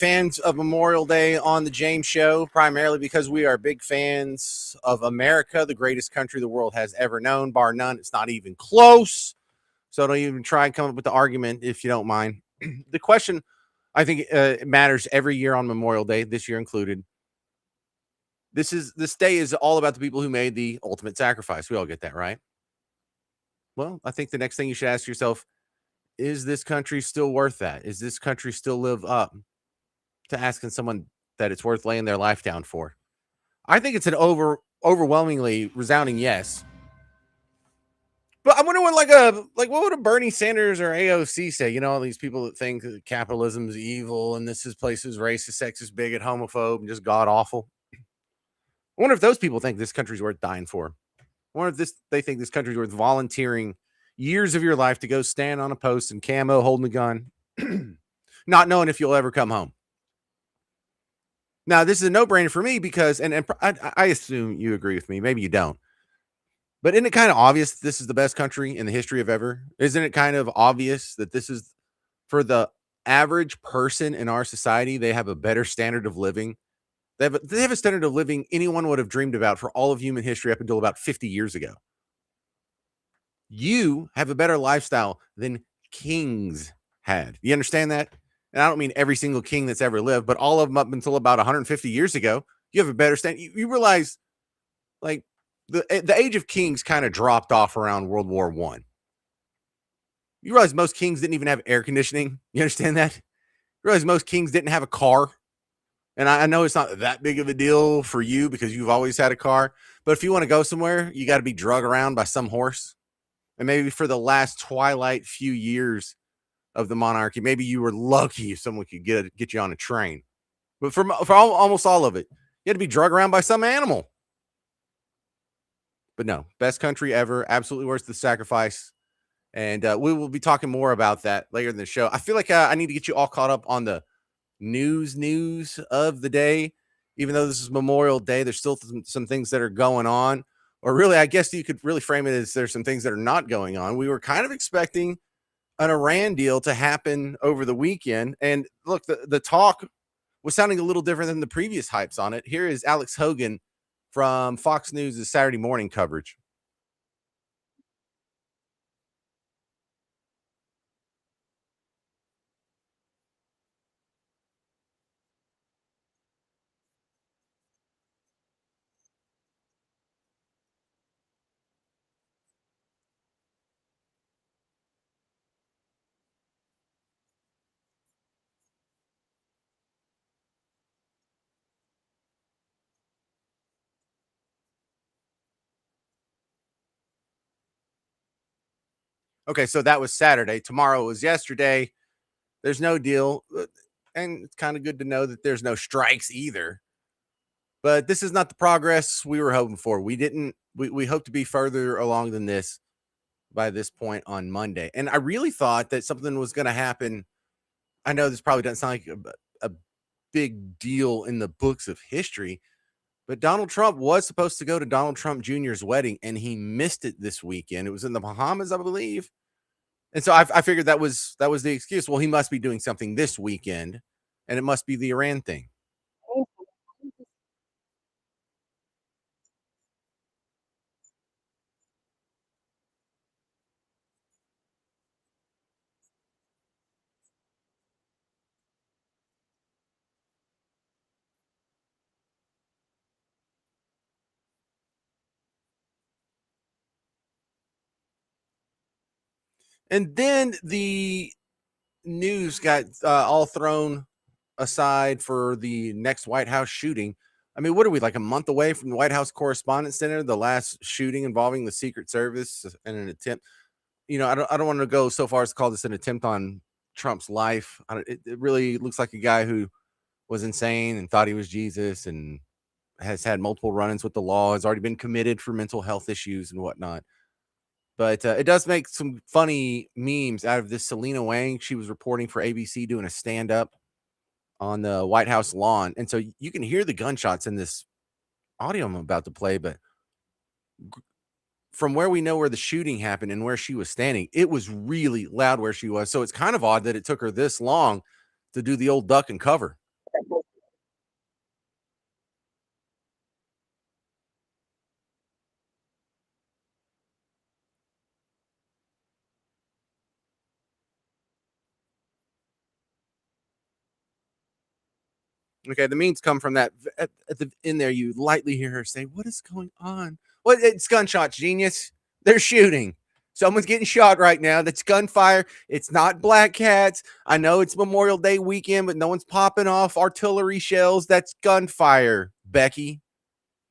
fans of Memorial Day on the James Show, primarily because we are big fans of America, the greatest country the world has ever known, bar none. It's not even close. So don't even try and come up with the argument if you don't mind. The question, I think, it matters every year on Memorial Day, this year included. This day is all about the people who made the ultimate sacrifice. We all get that, right? Well, I think the next thing you should ask yourself, is this country still worth that? Is this country still live up to asking someone that it's worth laying their life down for? I think it's an overwhelmingly resounding yes. But I wonder what would a Bernie Sanders or AOC say? You know, all these people that think that capitalism is evil and this place is racist, sexist, bigot, homophobe, and just god awful. I wonder if those people think this country's worth dying for. I wonder if they think this country's worth volunteering years of your life to go stand on a post in camo holding a gun, not knowing if you'll ever come home. Now, this is a no-brainer for me because, and I assume you agree with me. Maybe you don't. But isn't it kind of obvious this is the best country in the history of ever? Isn't it kind of obvious that this is, for the average person in our society, they have a better standard of living? They have a standard of living anyone would have dreamed about for all of human history up until about 50 years ago. You have a better lifestyle than kings had. You understand that? And I don't mean every single king that's ever lived, but all of them up until about 150 years ago. You have a better standard. You realize, like, the age of kings kind of dropped off around World War I. You realize most kings didn't even have air conditioning. You understand that? You realize most kings didn't have a car. And I know it's not that big of a deal for you because you've always had a car. But if you want to go somewhere, you got to be drug around by some horse. And maybe for the last twilight few years of the monarchy, maybe you were lucky if someone could get you on a train. But for almost all of it, you had to be drug around by some animal. But no, best country ever, absolutely worth the sacrifice. And we will be talking more about that later in the show. I feel like I need to get you all caught up on the news of the day. Even though this is Memorial Day, there's still some things that are going on. Or really, I guess you could really frame it as there's some things that are not going on. We were kind of expecting an Iran deal to happen over the weekend. And look, the talk was sounding a little different than the previous hypes on it. Here is Alex Hogan from Fox News' Saturday morning coverage. Okay, so that was Saturday. Tomorrow was yesterday. There's no deal. And it's kind of good to know that there's no strikes either. But this is not the progress we were hoping for. We hope to be further along than this by this point on Monday. And I really thought that something was going to happen. I know this probably doesn't sound like a big deal in the books of history, but Donald Trump was supposed to go to Donald Trump Jr.'s wedding, and he missed it this weekend. It was in the Bahamas, I believe. And so I figured that was the excuse. Well, he must be doing something this weekend, and it must be the Iran thing. And then the news got all thrown aside for the next White House shooting. I mean, what are we, like a month away from the White House Correspondents' Center, the last shooting involving the Secret Service and an attempt? You know, I don't want to go so far as to call this an attempt on Trump's life. It really looks like a guy who was insane and thought he was Jesus and has had multiple run-ins with the law, has already been committed for mental health issues and whatnot. But it does make some funny memes out of this Selena Wang. She was reporting for ABC doing a stand-up on the White House lawn. And so you can hear the gunshots in this audio I'm about to play, but from where we know where the shooting happened and where she was standing, it was really loud where she was. So it's kind of odd that it took her this long to do the old duck and cover. Okay, the memes come from that. In there, you lightly hear her say, "What is going on?" Well, it's gunshots, genius. They're shooting. Someone's getting shot right now. That's gunfire. It's not black cats. I know it's Memorial Day weekend, but no one's popping off artillery shells. That's gunfire, Becky.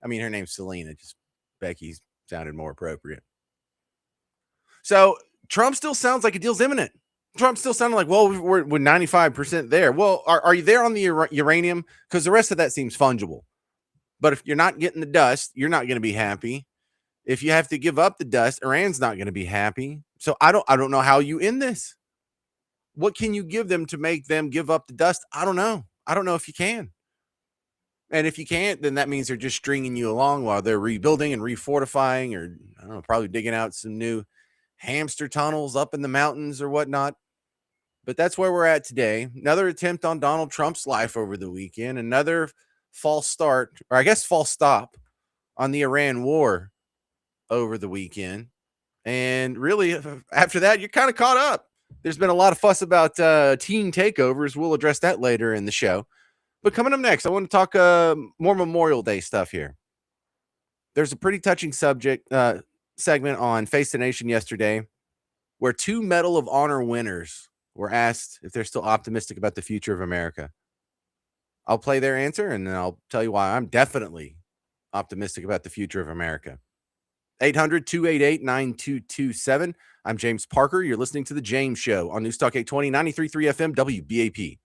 I mean, her name's Selena. Just Becky's sounded more appropriate. So Trump still sounds like a deal's imminent. Trump still sounded like, well, we're 95% there. Well, are you there on the uranium? Because the rest of that seems fungible. But if you're not getting the dust, you're not going to be happy. If you have to give up the dust, Iran's not going to be happy. So I don't know how you end this. What can you give them to make them give up the dust? I don't know. I don't know if you can. And if you can't, then that means they're just stringing you along while they're rebuilding and refortifying, or I don't know, probably digging out some new hamster tunnels up in the mountains or whatnot. But that's where we're at today. Another attempt on Donald Trump's life over the weekend. Another false start, or I guess false stop on the Iran war over the weekend. And really, after that, you're kind of caught up. There's been a lot of fuss about teen takeovers. We'll address that later in the show. But coming up next, I want to talk more Memorial Day stuff here. There's a pretty touching subject segment on Face the Nation yesterday where 2 Medal of Honor winners were asked if they're still optimistic about the future of America. I'll play their answer, and then I'll tell you why I'm definitely optimistic about the future of America. 800-288-9227. I'm James Parker. You're listening to The James Show on Newstalk 820, 93.3 FM, WBAP.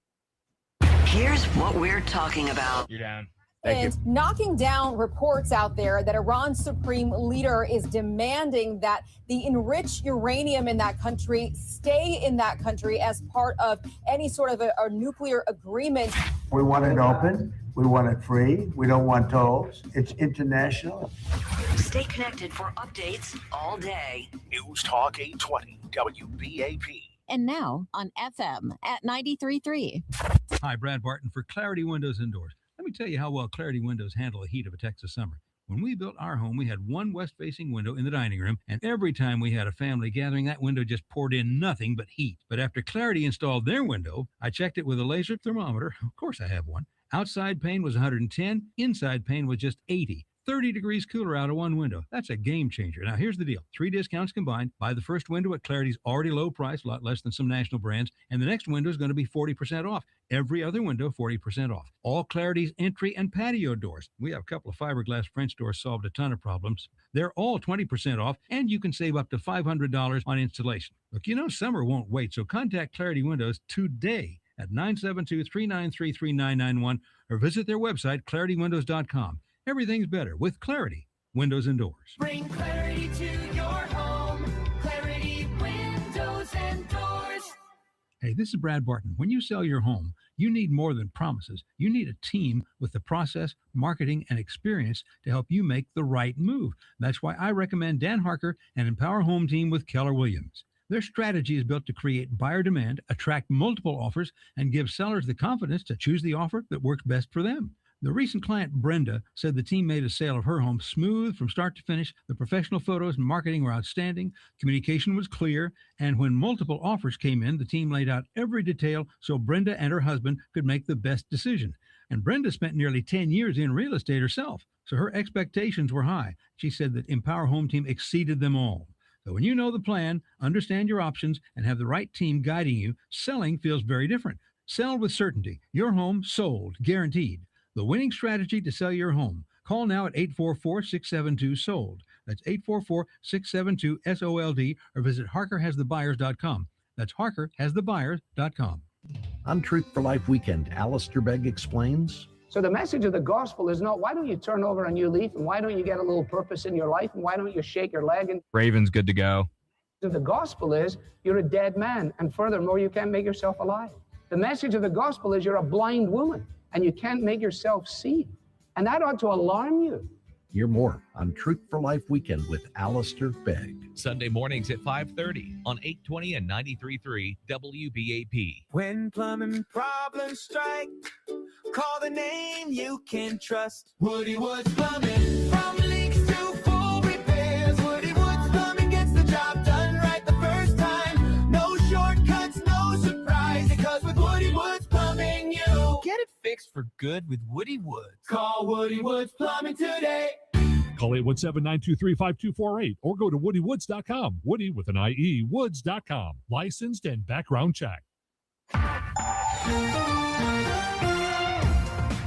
Here's what we're talking about. You're down. And knocking down reports out there that Iran's supreme leader is demanding that the enriched uranium in that country stay in that country as part of any sort of a nuclear agreement. We want it open. We want it free. We don't want tolls. It's international. Stay connected for updates all day. News Talk 820 WBAP. And now on FM at 93.3. Hi, Brad Barton for Clarity Windows and Doors. Let me tell you how well Clarity Windows handle the heat of a Texas summer. When we built our home, we had one west-facing window in the dining room, and every time we had a family gathering, that window just poured in nothing but heat. But after Clarity installed their window, I checked it with a laser thermometer. Of course I have one. Outside pane was 110, inside pane was just 80. 30 degrees cooler out of one window. That's a game changer. Now, here's the deal. 3 discounts combined. Buy the first window at Clarity's already low price, a lot less than some national brands, and the next window is going to be 40% off. Every other window, 40% off. All Clarity's entry and patio doors. We have a couple of fiberglass French doors, solved a ton of problems. They're all 20% off, and you can save up to $500 on installation. Look, you know summer won't wait, so contact Clarity Windows today at 972-393-3991 or visit their website, ClarityWindows.com. Everything's better with Clarity Windows and Doors. Bring clarity to your home. Clarity Windows and Doors. Hey, this is Brad Barton. When you sell your home, you need more than promises. You need a team with the process, marketing, and experience to help you make the right move. That's why I recommend Dan Harker and Empower Home Team with Keller Williams. Their strategy is built to create buyer demand, attract multiple offers, and give sellers the confidence to choose the offer that works best for them. The recent client, Brenda, said the team made a sale of her home smooth from start to finish. The professional photos and marketing were outstanding. Communication was clear. And when multiple offers came in, the team laid out every detail so Brenda and her husband could make the best decision. And Brenda spent nearly 10 years in real estate herself, so her expectations were high. She said that Empower Home Team exceeded them all. So when you know the plan, understand your options, and have the right team guiding you, selling feels very different. Sell with certainty. Your home sold, guaranteed. The winning strategy to sell your home. Call now at 844-672-SOLD. That's 844-672-SOLD or visit HarkerHasTheBuyers.com. That's HarkerHasTheBuyers.com. On Truth for Life Weekend, Alistair Begg explains. So the message of the gospel is not, why don't you turn over a new leaf, and why don't you get a little purpose in your life, and why don't you shake your leg? And Raven's good to go. the gospel is you're a dead man, and furthermore, you can't make yourself alive. The message of the gospel is you're a blind woman, and you can't make yourself see. And that ought to alarm you. Hear more on Truth for Life Weekend with Alistair Begg. Sunday mornings at 5:30 on 820 and 93.3 WBAP. When plumbing problems strike, call the name you can trust. Woody Woods Plumbing. From leaks to full repairs, Woody Woods Plumbing gets the job done right the first time. No shortcuts, no surprise, because with Woody Woods Plumbing, you get Get it fixed for good with Woody Woods. Call Woody Woods Plumbing today. Call 817-923-5248 or go to woodywoods.com. Woody with an IE, woods.com. Licensed and background check.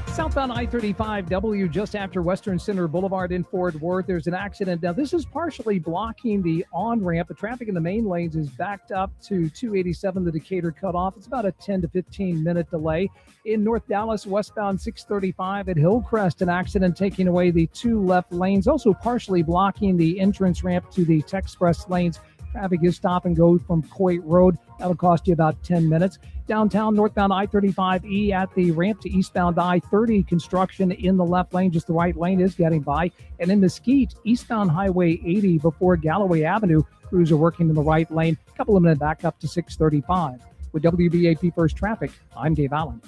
Southbound I-35W just after Western Center Boulevard in Fort Worth. There's an accident. Now, this is partially blocking the on-ramp. The traffic in the main lanes is backed up to 287, the Decatur cutoff. It's about a 10 to 15-minute delay. In North Dallas, westbound 635 at Hillcrest, an accident taking away the two left lanes, also partially blocking the entrance ramp to the Techspress lanes. Traffic is stop and go from Coit Road. That'll cost you about 10 minutes. Downtown, northbound I-35E at the ramp to eastbound I-30. Construction in the left lane, just the right lane is getting by. And in Mesquite, eastbound Highway 80 before Galloway Avenue, crews are working in the right lane. A couple of minutes back up to 635. With WBAP First Traffic, I'm Dave Allen.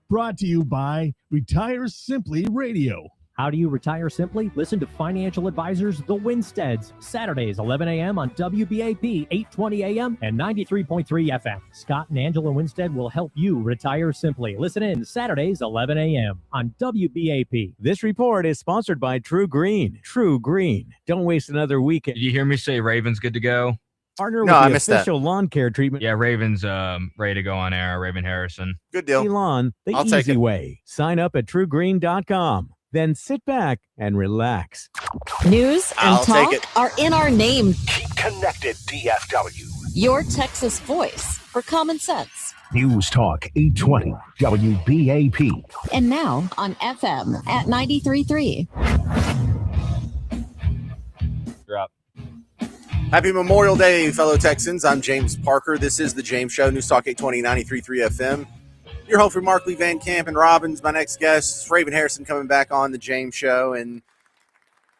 Brought to you by Retire Simply Radio. How do you retire simply? Listen to financial advisors The Winsteads, Saturdays 11 a.m. on WBAP 820 a.m. and 93.3 FM. Scott and Angela Winstead will help you retire simply. Listen in Saturdays 11 a.m. on WBAP. This report is sponsored by True Green. True Green. Don't waste another weekend. Did you hear me say Raven's good to go? Partner with the official lawn care treatment. Yeah, Raven's ready to go on air. Raven Harrison. Good deal. Lawn, the I'll take easy it. way. Sign up at truegreen.com. Then sit back and relax. News and I'll take talk it. are in our name. Keep connected, DFW. Your Texas voice for common sense. News Talk 820 WBAP. And now on FM at 93.3. Drop. Happy Memorial Day, fellow Texans. I'm James Parker. This is The James Show, News Talk 820, 93.3 FM. Your host for Mark Lee Van Camp and Robbins. My next guest, Raven Harrison, coming back on The James Show. And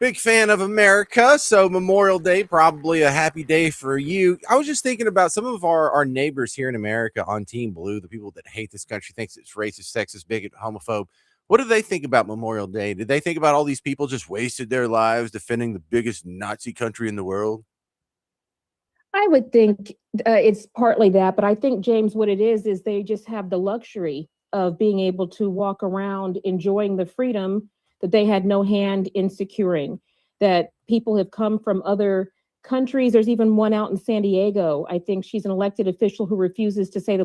big fan of America, so Memorial Day, probably a happy day for you. I was just thinking about some of our neighbors here in America on Team Blue, the people that hate this country, thinks it's racist, sexist, bigot, homophobe. What do they think about Memorial Day? Did they think about all these people just wasted their lives defending the biggest Nazi country in the world? I would think it's partly that, but I think, James, what it is they just have the luxury of being able to walk around enjoying the freedom that they had no hand in securing, that people have come from other countries. There's even one out in San Diego. I think she's an elected official who refuses to say the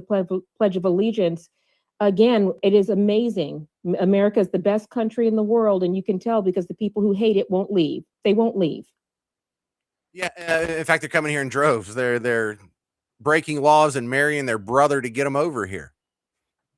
Pledge of Allegiance. Again, it is amazing. America is the best country in the world, and you can tell because the people who hate it won't leave. They won't leave. Yeah, in fact, they're coming here in droves. They're breaking laws and marrying their brother to get them over here.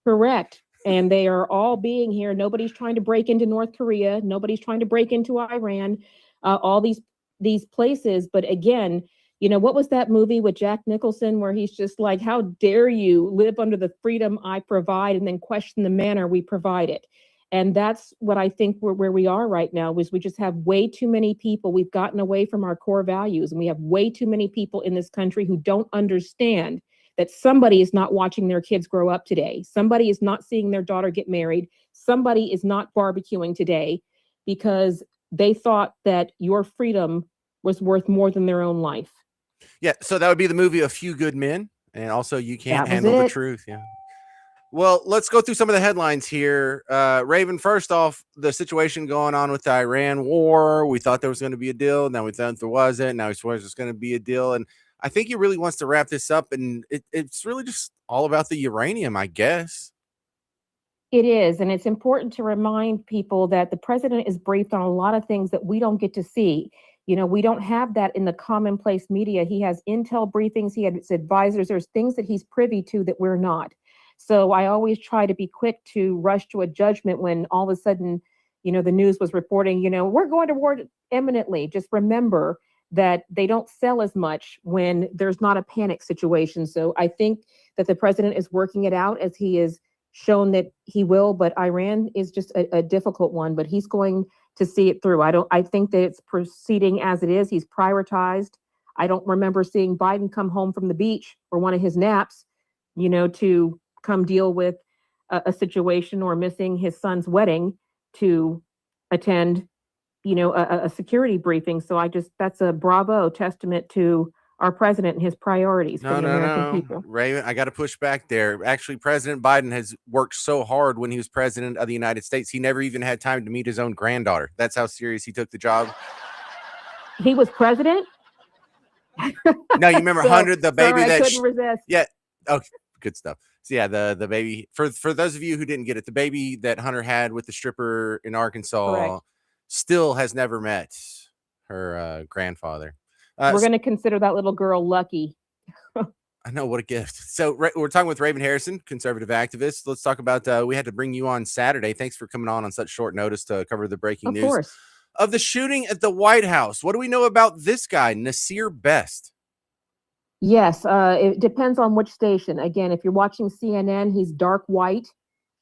Correct. And they are all being here. Nobody's trying to break into North Korea. Nobody's trying to break into Iran. All these places. But again, you know, what was that movie with Jack Nicholson where he's just like, how dare you live under the freedom I provide and then question the manner we provide it? And that's what I think where we are right now is we just have way too many people. We've gotten away from our core values, and we have way too many people in this country who don't understand that somebody is not watching their kids grow up today. Somebody is not seeing their daughter get married. Somebody is not barbecuing today because they thought that your freedom was worth more than their own life. Yeah, so that would be the movie A Few Good Men, and also You Can't That was Handle the it. Truth. Yeah. Well, let's go through some of the headlines here. Raven, first off, the situation going on with the Iran war. We thought there was going to be a deal. Now we thought there wasn't. Now he swears there's going to be a deal. And I think he really wants to wrap this up. And it's really just all about the uranium, I guess. It is. And it's important to remind people that the president is briefed on a lot of things that we don't get to see. You know, we don't have that in the commonplace media. He has intel briefings. He has advisors. There's things that he's privy to that we're not. So I always try to be quick to rush to a judgment when all of a sudden, you know, the news was reporting, you know, we're going to war imminently. Just remember that they don't sell as much when there's not a panic situation. So I think that the president is working it out as he has shown that he will, but Iran is just a difficult one, but he's going to see it through. I think that it's proceeding as it is. He's prioritized. I don't remember seeing Biden come home from the beach for one of his naps, you know, to come deal with a situation or missing his son's wedding to attend, you know, a security briefing. So that's a bravo testament to our president and his priorities for No, the no, American no, people. Raven. I got to push back there. Actually, President Biden has worked so hard when he was president of the United States. He never even had time to meet his own granddaughter. That's how serious he took the job. He was president. No, you remember So, Hunter, the baby sorry, I that couldn't resist. yeah. Oh, good stuff. So yeah, the baby for those of you who didn't get it, the baby that Hunter had with the stripper in Arkansas Correct. still has never met her grandfather. We're going to consider that little girl lucky. I know, what a gift. So we're talking with Raven Harrison, conservative activist. Let's talk about we had to bring you on Saturday. Thanks for coming on such short notice to cover the breaking Of news course. of the shooting at the White House. What do we know about this guy, Nasir Best? Yes, it depends on which station. Again, if you're watching CNN, he's dark white,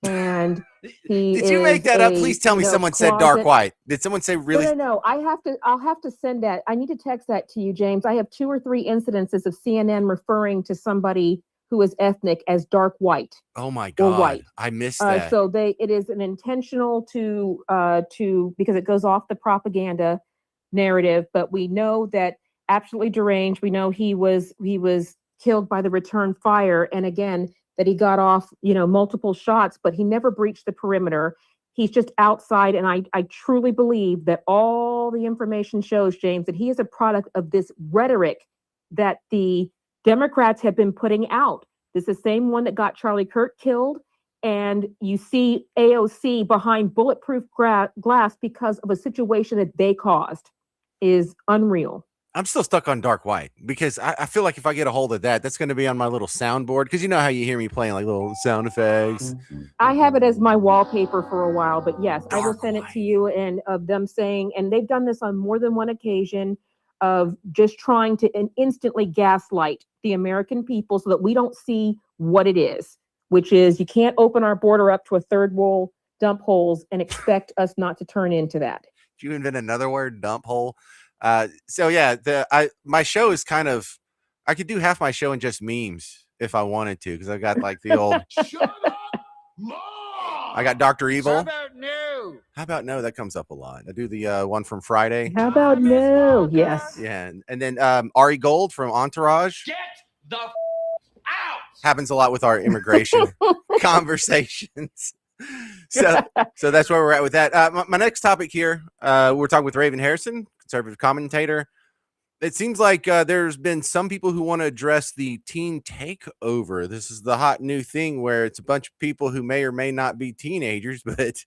and he Did you make is that up? a, Please tell me you know, someone said dark closet- white. Did someone say really? No. I'll have to send that. I need to text that to you, James. I have 2 or 3 incidences of CNN referring to somebody who is ethnic as dark white. Oh my or God. white. I missed that. So it is an intentional to because it goes off the propaganda narrative, but we know that absolutely deranged. We know he was killed by the return fire, and again that he got off multiple shots, but he never breached the perimeter. He's just outside, and I truly believe that all the information shows, James, that he is a product of this rhetoric that the Democrats have been putting out. This is the same one that got Charlie Kirk killed, and you see AOC behind bulletproof glass because of a situation that they caused. Is unreal. I'm still stuck on dark white because I feel like if I get a hold of that, that's going to be on my little soundboard. Because you know how you hear me playing like little sound effects. I have it as my wallpaper for a while, but yes, I will send it to you, and of them saying, and they've done this on more than one occasion, of just trying to instantly gaslight the American people so that we don't see what it is, which is you can't open our border up to a third world dump holes and expect us not to turn into that. Did you invent another word, dump hole? So yeah, my show is kind of, I could do half my show in just memes if I wanted to, because I've got like the old I got Dr. Evil. How about no? That comes up a lot. I do the one from Friday. How about no? Yes. Yeah, and then Ari Gold from Entourage. Get the out. Happens a lot with our immigration conversations. So that's where we're at with that. My next topic here, we're talking with Raven Harrison, conservative commentator. It seems like there's been some people who want to address the teen takeover. This is the hot new thing where it's a bunch of people who may or may not be teenagers, but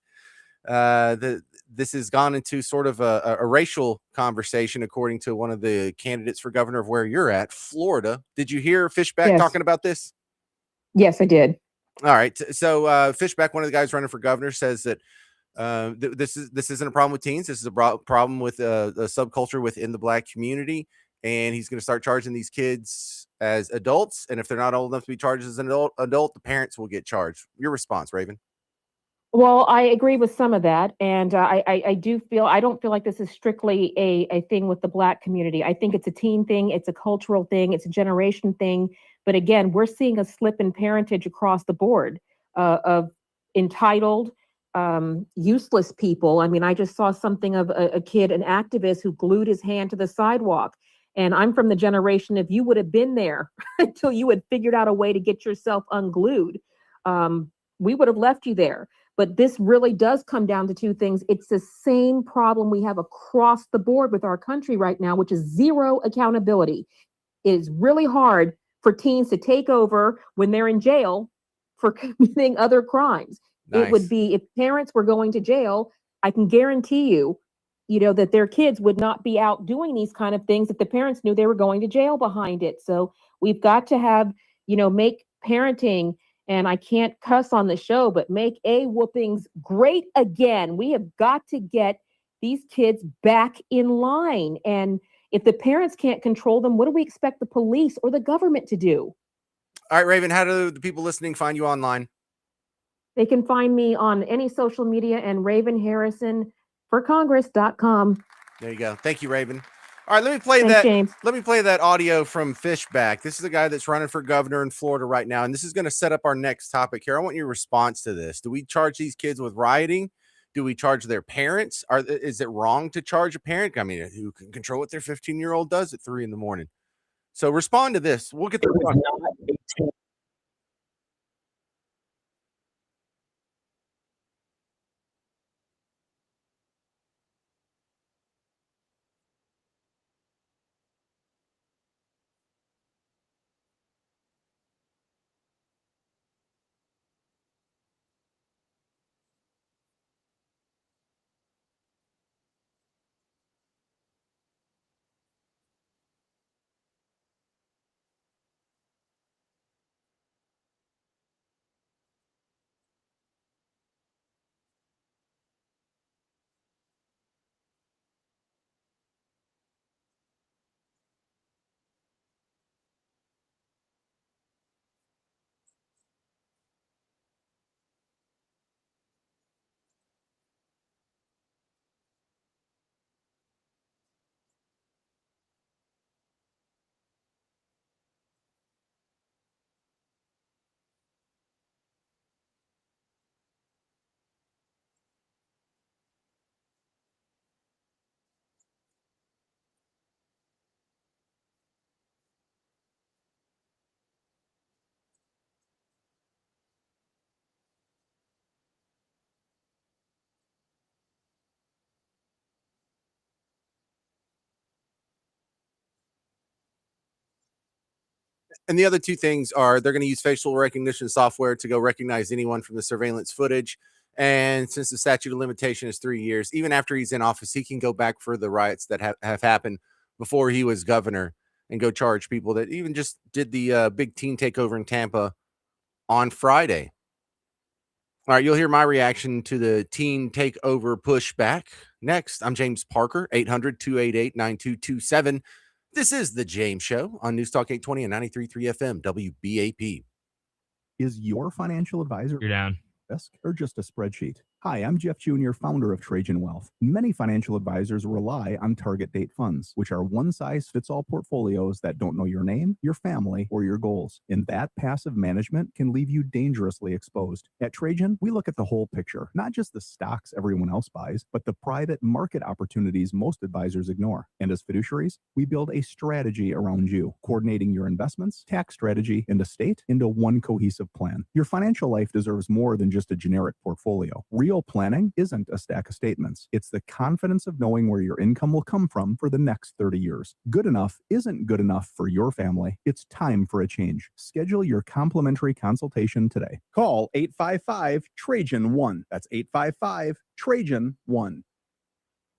this has gone into sort of a racial conversation, according to one of the candidates for governor of where you're at, Florida. Did you hear Fishback Yes. talking about this? Yes, I did. All right. So Fishback, one of the guys running for governor, says that this isn't a problem with teens. This is a problem with a subculture within the Black community, and he's going to start charging these kids as adults. And if they're not old enough to be charged as an adult, the parents will get charged. Your response, Raven? Well, I agree with some of that, and I don't feel like this is strictly a thing with the Black community. I think it's a teen thing, it's a cultural thing, it's a generation thing. But again, we're seeing a slip in parentage across the board of entitled, useless people. I mean, I just saw something of a kid, an activist, who glued his hand to the sidewalk. And I'm from the generation, if you would have been there until you had figured out a way to get yourself unglued, we would have left you there. But this really does come down to 2 things. It's the same problem we have across the board with our country right now, which is zero accountability. It is really hard for teens to take over when they're in jail for committing other crimes. It would be, if parents were going to jail, I can guarantee you, that their kids would not be out doing these kind of things if the parents knew they were going to jail behind it. So we've got to have, make parenting, and I can't cuss on the show, but make whoopings great again. We have got to get these kids back in line. And if the parents can't control them, what do we expect the police or the government to do? All right, Raven, how do the people listening find you online? They can find me on any social media and RavenHarrisonForCongress.com. There you go. Thank you, Raven. All right, let me play Thanks, that. James. Let me play that audio from Fishback. This is a guy that's running for governor in Florida right now, and this is going to set up our next topic here. I want your response to this. Do we charge these kids with rioting? Do we charge their parents? Is it wrong to charge a parent? I mean, who can control what their 15-year-old does at 3 a.m? So respond to this. We'll get the response. And the other two things are they're going to use facial recognition software to go recognize anyone from the surveillance footage. And since the statute of limitation is 3 years, even after he's in office, he can go back for the riots that have happened before he was governor and go charge people that even just did the big teen takeover in Tampa on Friday. All right, you'll hear my reaction to the teen takeover pushback next. I'm James Parker, 800-288-9227. This is The James Show on News Talk 820 and 93.3 FM, WBAP. Is your financial advisor You're down. desk or just a spreadsheet? Hi, I'm Jeff Jr., founder of Trajan Wealth. Many financial advisors rely on target date funds, which are one-size-fits-all portfolios that don't know your name, your family, or your goals. And that passive management can leave you dangerously exposed. At Trajan, we look at the whole picture, not just the stocks everyone else buys, but the private market opportunities most advisors ignore. And as fiduciaries, we build a strategy around you, coordinating your investments, tax strategy, and estate into one cohesive plan. Your financial life deserves more than just a generic portfolio. Real planning isn't a stack of statements. It's the confidence of knowing where your income will come from for the next 30 years. Good enough isn't good enough for your family. It's time for a change. Schedule your complimentary consultation today. Call 855-TRAJAN-1. That's 855-TRAJAN-1.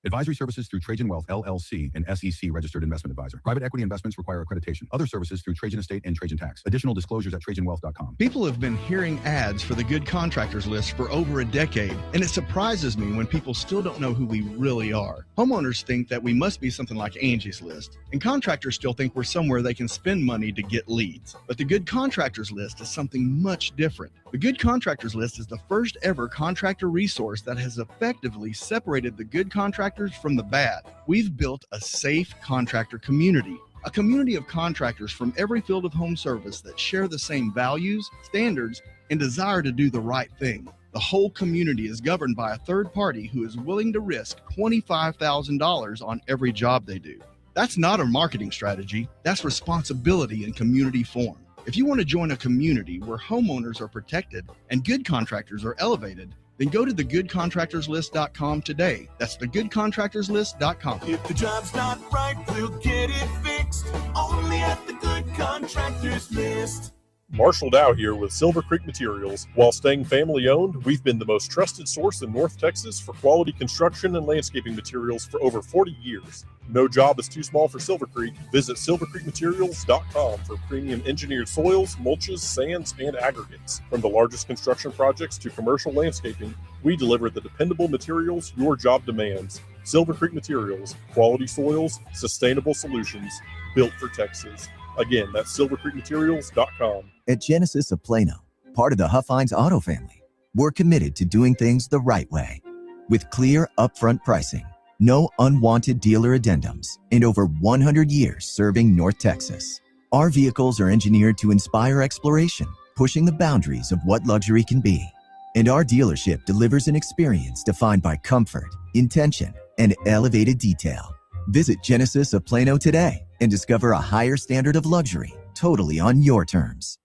Advisory services through Trajan Wealth, LLC, an SEC registered investment advisor. Private equity investments require accreditation. Other services through Trajan Estate and Trajan Tax. Additional disclosures at TrajanWealth.com. People have been hearing ads for the Good Contractors List for over a decade, and it surprises me when people still don't know who we really are. Homeowners think that we must be something like Angie's List, and contractors still think we're somewhere they can spend money to get leads. But the Good Contractors List is something much different. The Good Contractors List is the first ever contractor resource that has effectively separated the good contractors from the bad. We've built a safe contractor community, a community of contractors from every field of home service that share the same values, standards, and desire to do the right thing. The whole community is governed by a third party who is willing to risk $25,000 on every job they do. That's not a marketing strategy, that's responsibility in community form. If you want to join a community where homeowners are protected and good contractors are elevated, then go to thegoodcontractorslist.com today. That's thegoodcontractorslist.com. If the job's not right, we'll get it fixed. Only at the Good Contractors List. Marshall Dow here with Silver Creek Materials. While staying family owned, we've been the most trusted source in North Texas for quality construction and landscaping materials for over 40 years. No job is too small for Silver Creek. Visit silvercreekmaterials.com for premium engineered soils, mulches, sands, and aggregates. From the largest construction projects to commercial landscaping, we deliver the dependable materials your job demands. Silver Creek Materials, quality soils, sustainable solutions, built for Texas. Again, that's silvercreekmaterials.com. At Genesis of Plano, part of the Huffines Auto family, we're committed to doing things the right way. With clear, upfront pricing, no unwanted dealer addendums, and over 100 years serving North Texas. Our vehicles are engineered to inspire exploration, pushing the boundaries of what luxury can be. And our dealership delivers an experience defined by comfort, intention, and elevated detail. Visit Genesis of Plano today and discover a higher standard of luxury totally on your terms.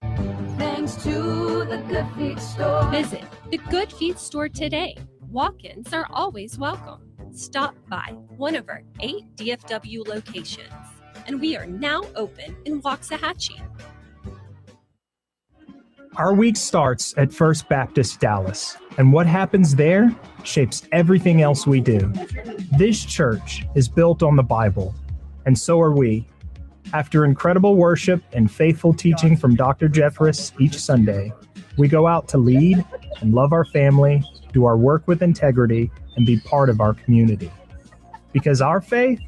Thanks to the Good Feet store. Visit the Good Feet store today. Walk-ins are always welcome. Stop by one of our 8 DFW locations, and we are now open in Waxahachie. Our week starts at First Baptist Dallas, and what happens there shapes everything else we do. This church is built on the Bible, and so are we. After incredible worship and faithful teaching from Dr. Jeffress each Sunday, we go out to lead and love our family, do our work with integrity, and be part of our community. Because our faith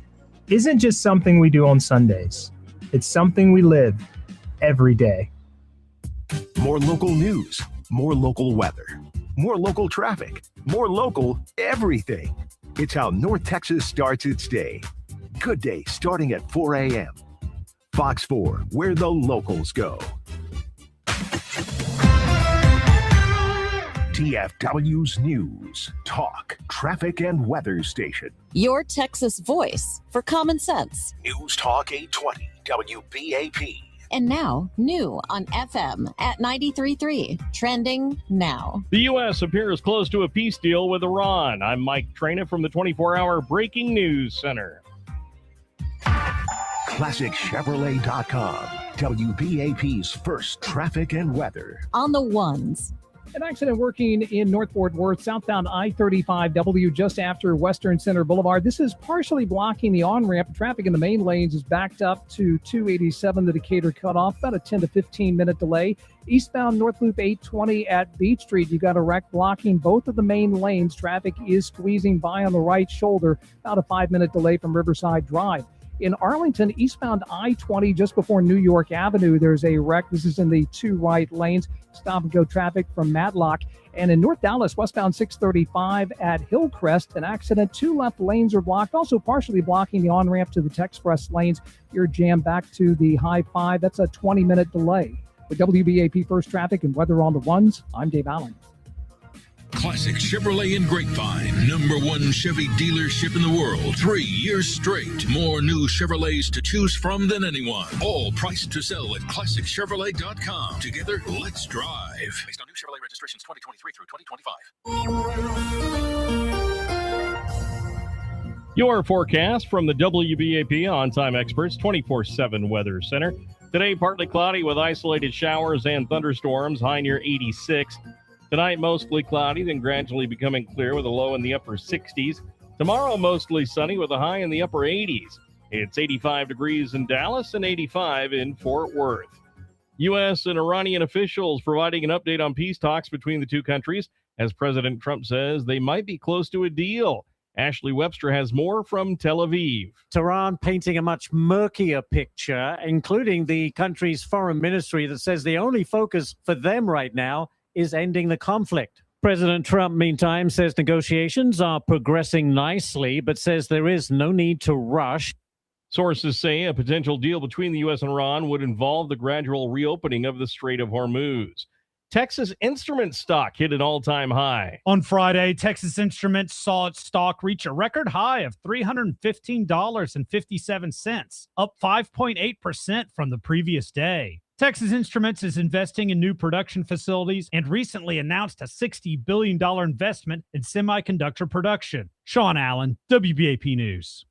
isn't just something we do on Sundays. It's something we live every day. More local news, more local weather, more local traffic, more local everything. It's how North Texas starts its day. Good day starting at 4 a.m. Fox 4, where the locals go. DFW's News, Talk, Traffic, and Weather Station. Your Texas voice for common sense. News Talk 820, WBAP. And now, new on FM at 93.3. Trending now. The U.S. appears close to a peace deal with Iran. I'm Mike Traina from the 24-hour Breaking News Center. ClassicChevrolet.com, WBAP's first traffic and weather. On the ones. An accident working in North Fort Worth, southbound I-35W, just after Western Center Boulevard. This is partially blocking the on-ramp. Traffic in the main lanes is backed up to 287, the Decatur cutoff, about a 10 to 15-minute delay. Eastbound North Loop 820 at Beach Street, you've got a wreck blocking both of the main lanes. Traffic is squeezing by on the right shoulder, about a 5-minute delay from Riverside Drive. In Arlington, eastbound I-20, just before New York Avenue, there's a wreck. This is in the 2 right lanes. Stop-and-go traffic from Matlock. And in North Dallas, westbound 635 at Hillcrest, an accident. 2 left lanes are blocked, also partially blocking the on-ramp to the Texpress lanes. You're jammed back to the High 5. That's a 20-minute delay. With WBAP First Traffic and Weather on the Ones, I'm Dave Allen. Classic Chevrolet in Grapevine, #1 Chevy dealership in the world. 3 years straight. More new Chevrolets to choose from than anyone. All priced to sell at ClassicChevrolet.com. Together, let's drive. Based on new Chevrolet registrations 2023 through 2025. Your forecast from the WBAP On-Time Experts 24/7 Weather Center. Today, partly cloudy with isolated showers and thunderstorms, high near 86. Tonight, mostly cloudy, then gradually becoming clear with a low in the upper 60s. Tomorrow, mostly sunny with a high in the upper 80s. It's 85 degrees in Dallas and 85 in Fort Worth. U.S. and Iranian officials providing an update on peace talks between the two countries, as President Trump says they might be close to a deal. Ashley Webster has more from Tel Aviv. Tehran painting a much murkier picture, including the country's foreign ministry that says the only focus for them right now is ending the conflict. President Trump, meantime, says negotiations are progressing nicely, but says there is no need to rush. Sources say a potential deal between the U.S. and Iran would involve the gradual reopening of the Strait of Hormuz. Texas Instruments stock hit an all-time high. On Friday, Texas Instruments saw its stock reach a record high of $315.57, up 5.8% from the previous day. Texas Instruments is investing in new production facilities and recently announced a $60 billion investment in semiconductor production. Sean Allen, WBAP News.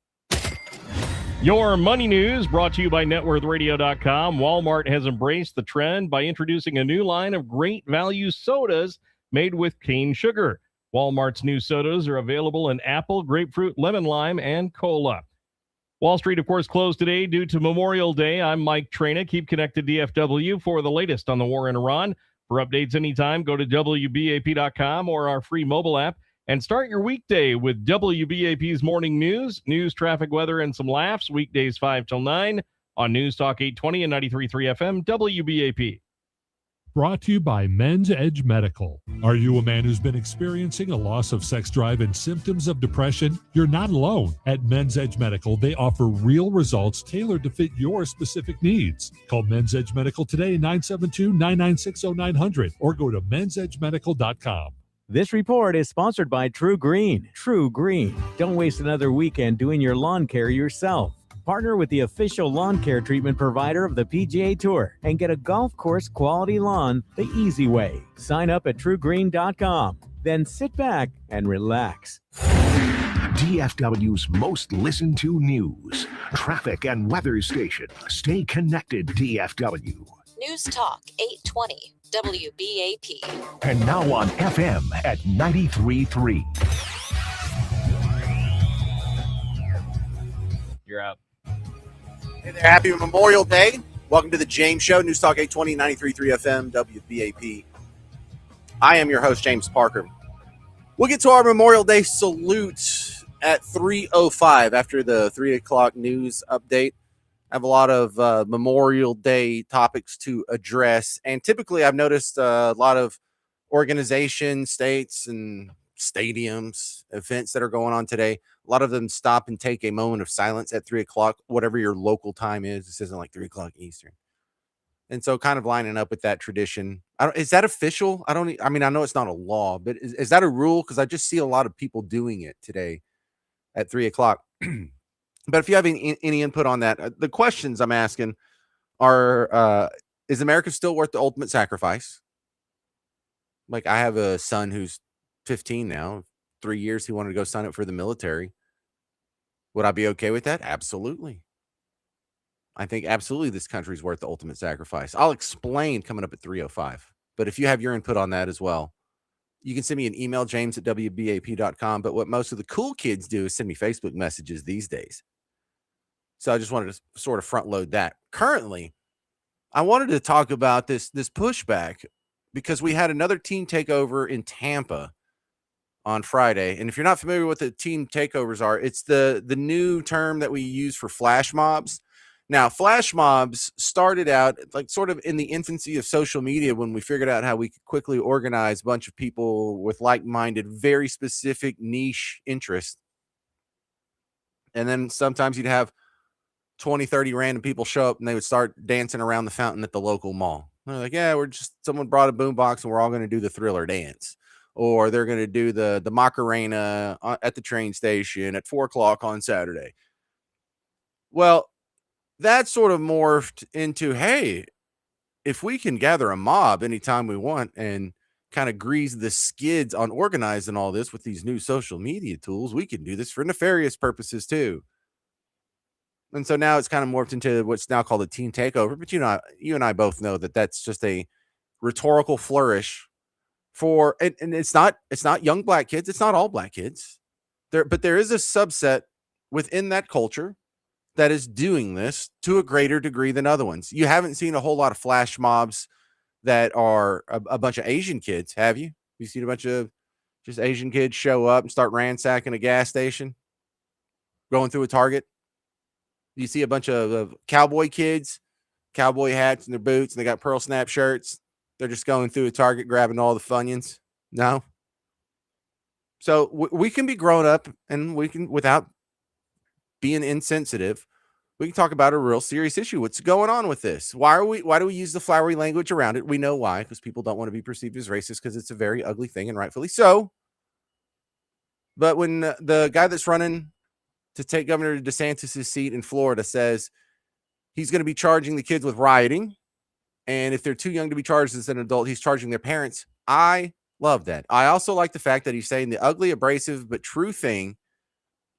Your money news brought to you by NetWorthRadio.com. Walmart has embraced the trend by introducing a new line of great value sodas made with cane sugar. Walmart's new sodas are available in apple, grapefruit, lemon lime, and cola. Wall Street, of course, closed today due to Memorial Day. I'm Mike Traina. Keep connected DFW for the latest on the war in Iran. For updates anytime, go to WBAP.com or our free mobile app and start your weekday with WBAP's morning news, traffic, weather, and some laughs. Weekdays 5 till 9 on News Talk 820 and 93.3 FM, WBAP. Brought to you by Men's Edge Medical. Are you a man who's been experiencing a loss of sex drive and symptoms of depression? You're not alone. At Men's Edge Medical, they offer real results tailored to fit your specific needs. Call Men's Edge Medical today, 972-996-0900, or go to mensedgemedical.com. This report is sponsored by True Green. True Green. Don't waste another weekend doing your lawn care yourself. Partner with the official lawn care treatment provider of the PGA Tour and get a golf course quality lawn the easy way. Sign up at truegreen.com. Then sit back and relax. DFW's most listened to news, traffic, and weather station. Stay connected, DFW. News Talk 820 WBAP. And now on FM at 93.3. You're up. Hey there, happy Memorial Day. Welcome to the James Show, News Talk 820, 93.3 FM, WBAP. I am your host, James Parker. We'll get to our Memorial Day salute at 3:05 after the 3 o'clock news update. I have a lot of Memorial Day topics to address. And typically I've noticed a lot of organizations, states, and stadiums, events that are going on today. A lot of them stop and take a moment of silence at 3 o'clock, whatever your local time is. This isn't like 3 o'clock Eastern. And so kind of lining up with that tradition. Is that official? I know it's not a law, but is that a rule? Because I just see a lot of people doing it today at 3 o'clock. But if you have any input on that, the questions I'm asking are, is America still worth the ultimate sacrifice? Like, I have a son who's 15 now. 3 years he wanted to go sign up for the military. Would I be okay with that? Absolutely. I think absolutely this country's worth the ultimate sacrifice. I'll explain coming up at 3:05. But if you have your input on that as well, you can send me an email, james@wbap.com. But what most of the cool kids do is send me Facebook messages these days. So I just wanted to sort of front load that. Currently, I wanted to talk about this pushback because we had another team takeover in Tampa on Friday. And if you're not familiar with what the team takeovers are, it's the new term that we use for flash mobs. Now, flash mobs started out like sort of in the infancy of social media when we figured out how we could quickly organize a bunch of people with like-minded, very specific niche interests. And then sometimes you'd have 20, 30 random people show up and they would start dancing around the fountain at the local mall. They're like, yeah, someone brought a boombox and we're all going to do the Thriller dance. Or they're going to do the Macarena at the train station at 4 o'clock on Saturday. Well, that sort of morphed into, hey, if we can gather a mob anytime we want and kind of grease the skids on organizing all this with these new social media tools, we can do this for nefarious purposes too. And so now it's kind of morphed into what's now called a team takeover. But you and I both know that that's just a rhetorical flourish for, and it's not young black kids. It's not all black kids but there is a subset within that culture that is doing this to a greater degree than other ones. You haven't seen a whole lot of flash mobs that are a bunch of Asian kids, have you? You seen a bunch of just Asian kids show up and start ransacking a gas station, going through a Target? You see a bunch of cowboy kids, cowboy hats and their boots, and they got pearl snap shirts. They're just going through a Target, grabbing all the Funyuns. No. So we can be grown up, and we can, without being insensitive, we can talk about a real serious issue. What's going on with this? Why do we use the flowery language around it? We know why, because people don't want to be perceived as racist, because it's a very ugly thing, and rightfully so. But when the guy that's running to take Governor DeSantis' seat in Florida says he's going to be charging the kids with rioting, and if they're too young to be charged as an adult, he's charging their parents, I love that. I also like the fact that he's saying the ugly, abrasive, but true thing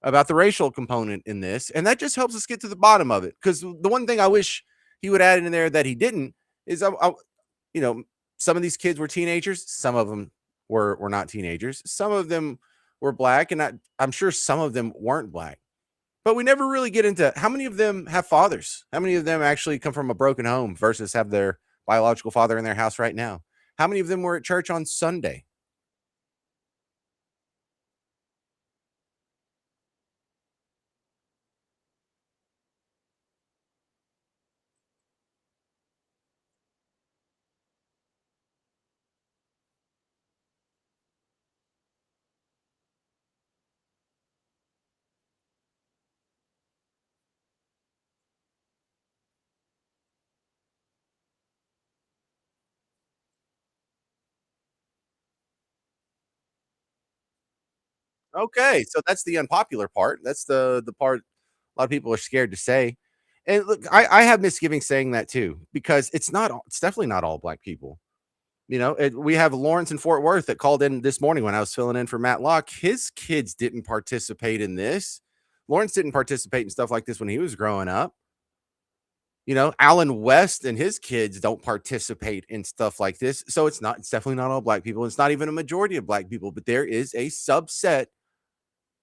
about the racial component in this. And that just helps us get to the bottom of it. Because the one thing I wish he would add in there that he didn't is, some of these kids were teenagers. Some of them were not teenagers. Some of them were black, and I'm sure some of them weren't black. But we never really get into how many of them have fathers. How many of them actually come from a broken home versus have their biological father in their house right now? How many of them were at church on Sunday? Okay, so that's the unpopular part. That's the part A lot of people are scared to say. And look, I have misgivings saying that too, because it's definitely not all black people. We have Lawrence in Fort Worth that called in this morning when I was filling in for Matt Locke. His kids didn't participate in this. Lawrence didn't participate in stuff like this when he was growing up. Alan West and his kids don't participate in stuff like this. So it's definitely not all black people. It's not even a majority of black people, but there is a subset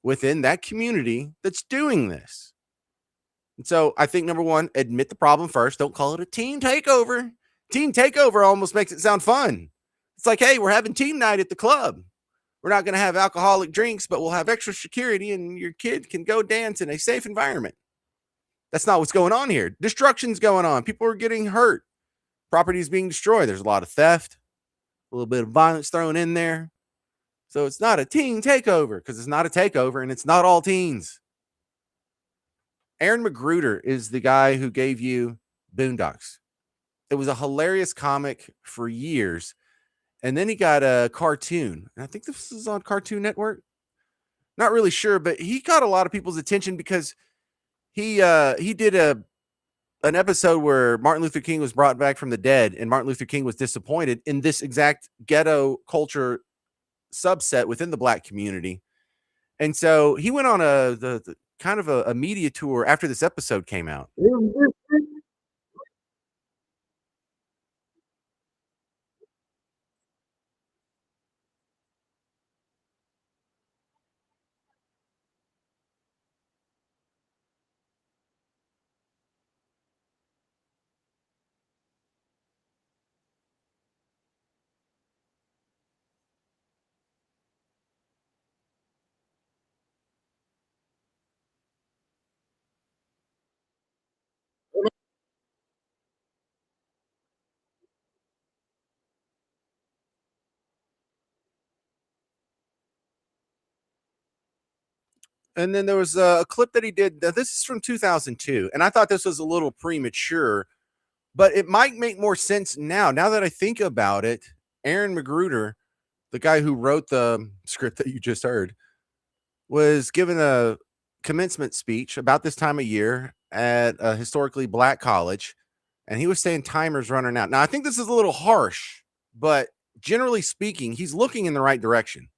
within that community that's doing this. And so I think, number one, admit the problem first. Don't call it a team takeover. Team takeover almost makes it sound fun. It's like, hey, we're having team night at the club. We're not going to have alcoholic drinks, but we'll have extra security and your kid can go dance in a safe environment. That's not what's going on here. Destruction's going on. People are getting hurt. Property is being destroyed. There's a lot of theft, a little bit of violence thrown in there. So it's not a teen takeover because it's not a takeover and it's not all teens. Aaron Magruder is the guy who gave you Boondocks. It was a hilarious comic for years. And then he got a cartoon. And I think this is on Cartoon Network. Not really sure, but he got a lot of people's attention because he did an episode where Martin Luther King was brought back from the dead, and Martin Luther King was disappointed in this exact ghetto culture subset within the black community. And so he went on the kind of a media tour after this episode came out. And then there was a clip that he did. Now, this is from 2002, and I thought this was a little premature, but it might make more sense now. Now that I think about it, Aaron Magruder, the guy who wrote the script that you just heard, was given a commencement speech about this time of year at a historically black college, and he was saying timers running out. Now, I think this is a little harsh, but generally speaking, he's looking in the right direction.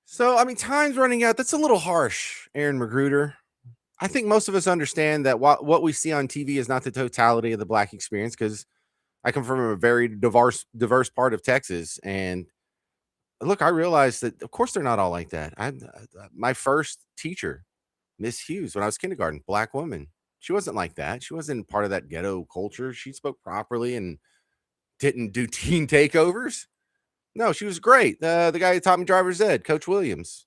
So, I mean, time's running out. That's a little harsh, Aaron Magruder. I think most of us understand that what we see on TV is not the totality of the black experience, because I come from a very diverse part of Texas. And look, I realized that, of course, they're not all like that. My first teacher, Miss Hughes, when I was kindergarten, black woman, she wasn't like that. She wasn't part of that ghetto culture. She spoke properly and didn't do teen takeovers. No, she was great. The guy who taught me driver's ed, Coach Williams,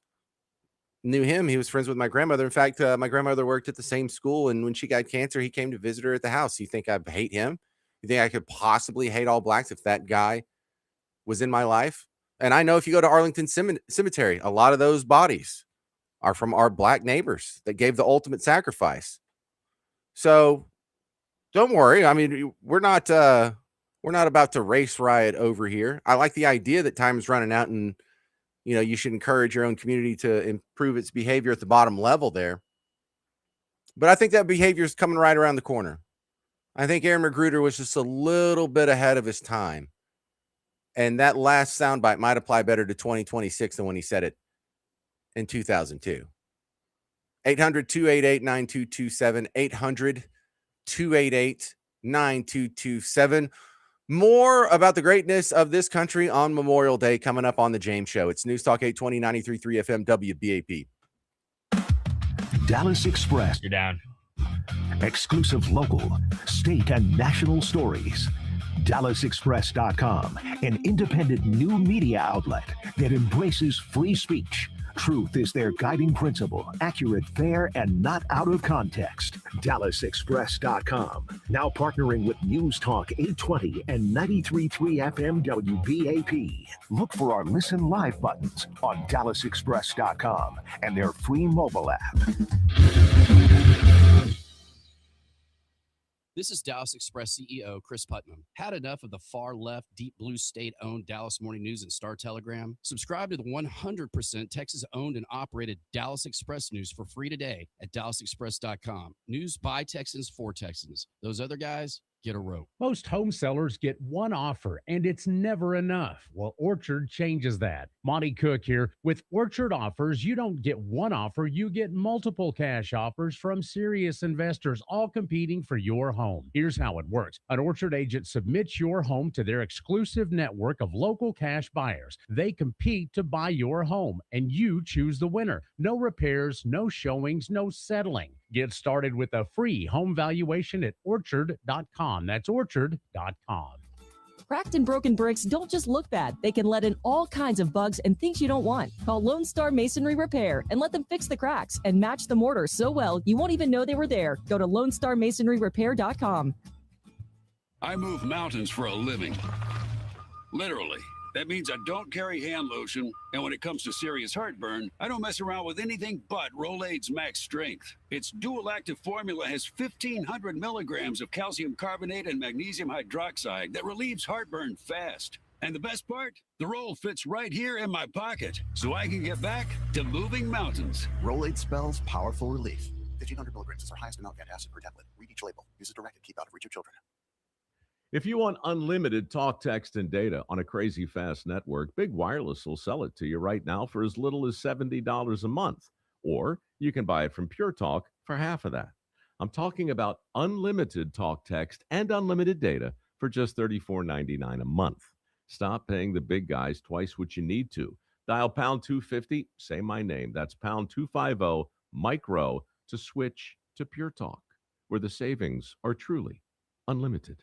knew him. He was friends with my grandmother. In fact, my grandmother worked at the same school, and when she got cancer, he came to visit her at the house. You think I'd hate him? You think I could possibly hate all blacks if that guy was in my life? And I know if you go to Arlington Cemetery, a lot of those bodies are from our black neighbors that gave the ultimate sacrifice. So don't worry. I mean, we're not about to race riot over here. I like the idea that time is running out, and you should encourage your own community to improve its behavior at the bottom level there. But I think that behavior is coming right around the corner. I think Aaron Magruder was just a little bit ahead of his time. And that last soundbite might apply better to 2026 than when he said it in 2002. 800-288-9227, 800-288-9227. More about the greatness of this country on Memorial Day coming up on the James Show. It's News Talk 820, 93.3 FM, WBAP. Dallas Express. You're down. Exclusive local, state, and national stories. DallasExpress.com, an independent new media outlet that embraces free speech. Truth is their guiding principle, accurate, fair, and not out of context. DallasExpress.com, now partnering with News Talk 820 and 93.3 FM WBAP. Look for our Listen Live buttons on DallasExpress.com and their free mobile app. This is Dallas Express CEO Chris Putnam. Had enough of the far left, deep blue state-owned Dallas Morning News and Star Telegram? Subscribe to the 100% Texas-owned and operated Dallas Express News for free today at DallasExpress.com. News by Texans for Texans. Those other guys, get a rope. Most home sellers get one offer, and it's never enough. Well, Orchard changes that. Monty Cook here. With Orchard offers, you don't get one offer, you get multiple cash offers from serious investors, all competing for your home. Here's how it works. An Orchard agent submits your home to their exclusive network of local cash buyers. They compete to buy your home, and you choose the winner. No repairs, no showings, no settling. Get started with a free home valuation at orchard.com. That's orchard.com. Cracked and broken bricks don't just look bad. They can let in all kinds of bugs and things you don't want. Call Lone Star Masonry Repair and let them fix the cracks and match the mortar so well you won't even know they were there. Go to LoneStarMasonryRepair.com. I move mountains for a living. Literally. That means I don't carry hand lotion, and when it comes to serious heartburn, I don't mess around with anything but Rolaids Max Strength. Its dual active formula has 1,500 milligrams of calcium carbonate and magnesium hydroxide that relieves heartburn fast. And the best part? The roll fits right here in my pocket, so I can get back to moving mountains. Rolaids spells powerful relief. 1,500 milligrams is our highest amount of acid per tablet. Read each label. Use as directed. Keep out of reach of children. If you want unlimited talk, text, and data on a crazy fast network, Big Wireless will sell it to you right now for as little as $70 a month. Or you can buy it from Pure Talk for half of that. I'm talking about unlimited talk, text, and unlimited data for just $34.99 a month. Stop paying the big guys twice what you need to. Dial pound 250, say my name. That's pound 250 micro to switch to Pure Talk, where the savings are truly unlimited.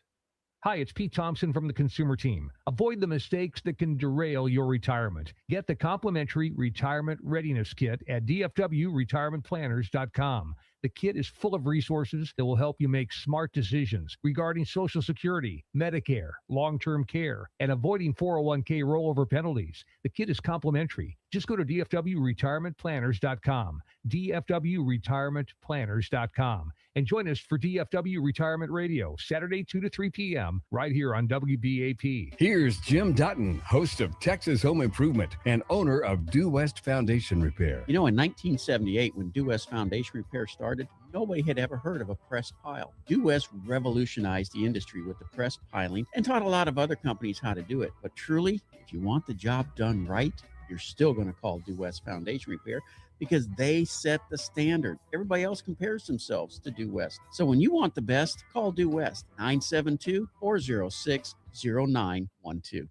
Hi, it's Pete Thompson from the Consumer Team. Avoid the mistakes that can derail your retirement. Get the complimentary Retirement Readiness Kit at DFWRetirementPlanners.com. The kit is full of resources that will help you make smart decisions regarding Social Security, Medicare, long-term care, and avoiding 401k rollover penalties. The kit is complimentary. Just go to DFWRetirementPlanners.com, DFWRetirementPlanners.com, and join us for DFW Retirement Radio, Saturday 2 to 3 p.m., right here on WBAP. Here's Jim Dutton, host of Texas Home Improvement and owner of Due West Foundation Repair. You know, in 1978, when Due West Foundation Repair started, nobody had ever heard of a pressed pile. Due West revolutionized the industry with the pressed piling and taught a lot of other companies how to do it. But truly, if you want the job done right, you're still going to call Due West Foundation Repair because they set the standard. Everybody else compares themselves to Due West. So when you want the best, call Due West, 972-406-0912.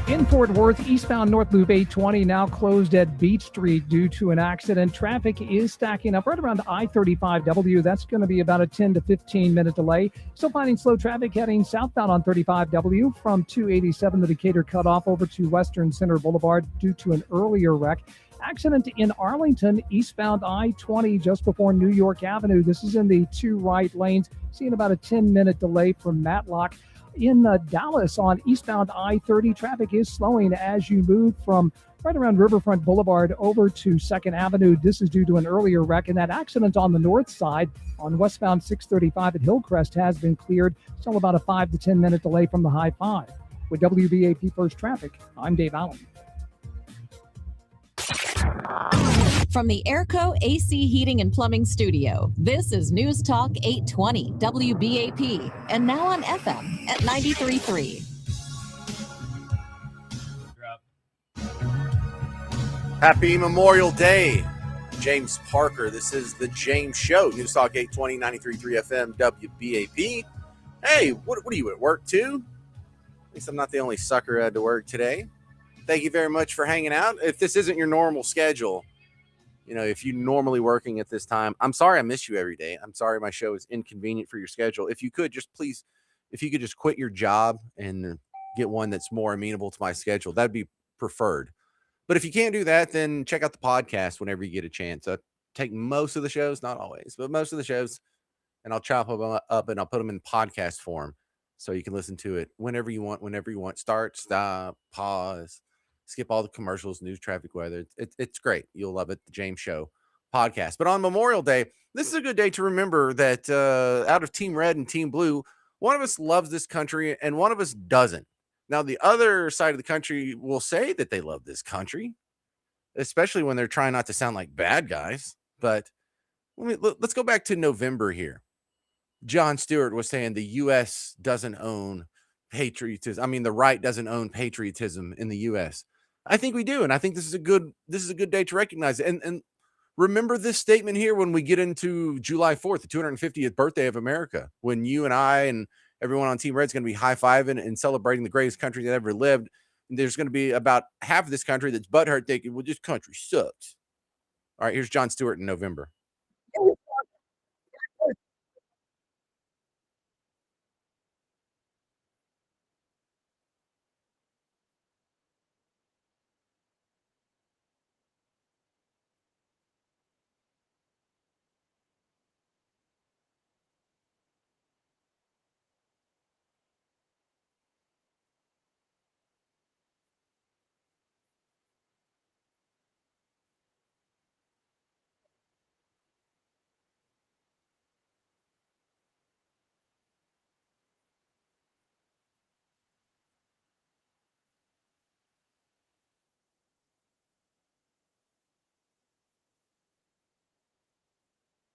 In Fort Worth, eastbound North Loop 820 now closed at Beach Street due to an accident. Traffic is stacking up right around I-35W. That's going to be about a 10 to 15 minute delay. Still finding slow traffic heading southbound on 35W from 287 the Decatur cutoff over to Western Center Boulevard due to an earlier wreck. Accident in Arlington, eastbound I-20 just before New York Avenue. This is in the two right lanes. Seeing about a 10-minute delay from Matlock. In Dallas on eastbound I-30, traffic is slowing as you move from right around Riverfront Boulevard over to 2nd Avenue. This is due to an earlier wreck, and that accident on the north side on westbound 635 at Hillcrest has been cleared. Still about a 5 to 10 minute delay from the high 5. With WBAP First Traffic, I'm Dave Allen. From the Airco AC Heating and Plumbing Studio, this is News Talk 820 WBAP, and now on FM at 93.3. Happy Memorial Day, James Parker. This is the James Show. News Talk 820, 93.3 FM, WBAP. Hey, what are you at work too? At least I'm not the only sucker who had to work today. Thank you very much for hanging out. If this isn't your normal schedule, if you're normally working at this time, I'm sorry I miss you every day. I'm sorry my show is inconvenient for your schedule. If you could just quit your job and get one that's more amenable to my schedule, that'd be preferred. But if you can't do that, then check out the podcast whenever you get a chance. I take most of the shows, not always, but most of the shows, and I'll chop them up and I'll put them in podcast form so you can listen to it whenever you want. Start, stop, pause, skip all the commercials, news, traffic, weather. It's great. You'll love it. The James Show podcast. But on Memorial Day, this is a good day to remember that out of Team Red and Team Blue, one of us loves this country and one of us doesn't. Now, the other side of the country will say that they love this country, especially when they're trying not to sound like bad guys. But let's go back to November here. Jon Stewart was saying the U.S. doesn't own patriotism. I mean, the right doesn't own patriotism in the U.S. I think we do, and I think this is a good day to recognize it. And remember this statement here when we get into July 4th, the 250th birthday of America, when you and I and everyone on Team Red is going to be high-fiving and celebrating the greatest country that ever lived. And there's going to be about half of this country that's butthurt thinking, well, this country sucks. All right, here's Jon Stewart in November.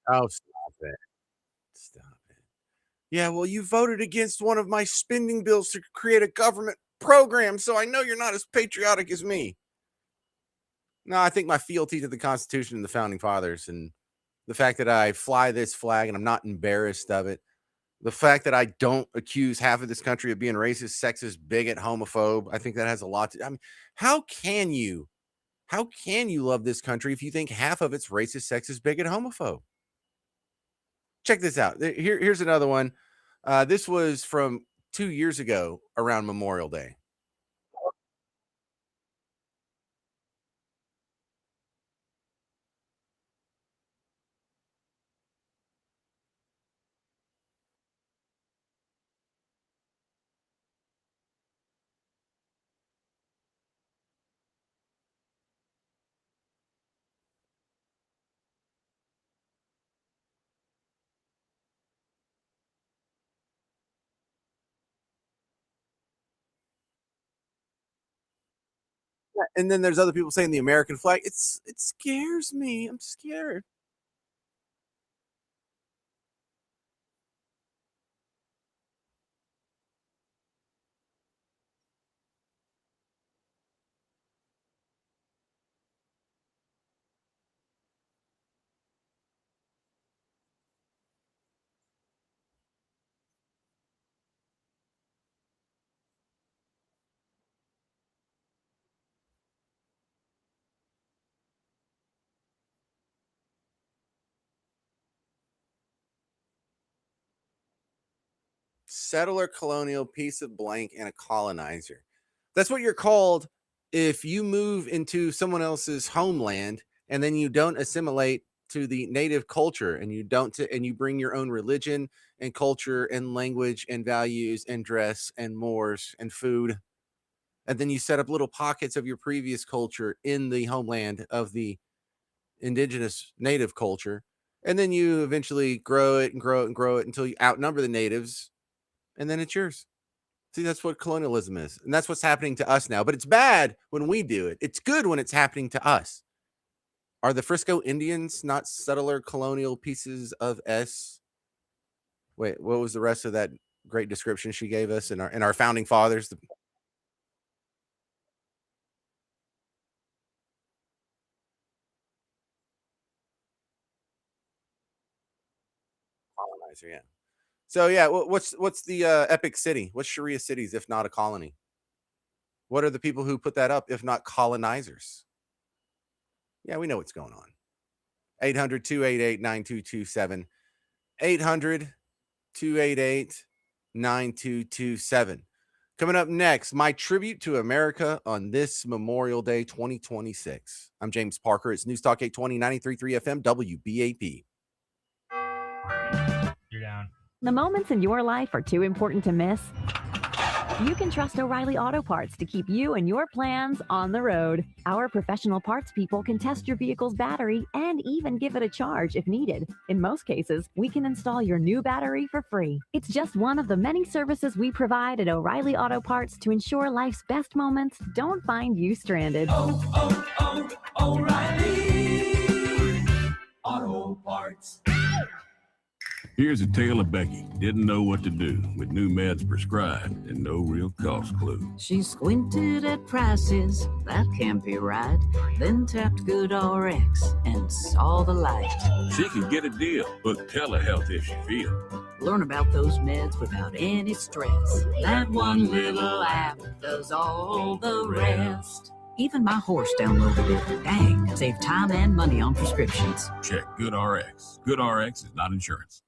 Oh, stop it. Stop it. Yeah, well, you voted against one of my spending bills to create a government program, so I know you're not as patriotic as me. No, I think my fealty to the Constitution and the Founding Fathers and the fact that I fly this flag and I'm not embarrassed of it, the fact that I don't accuse half of this country of being racist, sexist, bigot, homophobe, I think that has a lot to. I mean, how can you love this country if you think half of it's racist, sexist, bigot, homophobe? Check this out. Here's another one. This was from 2 years ago around Memorial Day. And then there's other people saying the American flag. It scares me. I'm scared. Settler, colonial, piece of blank, and a colonizer. That's what you're called if you move into someone else's homeland and then you don't assimilate to the native culture and you bring your own religion and culture and language and values and dress and mores and food, and then you set up little pockets of your previous culture in the homeland of the indigenous native culture, and then you eventually grow it and grow it and grow it until you outnumber the natives, and then it's yours. See, that's what colonialism is, and that's what's happening to us now. But it's bad when we do it. It's good when it's happening to us. Are the Frisco Indians not settler colonial pieces of S? Wait, what was the rest of that great description she gave us in our founding fathers? colonizer. Yeah. So yeah, what's the epic city? What's Sharia cities if not a colony? What are the people who put that up if not colonizers? Yeah, we know what's going on. 800-288-9227. 800-288-9227. Coming up next, my tribute to America on this Memorial Day 2026. I'm James Parker. It's News Talk 820, 93.3 FM, WBAP. You're down. The moments in your life are too important to miss. You can trust O'Reilly Auto Parts to keep you and your plans on the road. Our professional parts people can test your vehicle's battery and even give it a charge if needed. In most cases, we can install your new battery for free. It's just one of the many services we provide at O'Reilly Auto Parts to ensure life's best moments don't find you stranded. O'Reilly Auto Parts. Here's a tale of Becky. Didn't know what to do with new meds prescribed and no real cost clue. She squinted at prices, that can't be right. Then tapped GoodRx and saw the light. She could get a deal, but telehealth if she feels. Learn about those meds without any stress. That one little app does all the rest. Even my horse downloaded it. Dang, save time and money on prescriptions. Check GoodRx. GoodRx is not insurance.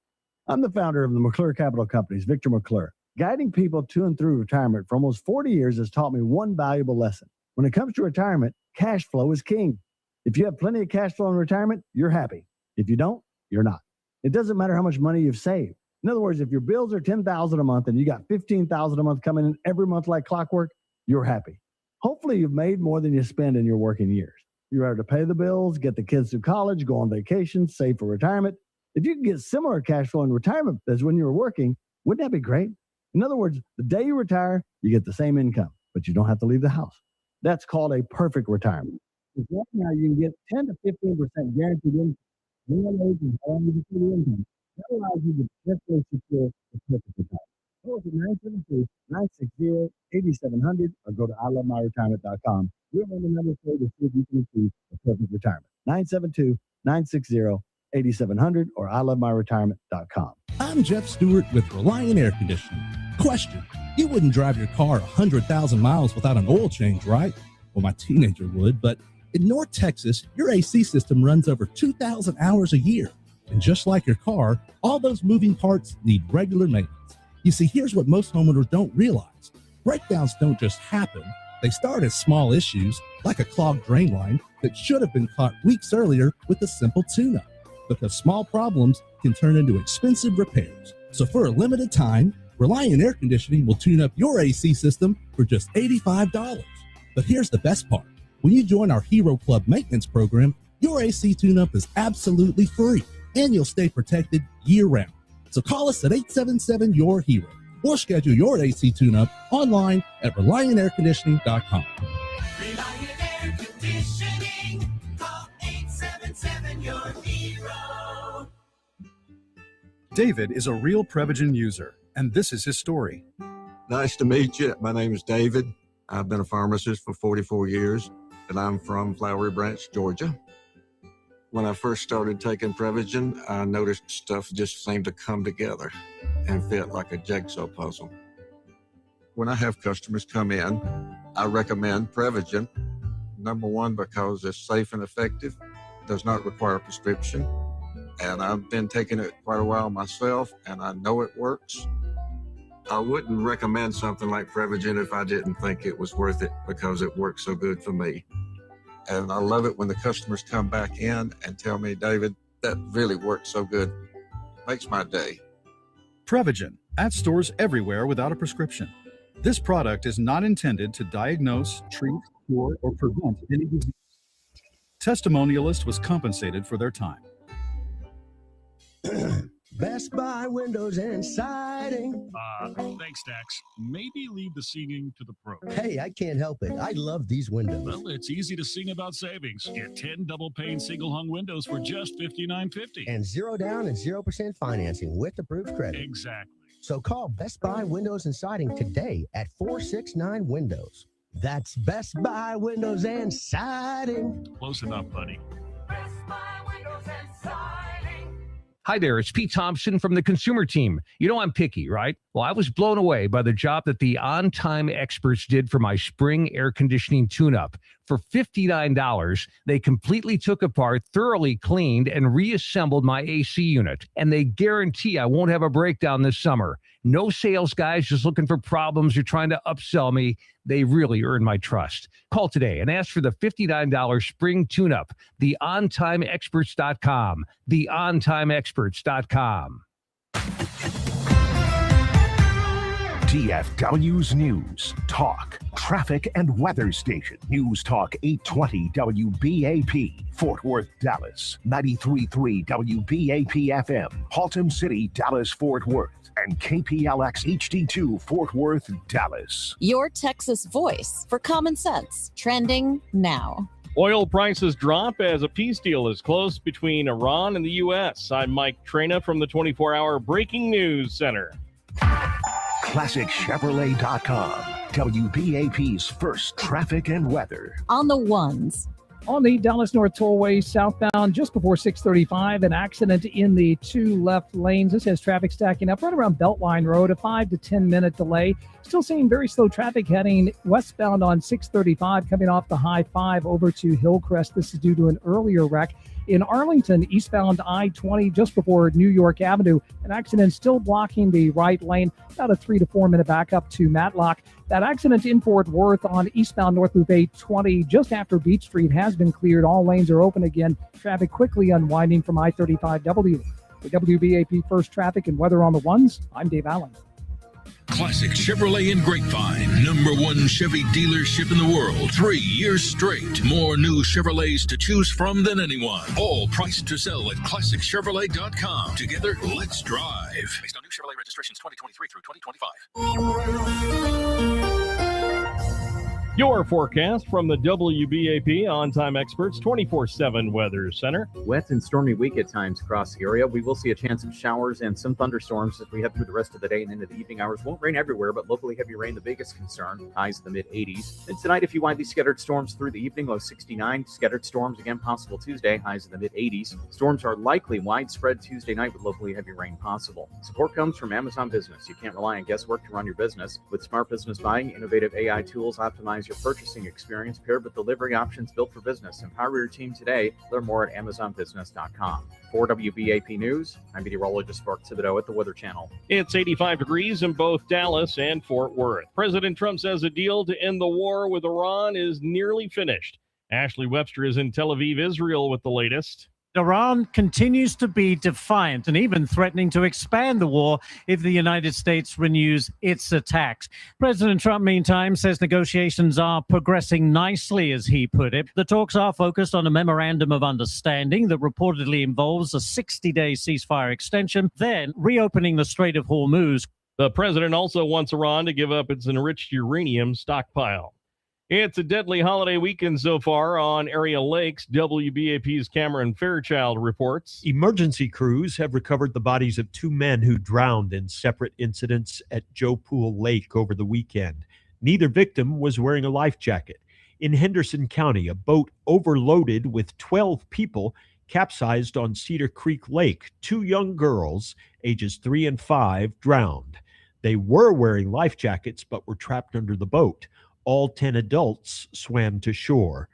I'm the founder of the McClure Capital Companies, Victor McClure. Guiding people to and through retirement for almost 40 years has taught me one valuable lesson. When it comes to retirement, cash flow is king. If you have plenty of cash flow in retirement, you're happy. If you don't, you're not. It doesn't matter how much money you've saved. In other words, if your bills are $10,000 a month and you got $15,000 a month coming in every month like clockwork, you're happy. Hopefully you've made more than you spend in your working years. You're able to pay the bills, get the kids through college, go on vacation, save for retirement. If you can get similar cash flow in retirement as when you were working, wouldn't that be great? In other words, the day you retire, you get the same income, but you don't have to leave the house. That's called a perfect retirement. Right now, you can get 10 to 15% guaranteed income. Minimum wage and how long you can see the income. That allows you to definitely secure the perfect retirement. Call us at 972-960-8700 or go to ilovemyretirement.com. We'll run the number for you to see if you can achieve the perfect retirement. 972-960-8700 or ilovemyretirement.com. I'm Jeff Stewart with Reliant Air Conditioning. Question: you wouldn't drive your car 100,000 miles without an oil change, right? Well, my teenager would, but in North Texas, your AC system runs over 2,000 hours a year. And just like your car, all those moving parts need regular maintenance. You see, here's what most homeowners don't realize. Breakdowns don't just happen. They start as small issues, like a clogged drain line that should have been caught weeks earlier with a simple tune-up. Because small problems can turn into expensive repairs. So for a limited time, Reliant Air Conditioning will tune up your AC system for just $85. But here's the best part. When you join our Hero Club maintenance program, your AC tune-up is absolutely free, and you'll stay protected year-round. So call us at 877-YOUR-HERO or schedule your AC tune-up online at ReliantAirConditioning.com. Reliant Air Conditioning. Call 877-YOUR-HERO. David is a real Prevagen user, and this is his story. Nice to meet you. My name is David. I've been a pharmacist for 44 years, and I'm from Flowery Branch, Georgia. When I first started taking Prevagen, I noticed stuff just seemed to come together and fit like a jigsaw puzzle. When I have customers come in, I recommend Prevagen. Number one, because it's safe and effective, does not require a prescription, and I've been taking it quite a while myself, and I know it works. I wouldn't recommend something like Prevagen if I didn't think it was worth it because it works so good for me. And I love it when the customers come back in and tell me, David, that really works so good. Makes my day. Prevagen, at stores everywhere without a prescription. This product is not intended to diagnose, treat, cure, or prevent any disease. Testimonialist was compensated for their time. Best Buy Windows and Siding. Thanks, Dax. Maybe leave the singing to the pros. Hey, I can't help it. I love these windows. Well, it's easy to sing about savings. Get 10 double-pane single-hung windows for just $59.50. And 0 down and 0% financing with approved credit. Exactly. So call Best Buy Windows and Siding today at 469 Windows. That's Best Buy Windows and Siding. Close enough, buddy. Best Buy Windows and Siding. Hi there, it's Pete Thompson from the Consumer Team. You know I'm picky, right? Well, I was blown away by the job that the On Time experts did for my spring air conditioning tune-up. For $59, they completely took apart, thoroughly cleaned, and reassembled my AC unit. And they guarantee I won't have a breakdown this summer. No sales guys just looking for problems or trying to upsell me. They really earn my trust. Call today and ask for the $59 spring tune-up. TheOnTimeExperts.com. TheOnTimeExperts.com. DFW's News, Talk, Traffic and Weather Station. News Talk 820 WBAP, Fort Worth, Dallas. 93.3 WBAP FM, Haltom City, Dallas, Fort Worth. And KPLX HD2, Fort Worth, Dallas. Your Texas voice for common sense. Trending now. Oil prices drop as a peace deal is close between Iran and the U.S. I'm Mike Trena from the 24-hour Breaking News Center. ClassicChevrolet.com, WBAP's first traffic and weather. On the ones. On the Dallas North Tollway southbound, just before 635, an accident in the two left lanes. This has traffic stacking up right around Beltline Road, a 5 to 10 minute delay. Still seeing very slow traffic heading westbound on 635, coming off the High 5 over to Hillcrest. This is due to an earlier wreck. In Arlington, eastbound I-20, just before New York Avenue, an accident still blocking the right lane, about a 3 to 4 minute backup to Matlock. That accident in Fort Worth on eastbound North Loop 820, just after Beach Street, has been cleared. All lanes are open again. Traffic quickly unwinding from I-35W. The WBAP First Traffic and Weather on the Ones, I'm Dave Allen. Classic Chevrolet in Grapevine, #1 Chevy dealership in the world, 3 years straight. More new Chevrolets to choose from than anyone. All priced to sell at ClassicChevrolet.com. Together, let's drive. Based on new Chevrolet registrations 2023 through 2025. Your forecast from the WBAP On-Time Experts 24/7 Weather Center. Wet and stormy week at times across the area. We will see a chance of showers and some thunderstorms as we head through the rest of the day and into the evening hours. Won't rain everywhere, but locally heavy rain the biggest concern. Highs in the mid-80s. And tonight, a few widely scattered storms through the evening, low 69. Scattered storms again possible Tuesday, highs in the mid-80s. Storms are likely widespread Tuesday night with locally heavy rain possible. Support comes from Amazon Business. You can't rely on guesswork to run your business. With smart business buying, innovative AI tools optimize your purchasing experience paired with delivery options built for business. Empower your team today. Learn more at AmazonBusiness.com. For WBAP News, I'm meteorologist Mark Thibodeau at the Weather Channel. It's 85 degrees in both Dallas and Fort Worth. President Trump says a deal to end the war with Iran is nearly finished. Ashley Webster is in Tel Aviv, Israel with the latest. Iran continues to be defiant and even threatening to expand the war if the United States renews its attacks. President Trump, meantime, says negotiations are progressing nicely, as he put it. The talks are focused on a memorandum of understanding that reportedly involves a 60-day ceasefire extension, then reopening the Strait of Hormuz. The president also wants Iran to give up its enriched uranium stockpile. It's a deadly holiday weekend so far on area lakes. WBAP's Cameron Fairchild reports. Emergency crews have recovered the bodies of 2 men who drowned in separate incidents at Joe Pool Lake over the weekend. Neither victim was wearing a life jacket. In Henderson County, a boat overloaded with 12 people capsized on Cedar Creek Lake. 2 young girls, ages 3 and 5, drowned. They were wearing life jackets but were trapped under the boat. All 10 adults swam to shore.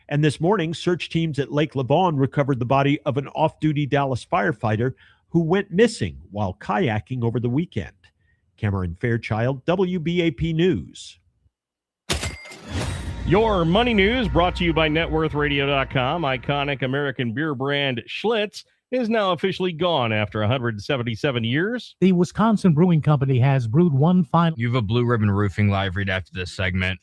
And this morning, search teams at Lake Lavon recovered the body of an off-duty Dallas firefighter who went missing while kayaking over the weekend. Cameron Fairchild, WBAP News. Your money news brought to you by NetWorthRadio.com. Iconic American beer brand Schlitz is now officially gone after 177 years. The Wisconsin Brewing Company has brewed one final You have a Blue Ribbon Roofing live read after this segment.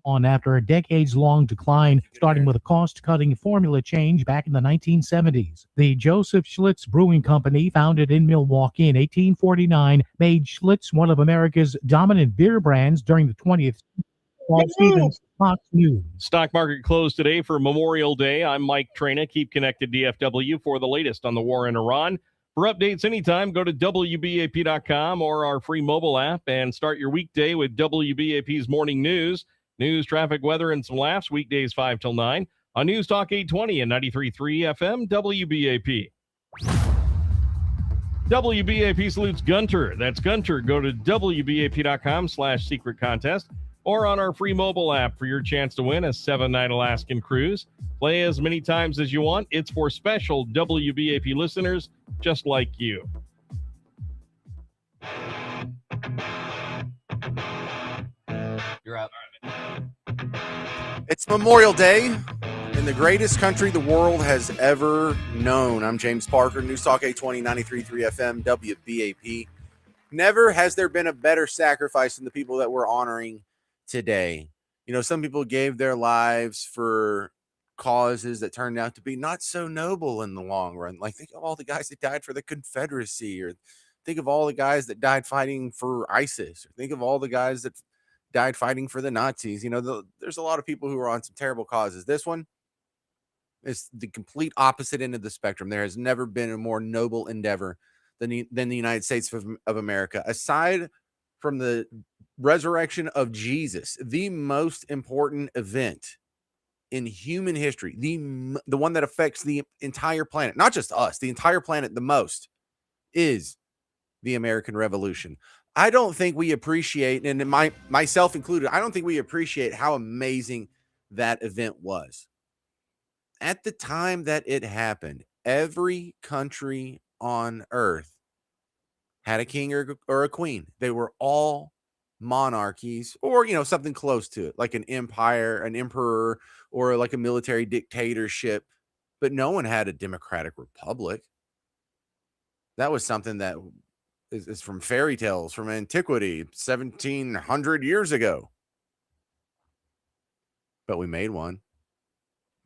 on after a decades-long decline, starting with a cost-cutting formula change back in the 1970s. The Joseph Schlitz Brewing Company, founded in Milwaukee in 1849, made Schlitz one of America's dominant beer brands during the 20th century. Paul Stevens, Fox News. Stock market closed today for Memorial Day. I'm Mike Trena. Keep connected, DFW, for the latest on the war in Iran. For updates anytime, go to WBAP.com or our free mobile app and start your weekday with WBAP's morning news. News, traffic, weather, and some laughs. Weekdays 5 till 9 on News Talk 820 and 93.3 FM WBAP. WBAP salutes Gunter. That's Gunter. Go to WBAP.com/secret contest or on our free mobile app for your chance to win a 7-night Alaskan cruise. Play as many times as you want. It's for special WBAP listeners just like you. You're up. It's Memorial Day in the greatest country the world has ever known. I'm James Parker, News Talk 820, 93.3 FM, WBAP. Never has there been a better sacrifice than the people that we're honoring today. You know, some people gave their lives for causes that turned out to be not so noble in the long run. Like, think of all the guys that died for the Confederacy, or think of all the guys that died fighting for ISIS, or think of all the guys that died fighting for the Nazis. You know, there's a lot of people who are on some terrible causes. This one is the complete opposite end of the spectrum. There has never been a more noble endeavor than the United States of America. Aside from the resurrection of Jesus, the most important event in human history, the one that affects the entire planet, not just us, the entire planet the most, is the American Revolution. I don't think we appreciate, and myself included, I don't think we appreciate how amazing that event was. At the time that it happened, every country on earth had a king or a queen. They were all monarchies, or, you know, something close to it, like an empire, an emperor, or like a military dictatorship. But no one had a democratic republic. That was something that is from fairy tales, from antiquity, 1700 years ago. But we made one.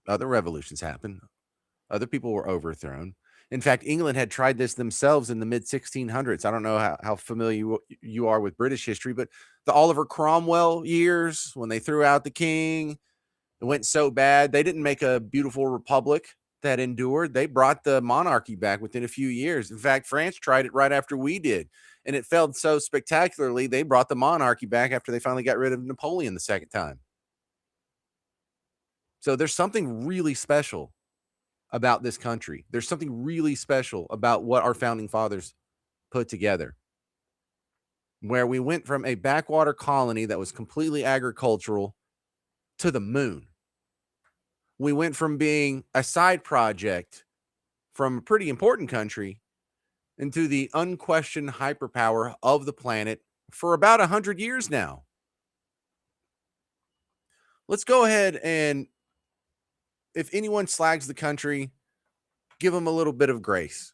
Other revolutions happened. Other people were overthrown. In fact, England had tried this themselves in the mid-1600s. I don't know how familiar you are with British history, but the Oliver Cromwell years, when they threw out the king, it went so bad. They didn't make a beautiful republic that endured. They brought the monarchy back within a few years. In fact, France tried it right after we did, and it failed so spectacularly, they brought the monarchy back after they finally got rid of Napoleon the second time. So there's something really special about this country. There's something really special about what our founding fathers put together, where we went from a backwater colony that was completely agricultural to the moon. We went from being a side project from a pretty important country into the unquestioned hyperpower of the planet for about 100 years now. Let's go ahead and, if anyone slags the country, give them a little bit of grace.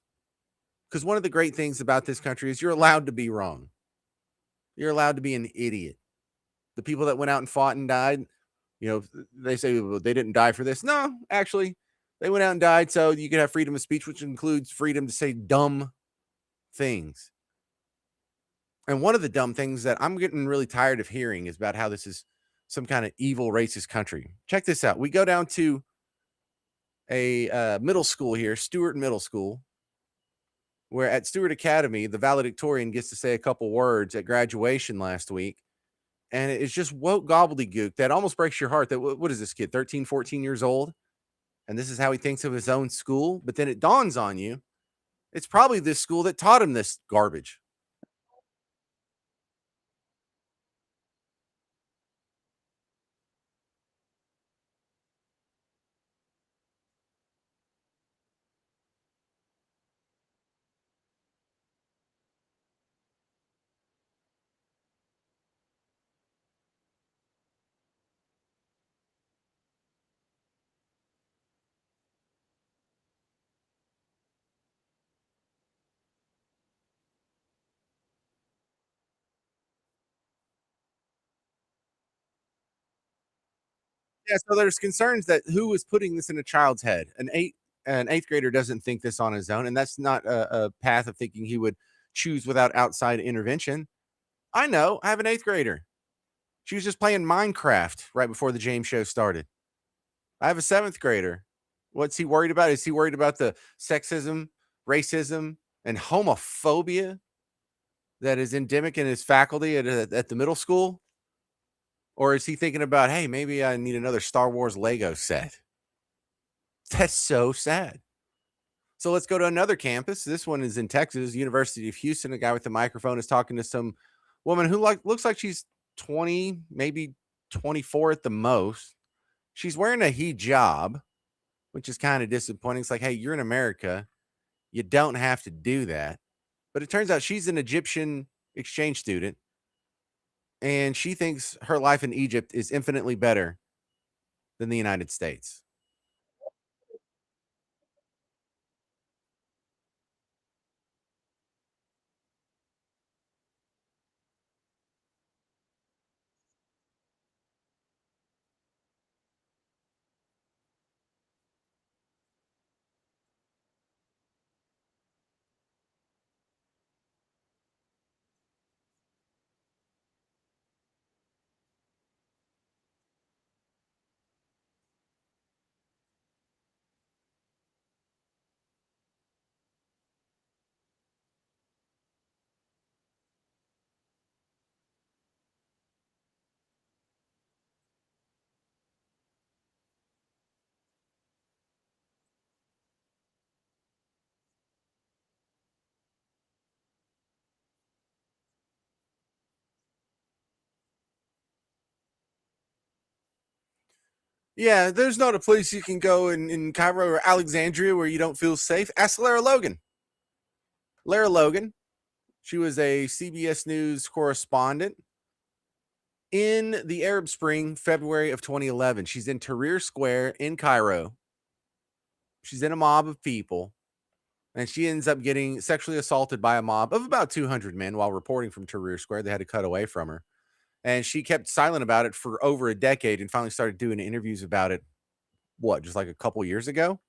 Because one of the great things about this country is you're allowed to be wrong. You're allowed to be an idiot. The people that went out and fought and died, you know, they say, well, they didn't die for this. No, actually, they went out and died so you could have freedom of speech, which includes freedom to say dumb things. And one of the dumb things that I'm getting really tired of hearing is about how this is some kind of evil, racist country. Check this out. We go down to a middle school here, Stewart Middle School, where at Stewart Academy, the valedictorian gets to say a couple words at graduation last week. And it's just woke gobbledygook that almost breaks your heart. That what is this kid, 13, 14 years old? And this is how he thinks of his own school. But then it dawns on you, it's probably this school that taught him this garbage. Yeah, so there's concerns that who is putting this in a child's head. An eighth grader doesn't think this on his own, and that's not a path of thinking he would choose without outside intervention. I know. I have an eighth grader. She was just playing Minecraft right before the James show started. I have a seventh grader. What's he worried about? Is he worried about the sexism, racism, and homophobia that is endemic in his faculty at the middle school? Or is he thinking about, hey, maybe I need another Star Wars Lego set? That's so sad. So let's go to another campus. This one is in Texas, University of Houston. A guy with the microphone is talking to some woman who looks like she's 20, maybe 24 at the most. She's wearing a hijab, which is kind of disappointing. It's like, hey, you're in America. You don't have to do that. But it turns out she's an Egyptian exchange student, and she thinks her life in Egypt is infinitely better than the United States. Yeah, there's not a place you can go in Cairo or Alexandria where you don't feel safe. Ask Lara Logan. Lara Logan, she was a CBS News correspondent in the Arab Spring, February of 2011. She's in Tahrir Square in Cairo. She's in a mob of people, and she ends up getting sexually assaulted by a mob of about 200 men while reporting from Tahrir Square. They had to cut away from her. And she kept silent about it for over a decade and finally started doing interviews about it, just like a couple years ago?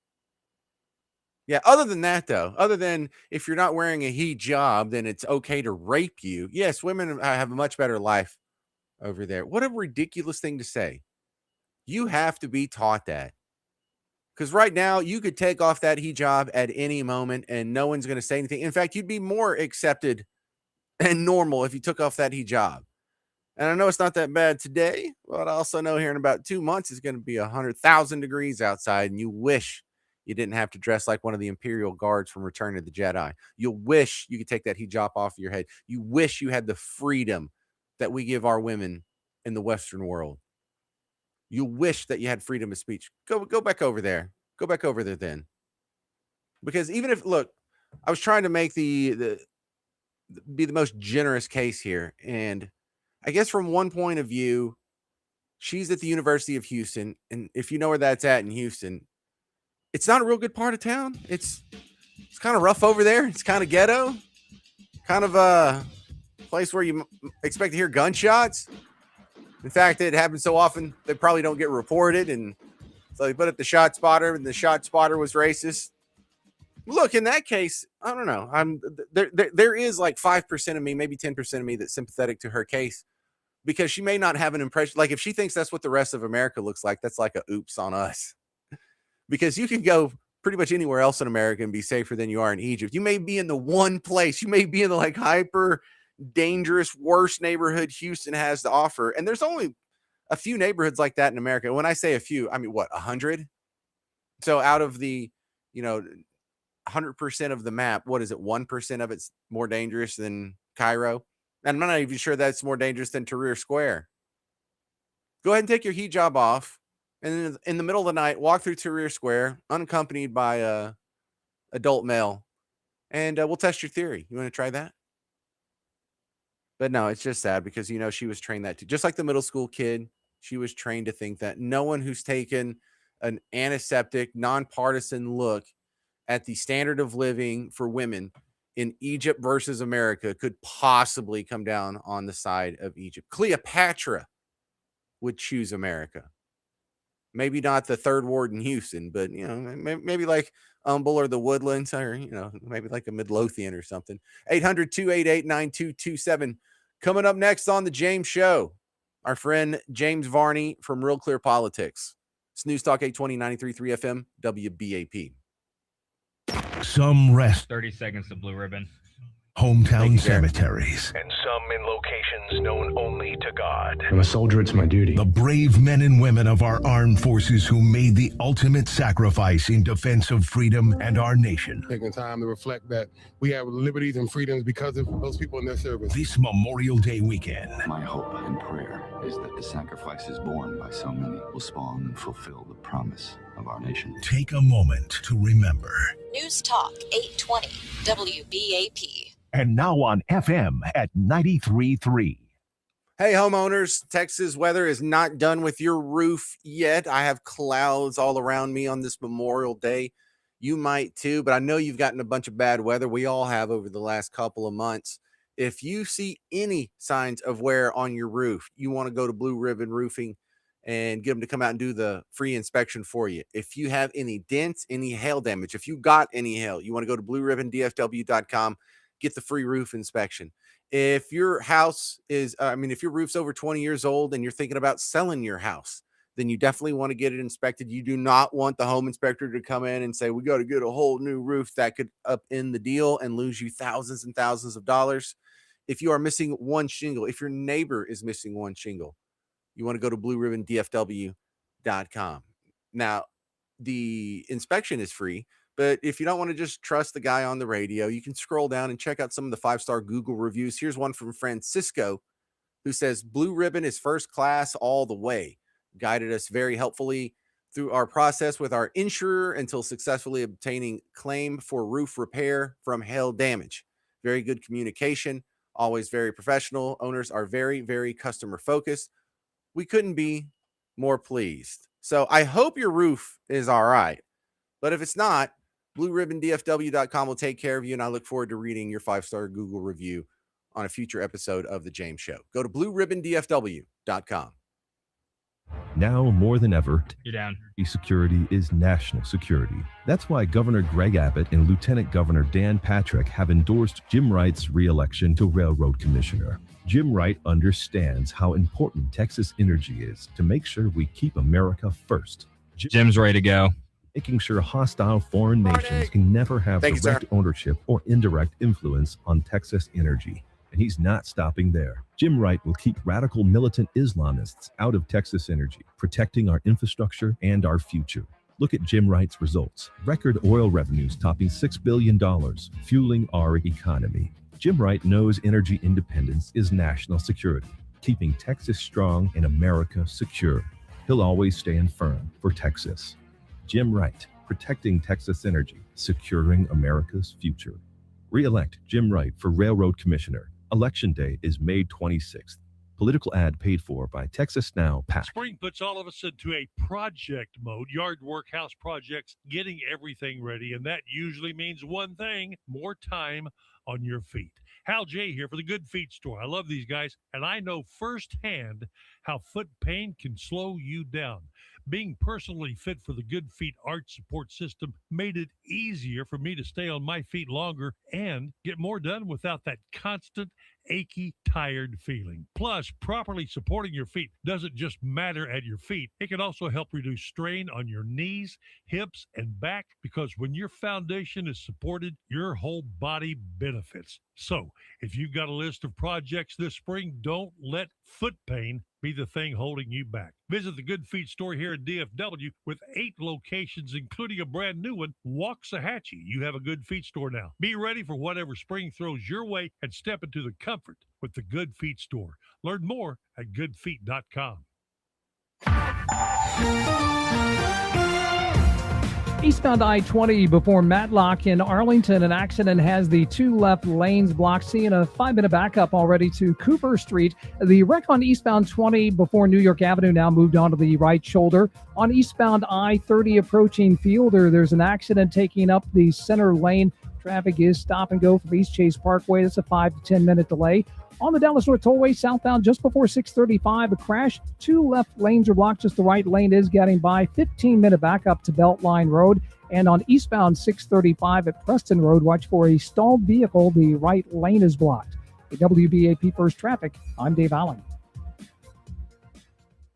Yeah, other than that, though, other than if you're not wearing a hijab, then it's okay to rape you. Yes, women have a much better life over there. What a ridiculous thing to say. You have to be taught that. Because right now, you could take off that hijab at any moment and no one's going to say anything. In fact, you'd be more accepted and normal if you took off that hijab. And I know it's not that bad today, but I also know here in about 2 months it's going to be 100,000 degrees outside, and you wish you didn't have to dress like one of the Imperial Guards from Return of the Jedi. You'll wish you could take that hijab off your head. You wish you had the freedom that we give our women in the Western world. You wish that you had freedom of speech. Go back over there. Go back over there then. Because even if, look, I was trying to make be the most generous case here, and I guess from one point of view, she's at the University of Houston, and if you know where that's at in Houston, it's not a real good part of town. It's kind of rough over there. It's kind of ghetto, kind of a place where you expect to hear gunshots. In fact, it happens so often they probably don't get reported, and so they put up the shot spotter, and the shot spotter was racist. Look, in that case, I don't know. There is like 5% of me, maybe 10% of me that's sympathetic to her case. Because she may not have an impression. Like if she thinks that's what the rest of America looks like, that's like a oops on us. Because you can go pretty much anywhere else in America and be safer than you are in Egypt. You may be in the one place. You may be in the like hyper dangerous, worst neighborhood Houston has to offer. And there's only a few neighborhoods like that in America. When I say a few, I mean, what, 100? So out of the, 100% of the map, what is it? 1% of it's more dangerous than Cairo. And I'm not even sure that's more dangerous than Tahrir Square. Go ahead and take your hijab off. And then in the middle of the night, walk through Tahrir Square, unaccompanied by a adult male. And we'll test your theory. You want to try that? But no, it's just sad because, she was trained that too. Just like the middle school kid, she was trained to think that no one who's taken an antiseptic, nonpartisan look at the standard of living for women in Egypt versus America could possibly come down on the side of Egypt. Cleopatra would choose America. Maybe not the third ward in Houston, but, maybe like Humble or the Woodlands or, maybe like a Midlothian or something. 800-288-9227. Coming up next on the James Show, our friend James Varney from Real Clear Politics. It's News Talk 820, 93.3 FM, WBAP. Some rest. 30 seconds to Blue Ribbon. hometown cemeteries. And some in locations known only to God. I'm a soldier, it's my duty. The brave men and women of our armed forces who made the ultimate sacrifice in defense of freedom and our nation. Taking time to reflect that we have liberties and freedoms because of those people in their service. This Memorial Day weekend. My hope and prayer is that the sacrifices borne by so many will spawn and fulfill the promise of our nation. Take a moment to remember. News Talk 820 WBAP. And now on FM at 93.3. Hey, homeowners, Texas weather is not done with your roof yet. I have clouds all around me on this Memorial Day. You might too, but I know you've gotten a bunch of bad weather. We all have over the last couple of months. If you see any signs of wear on your roof, you want to go to Blue Ribbon Roofing and get them to come out and do the free inspection for you. If you have any dents, any hail damage, if you got any hail, you want to go to blueribbondfw.com. Get the free roof inspection. If your house is, if your roof's over 20 years old and you're thinking about selling your house, then you definitely want to get it inspected. You do not want the home inspector to come in and say, we got to get a whole new roof. That could upend the deal and lose you thousands and thousands of dollars. If you are missing one shingle, if your neighbor is missing one shingle, you want to go to blueribbondfw.com. Now, the inspection is free. But if you don't want to just trust the guy on the radio, you can scroll down and check out some of the 5-star Google reviews. Here's one from Francisco who says, Blue Ribbon is first class all the way. Guided us very helpfully through our process with our insurer until successfully obtaining claim for roof repair from hail damage. Very good communication, always very professional. Owners are very, very customer focused. We couldn't be more pleased. So I hope your roof is all right. But if it's not, blueribbondfw.com will take care of you, and I look forward to reading your 5-star Google review on a future episode of The James Show. Go to blueribbondfw.com. Now more than ever, You're down. security is national security. That's why Governor Greg Abbott and Lieutenant Governor Dan Patrick have endorsed Jim Wright's re-election to Railroad Commissioner. Jim Wright understands how important Texas energy is to make sure we keep America first. Jim's ready to go. Making sure hostile foreign nations can never have direct ownership or indirect influence on Texas energy. And he's not stopping there. Jim Wright will keep radical militant Islamists out of Texas energy, protecting our infrastructure and our future. Look at Jim Wright's results. Record oil revenues topping $6 billion, fueling our economy. Jim Wright knows energy independence is national security, keeping Texas strong and America secure. He'll always stand firm for Texas. Jim Wright, protecting Texas energy, securing America's future. Re-elect Jim Wright for Railroad Commissioner. Election Day is May 26th. Political ad paid for by Texas Now PAC. Spring puts all of us into a project mode, yard work, house projects, getting everything ready. And that usually means one thing, more time on your feet. Hal J here for the Good Feet Store. I love these guys, and I know firsthand how foot pain can slow you down. Being personally fit for the Good Feet Arch Support System made it easier for me to stay on my feet longer and get more done without that constant achy, tired feeling. Plus, properly supporting your feet doesn't just matter at your feet. It can also help reduce strain on your knees, hips, and back, because when your foundation is supported, your whole body benefits. So, if you've got a list of projects this spring, don't let foot pain be the thing holding you back. Visit the Good Feet Store here in DFW with 8 locations, including a brand new one, Waxahachie. You have a Good Feet Store now. Be ready for whatever spring throws your way and step into the comfort with the Good Feet Store. Learn more at goodfeet.com. Eastbound I-20 before Matlock in Arlington, an accident has the 2 left lanes blocked. Seeing a 5-minute backup already to Cooper Street. The wreck on eastbound 20 before New York Avenue now moved onto the right shoulder. On eastbound I-30 approaching Fielder, there's an accident taking up the center lane. Traffic is stop and go from East Chase Parkway. That's a 5 to 10 minute delay. On the Dallas North Tollway southbound just before 635, a crash. 2 left lanes are blocked. Just the right lane is getting by. 15-minute backup to Beltline Road. And on eastbound 635 at Preston Road, watch for a stalled vehicle. The right lane is blocked. The WBAP First Traffic, I'm Dave Allen.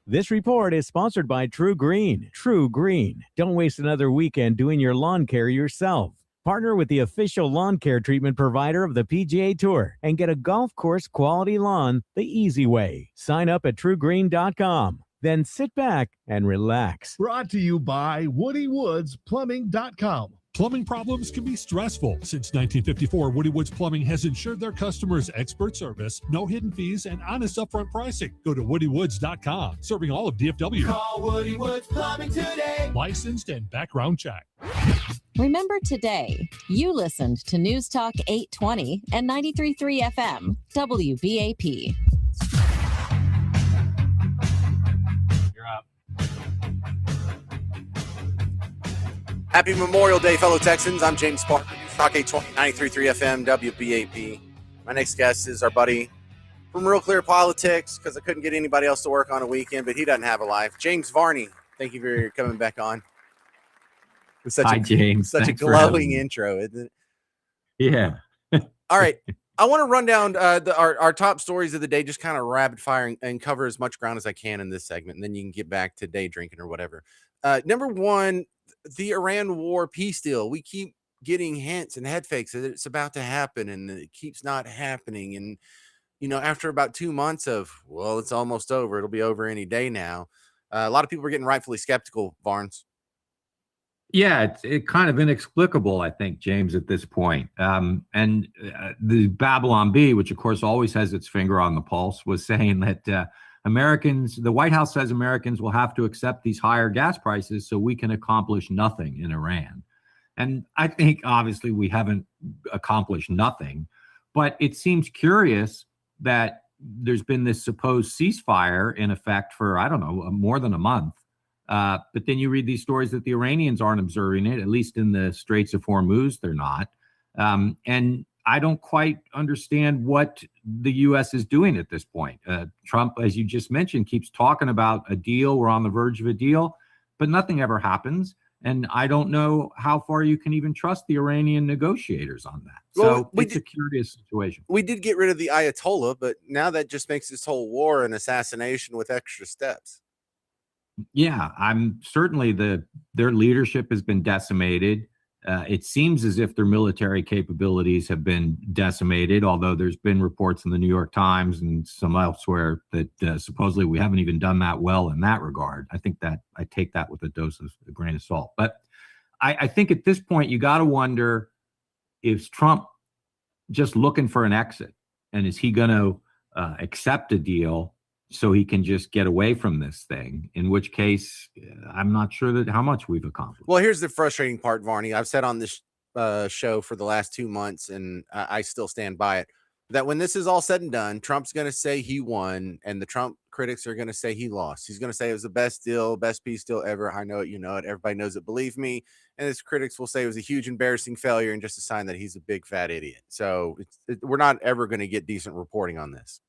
This report is sponsored by True Green. True Green. Don't waste another weekend doing your lawn care yourself. Partner with the official lawn care treatment provider of the PGA Tour and get a golf course quality lawn the easy way. Sign up at TrueGreen.com. Then sit back and relax. Brought to you by WoodyWoodsPlumbing.com. Plumbing problems can be stressful. Since 1954, Woody Woods Plumbing has ensured their customers expert service, no hidden fees, and honest upfront pricing. Go to WoodyWoods.com, serving all of DFW. Call Woody Woods Plumbing today. Licensed and background check. Remember today, you listened to News Talk 820 and 93.3 FM, WBAP. You're up. Happy Memorial Day, fellow Texans. I'm James Parker, News Talk 820, 93.3 FM, WBAP. My next guest is our buddy from Real Clear Politics, because I couldn't get anybody else to work on a weekend, but he doesn't have a life. James Varney, thank you for coming back on. Hi, James. Such Thanks a for having glowing me. intro, isn't it? Yeah. All right. I want to run down our top stories of the day, just kind of rapid fire and cover as much ground as I can in this segment, and then you can get back to day drinking or whatever. Number one, the Iran war peace deal. We keep getting hints and head fakes that it's about to happen, and it keeps not happening. And, after about 2 months of, well, it's almost over, it'll be over any day now. A lot of people are getting rightfully skeptical, Barnes. Yeah, it's kind of inexplicable, I think, James, at this point. The Babylon Bee, which of course always has its finger on the pulse, was saying that the White House says Americans will have to accept these higher gas prices so we can accomplish nothing in Iran. And I think obviously we haven't accomplished nothing, but it seems curious that there's been this supposed ceasefire in effect for, I don't know, more than a month. But then you read these stories that the Iranians aren't observing it, at least in the Straits of Hormuz, they're not. And I don't quite understand what the U.S. is doing at this point. Trump, as you just mentioned, keeps talking about a deal. We're on the verge of a deal, but nothing ever happens. And I don't know how far you can even trust the Iranian negotiators on that. So it's a curious situation. We did get rid of the Ayatollah, but now that just makes this whole war an assassination with extra steps. Yeah, I'm certainly their leadership has been decimated. It seems as if their military capabilities have been decimated, although there's been reports in the New York Times and some elsewhere that supposedly we haven't even done that well in that regard. I think that I take that with a grain of salt. But I think at this point, you got to wonder, is Trump just looking for an exit? And is he going to accept a deal so he can just get away from this thing, in which case I'm not sure that how much we've accomplished. Well, here's the frustrating part, Varney. I've said on this show for the last 2 months, and I still stand by it, that when this is all said and done, Trump's going to say he won, and the Trump critics are going to say he lost. He's going to say it was the best deal, best peace deal ever. I know it, you know it. Everybody knows it. Believe me. And his critics will say it was a huge, embarrassing failure and just a sign that he's a big, fat idiot. So we're not ever going to get decent reporting on this.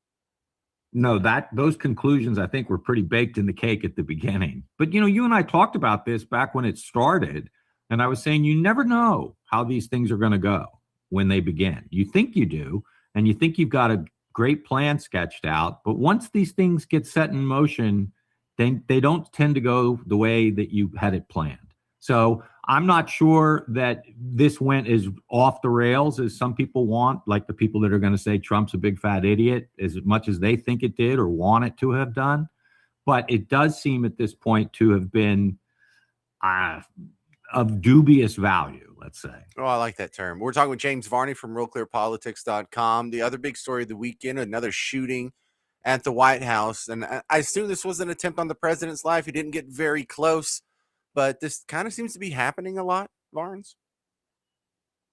No, those conclusions, I think, were pretty baked in the cake at the beginning. But, you and I talked about this back when it started, and I was saying you never know how these things are going to go when they begin. You think you do, and you think you've got a great plan sketched out, but once these things get set in motion, they don't tend to go the way that you had it planned. So I'm not sure that this went as off the rails as some people want, like the people that are going to say Trump's a big fat idiot, as much as they think it did or want it to have done. But it does seem at this point to have been of dubious value, let's say. Oh, I like that term. We're talking with James Varney from RealClearPolitics.com. The other big story of the weekend, another shooting at the White House. And I assume this was an attempt on the president's life. He didn't get very close. But this kind of seems to be happening a lot, Barnes.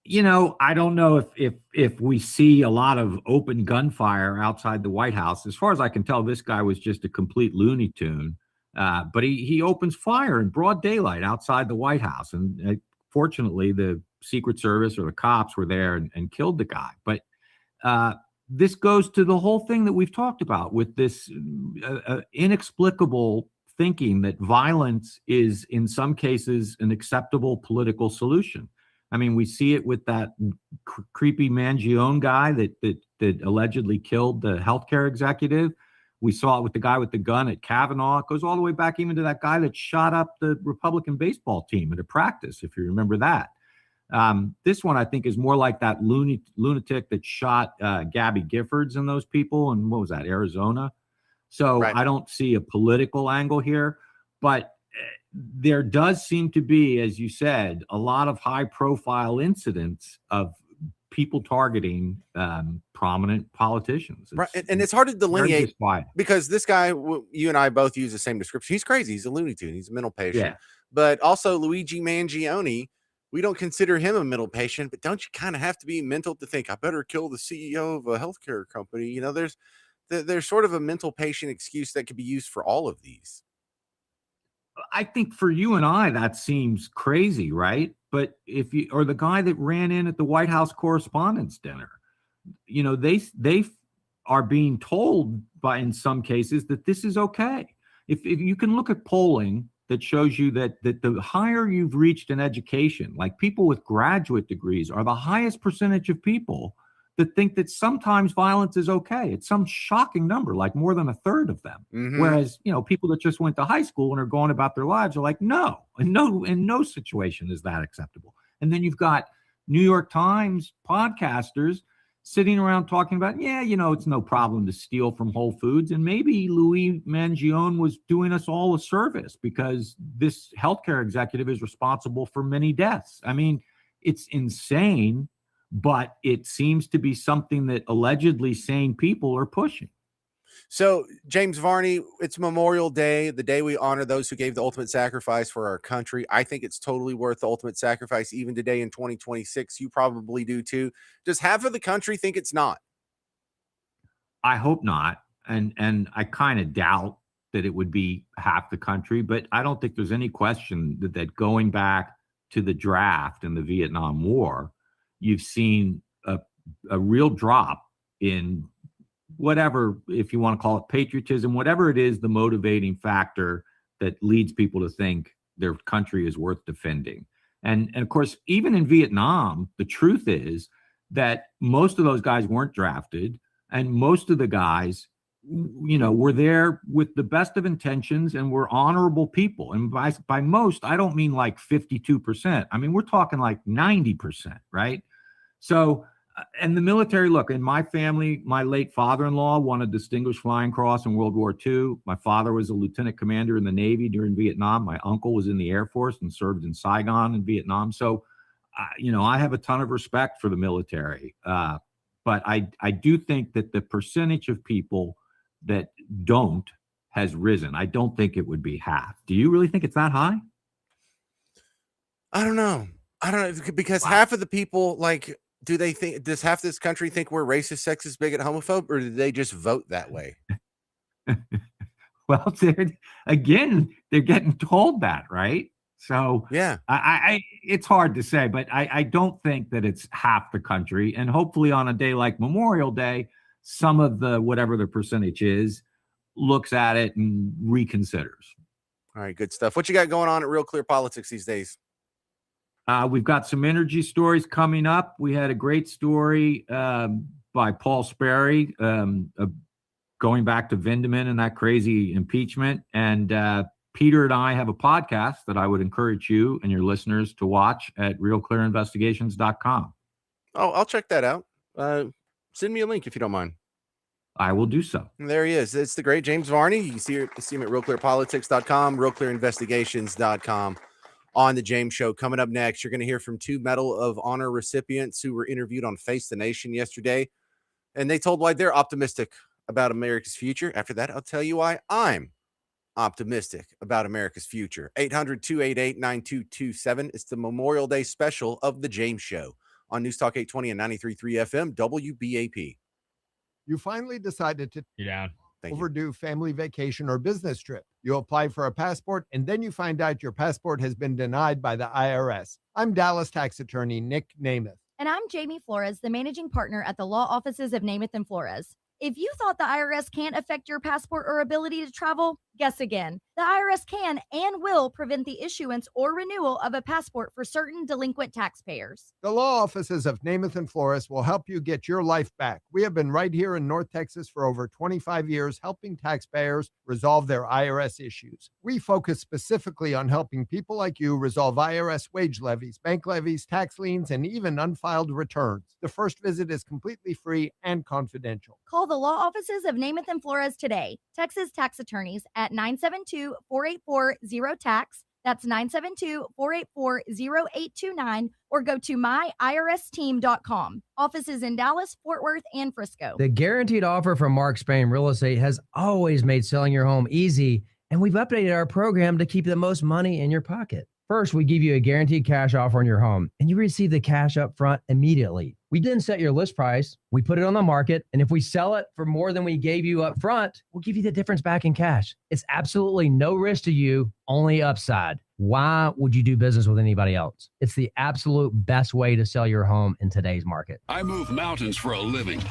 I don't know if we see a lot of open gunfire outside the White House. As far as I can tell, this guy was just a complete Looney Tune. But he opens fire in broad daylight outside the White House. And fortunately, the Secret Service or the cops were there and killed the guy. But this goes to the whole thing that we've talked about with this inexplicable thinking that violence is in some cases an acceptable political solution. I mean, we see it with that creepy Mangione guy that allegedly killed the healthcare executive. We saw it with the guy with the gun at Kavanaugh. It goes all the way back even to that guy that shot up the Republican baseball team at a practice, if you remember that. This one, I think, is more like that lunatic that shot Gabby Giffords and those people. And what was that, Arizona? So I don't see a political angle here. But there does seem to be, as you said, a lot of high-profile incidents of people targeting prominent politicians. Right, and it's hard to delineate disquieting. because this guy, you and I both use the same description. He's crazy. He's a Looney Tune. He's a mental patient. Yeah. But also Luigi Mangione, we don't consider him a mental patient, but don't you kind of have to be mental to think, I better kill the CEO of a healthcare company? You know, there's sort of a mental patient excuse that could be used for all of these. I think for you and I, that seems crazy, right? But if you, or the guy that ran in at the White House Correspondents' Dinner, you know, they are being told by, in some cases, that this is okay. If you can look at polling that shows you that the higher you've reached in education, like people with graduate degrees are the highest percentage of people that think that sometimes violence is okay. It's some shocking number, like more than a third of them. Mm-hmm. Whereas, you know, people that just went to high school and are going about their lives are like, no, in no situation is that acceptable. And then you've got New York Times podcasters sitting around talking about, yeah, you know, it's no problem to steal from Whole Foods. And maybe Louis Mangione was doing us all a service because this healthcare executive is responsible for many deaths. I mean, it's insane. But it seems to be something that allegedly sane people are pushing. So, James Varney, it's Memorial Day, the day we honor those who gave the ultimate sacrifice for our country. I think it's totally worth the ultimate sacrifice even today in 2026. You probably do too. Does half of the country think it's not? I hope not. And I kind of doubt that it would be half the country, but I don't think there's any question that going back to the draft and the Vietnam War, you've seen a real drop in whatever, if you want to call it patriotism, whatever it is, the motivating factor that leads people to think their country is worth defending. And of course, even in Vietnam, the truth is that most of those guys weren't drafted, and most of the guys, you know, were there with the best of intentions and were honorable people. And by most, I don't mean like 52%. I mean, we're talking like 90%, right? So, and the military, look, in my family, my late father-in-law won a Distinguished Flying Cross in World War II. My father was a lieutenant commander in the Navy during Vietnam. My uncle was in the Air Force and served in Saigon in Vietnam. So, you know, I have a ton of respect for the military. But I do think that the percentage of people that don't has risen. I don't think it would be half. Do you really think it's that high? I don't know, because half of the people, like, does half this country think we're racist, sexist, bigot, homophobe, or do they just vote that way? Well, they're getting told that, right? So yeah, I it's hard to say, but I don't think that it's half the country. And hopefully on a day like Memorial Day, some of the, whatever the percentage is, looks at it and reconsiders. All right, good stuff. What you got going on at Real Clear Politics these days? We've got some energy stories coming up. We had a great story by Paul Sperry going back to Vindman and that crazy impeachment. And Peter and I have a podcast that I would encourage you and your listeners to watch at realclearinvestigations.com. Oh, I'll check that out. Send me a link if you don't mind. I will do so. And there he is. It's the great James Varney. You can see him at realclearpolitics.com, realclearinvestigations.com. On the James Show. Coming up next, you're going to hear from two Medal of Honor recipients who were interviewed on Face the Nation yesterday, and they told why they're optimistic about America's future. After that, I'll tell you why I'm optimistic about America's future. 800-288-9227. It's the Memorial Day special of the James Show on News Talk 820 and 93.3 FM WBAP. You finally decided to down. overdue family vacation or business trip. You apply for a passport, and then you find out your passport has been denied by the IRS. I'm Dallas tax attorney Nick Namath. And I'm Jamie Flores, the managing partner at the law offices of Namath and Flores. If you thought the IRS can't affect your passport or ability to travel, Guess again. The IRS can and will prevent the issuance or renewal of a passport for certain delinquent taxpayers. The law offices of Namath and Flores will help you get your life back. We have been right here in North Texas for over 25 years helping taxpayers resolve their IRS issues. We focus specifically on helping people like you resolve IRS wage levies, bank levies, tax liens, and even unfiled returns. The first visit is completely free and confidential. Call the law offices of Namath and Flores today. Texas tax attorneys at 972-484-0TAX. That's 972-484-0829, or go to myiRSteam.com. Offices in Dallas, Fort Worth, and Frisco. The guaranteed offer from Mark Spain Real Estate has always made selling your home easy, and we've updated our program to keep the most money in your pocket. First, we give you a guaranteed cash offer on your home, and you receive the cash up front immediately. We then set your list price, we put it on the market, and if we sell it for more than we gave you up front, we'll give you the difference back in cash. It's absolutely no risk to you, only upside. Why would you do business with anybody else? It's the absolute best way to sell your home in today's market. I move mountains for a living.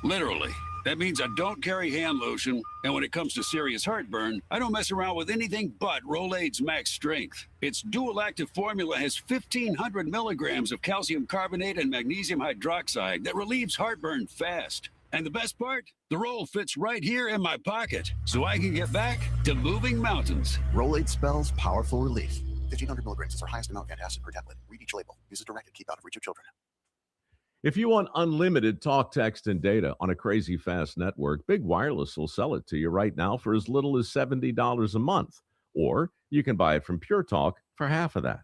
Literally. That means I don't carry hand lotion, and when it comes to serious heartburn, I don't mess around with anything but Rolaids Max Strength. Its dual-active formula has 1,500 milligrams of calcium carbonate and magnesium hydroxide that relieves heartburn fast. And the best part? The roll fits right here in my pocket, so I can get back to moving mountains. Rolaids spells powerful relief. 1,500 milligrams is our highest amount of antacid per tablet. Read each label. Use as directed. Keep out of reach of children. If you want unlimited talk, text, and data on a crazy fast network, Big Wireless will sell it to you right now for as little as $70 a month. Or you can buy it from Pure Talk for half of that.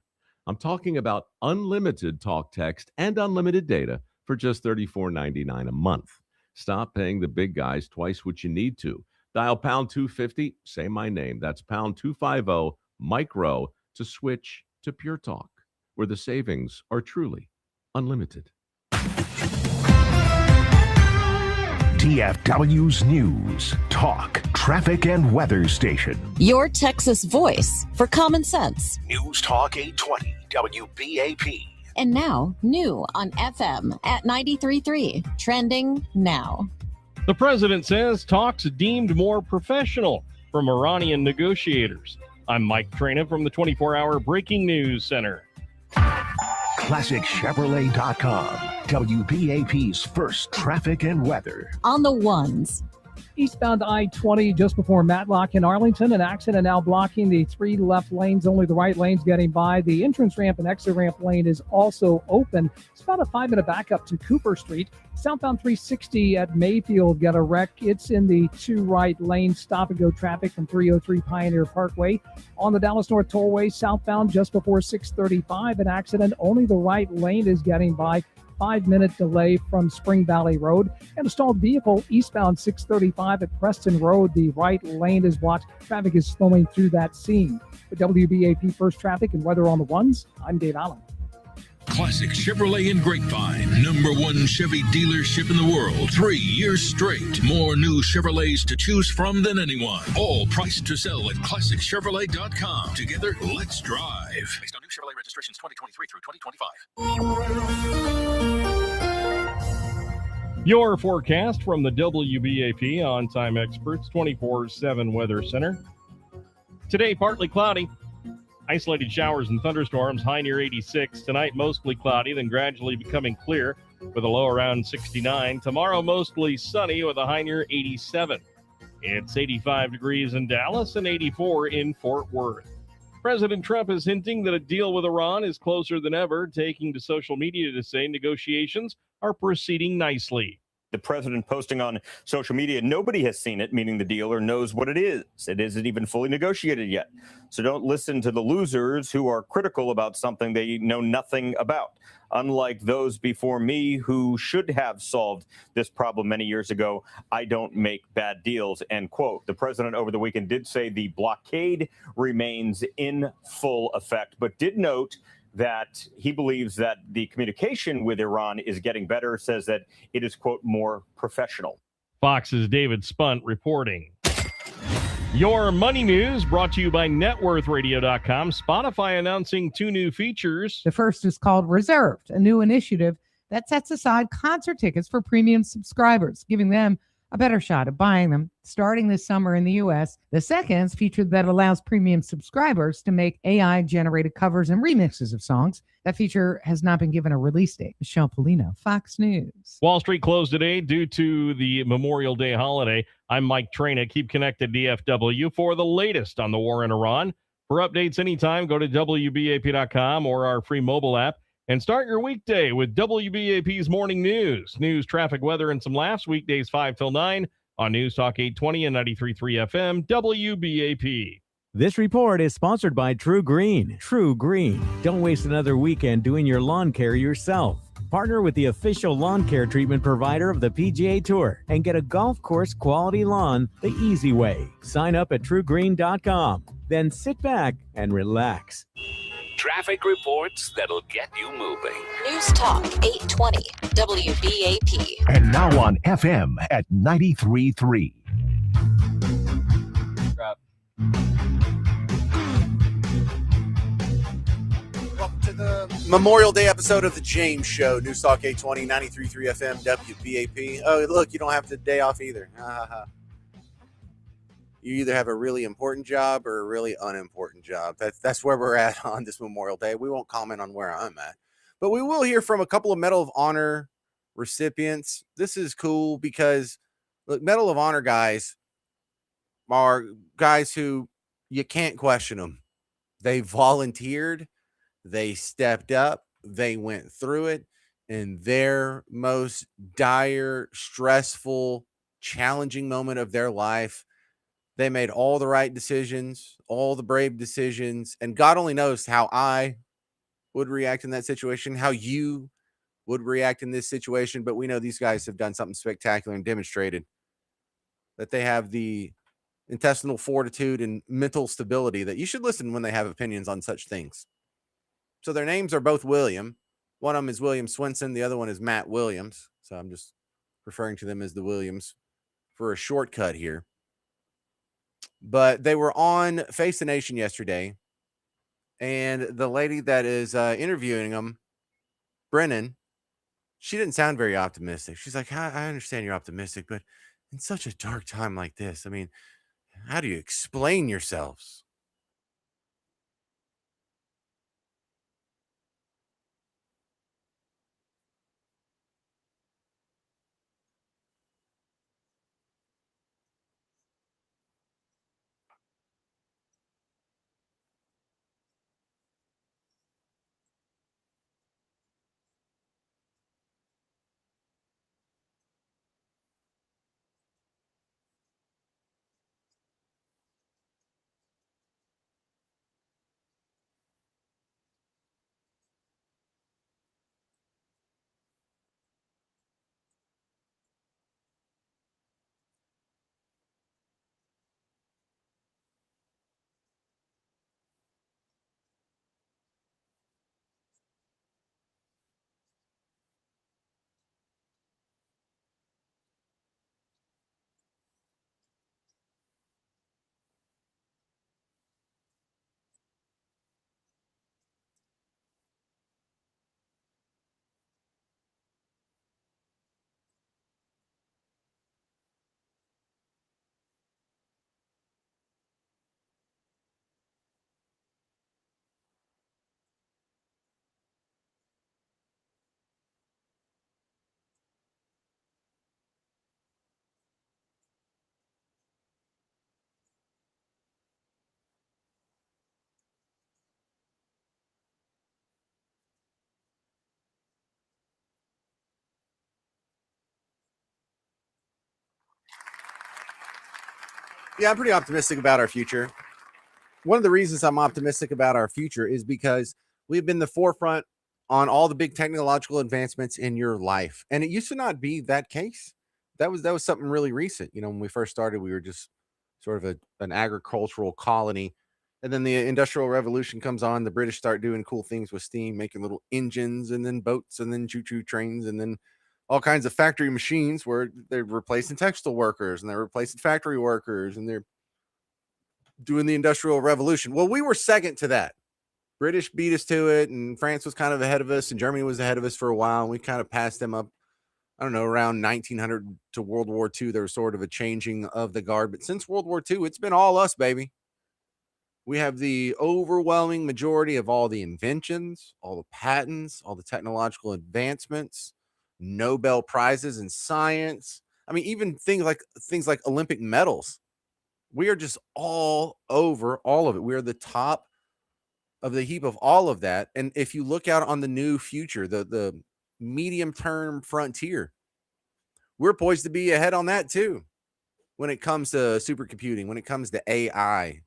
I'm talking about unlimited talk, text, and unlimited data for just $34.99 a month. Stop paying the big guys twice what you need to. Dial pound 250, say my name. That's pound 250, Mike Rowe, to switch to Pure Talk, where the savings are truly unlimited. DFW's News, Talk, Traffic, and Weather Station. Your Texas voice for common sense. News Talk 820 WBAP. And now, new on FM at 93.3, trending now. The president says talks deemed more professional from Iranian negotiators. I'm Mike Traina from the 24-hour Breaking News Center. ClassicChevrolet.com, WBAP's first traffic and weather. On the ones. Eastbound I-20 just before Matlock in Arlington. An accident now blocking the 3 left lanes. Only the right lane's getting by. The entrance ramp and exit ramp lane is also open. It's about a 5-minute backup to Cooper Street. Southbound 360 at Mayfield got a wreck. It's in the 2 right lanes. Stop and go traffic from 303 Pioneer Parkway. On the Dallas North Tollway, southbound just before 635, an accident. Only the right lane is getting by. 5-minute delay from Spring Valley Road. And a stalled vehicle eastbound 635 at Preston Road. The right lane is blocked. Traffic is slowing through that scene. For WBAP First Traffic and Weather on the Ones, I'm Dave Allen. Classic Chevrolet in Grapevine, #1 Chevy dealership in the world, 3 years straight. More new Chevrolets to choose from than anyone. All priced to sell at ClassicChevrolet.com. Together, let's drive. Based on new Chevrolet registrations 2023 through 2025. Your forecast from the WBAP On-Time Experts 24/7 Weather Center. Today, partly cloudy. Isolated showers and thunderstorms, high near 86. Tonight, mostly cloudy, then gradually becoming clear with a low around 69. Tomorrow, mostly sunny with a high near 87. It's 85 degrees in Dallas and 84 in Fort Worth. President Trump is hinting that a deal with Iran is closer than ever, taking to social media to say negotiations are proceeding nicely. The president posting on social media, nobody has seen it, meaning the deal, or knows what it is. It isn't even fully negotiated yet. So don't listen to the losers who are critical about something they know nothing about. Unlike those before me who should have solved this problem many years ago, I don't make bad deals, end quote. The president over the weekend did say the blockade remains in full effect, but did note that he believes that the communication with Iran is getting better, says that it is, quote, more professional. Fox's David Spunt reporting. Your money news brought to you by NetWorthRadio.com. Spotify announcing 2 new features. The first is called Reserved, a new initiative that sets aside concert tickets for premium subscribers, giving them a better shot at buying them starting this summer in the US. The second is a feature that allows premium subscribers to make AI-generated covers and remixes of songs. That feature has not been given a release date. Michelle Polino, Fox News. Wall Street closed today due to the Memorial Day holiday. I'm Mike Traina. Keep connected DFW for the latest on the war in Iran. For updates anytime, go to WBAP.com or our free mobile app and start your weekday with WBAP's Morning News, traffic, weather, and some laughs. Weekdays 5 till 9 on News Talk 820 and 93.3 FM, WBAP. This report is sponsored by True Green. True Green. Don't waste another weekend doing your lawn care yourself. Partner with the official lawn care treatment provider of the PGA Tour and get a golf course quality lawn the easy way. Sign up at truegreen.com. Then sit back and relax. Traffic reports that'll get you moving. News Talk 820 WBAP. And now on FM at 93.3. Welcome to the Memorial Day episode of the James Show. News Talk 820, 93.3 FM, WBAP. Oh, look, you don't have the day off either. You either have a really important job or a really unimportant job. That's where we're at on this Memorial Day. We won't comment on where I'm at, but we will hear from a couple of Medal of Honor recipients. This is cool because, look, Medal of Honor guys are guys who you can't question them. They volunteered, they stepped up, they went through it in their most dire, stressful, challenging moment of their life. They made all the right decisions, all the brave decisions, and God only knows how I would react in that situation, how you would react in this situation. But we know these guys have done something spectacular and demonstrated that they have the intestinal fortitude and mental stability that you should listen when they have opinions on such things. So their names are both William. One of them is William Swenson. The other one is Matt Williams. So I'm just referring to them as the Williams for a shortcut here. But they were on Face the Nation yesterday, and the lady that is interviewing them, Brennan, she didn't sound very optimistic. She's like, I understand you're optimistic, but in such a dark time like this, I mean, how do you explain yourselves? Yeah, I'm pretty optimistic about our future. One of the reasons I'm optimistic about our future is because we've been the forefront on all the big technological advancements in your life. And it used to not be that case. That was something really recent. You know, when we first started, we were just sort of an agricultural colony. And then the Industrial Revolution comes on. The British start doing cool things with steam, making little engines and then boats and then choo-choo trains and then all kinds of factory machines where they're replacing textile workers and they're replacing factory workers and they're doing the Industrial Revolution. Well, we were second to that. British beat us to it, and France was kind of ahead of us, and Germany was ahead of us for a while, and we kind of passed them up I don't know, around 1900 to World War II, there was sort of a changing of the guard. But since World War II, it's been all us, baby. We have the overwhelming majority of all the inventions, all the patents, all the technological advancements, Nobel Prizes in science. I mean, even things like Olympic medals. We are just all over all of it. We are the top of the heap of all of that. And if you look out on the new future, the medium-term frontier, we're poised to be ahead on that too. When it comes to supercomputing, when it comes to AI,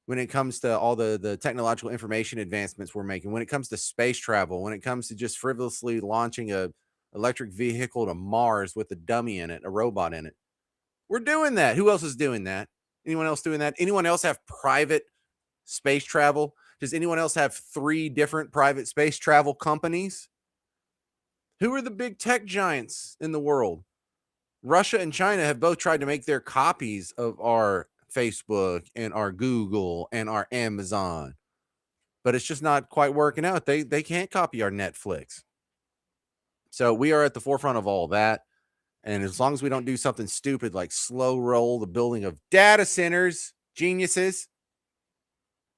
when it comes to all the technological information advancements we're making, when it comes to space travel, when it comes to just frivolously launching a electric vehicle to Mars with a dummy in it, a robot in it. We're doing that. Who else is doing that? Anyone else doing that? Anyone else have private space travel? Does anyone else have 3 different private space travel companies? Who are the big tech giants in the world? Russia and China have both tried to make their copies of our Facebook and our Google and our Amazon, but it's just not quite working out. They can't copy our Netflix. So we are at the forefront of all that. And as long as we don't do something stupid like slow roll the building of data centers, geniuses,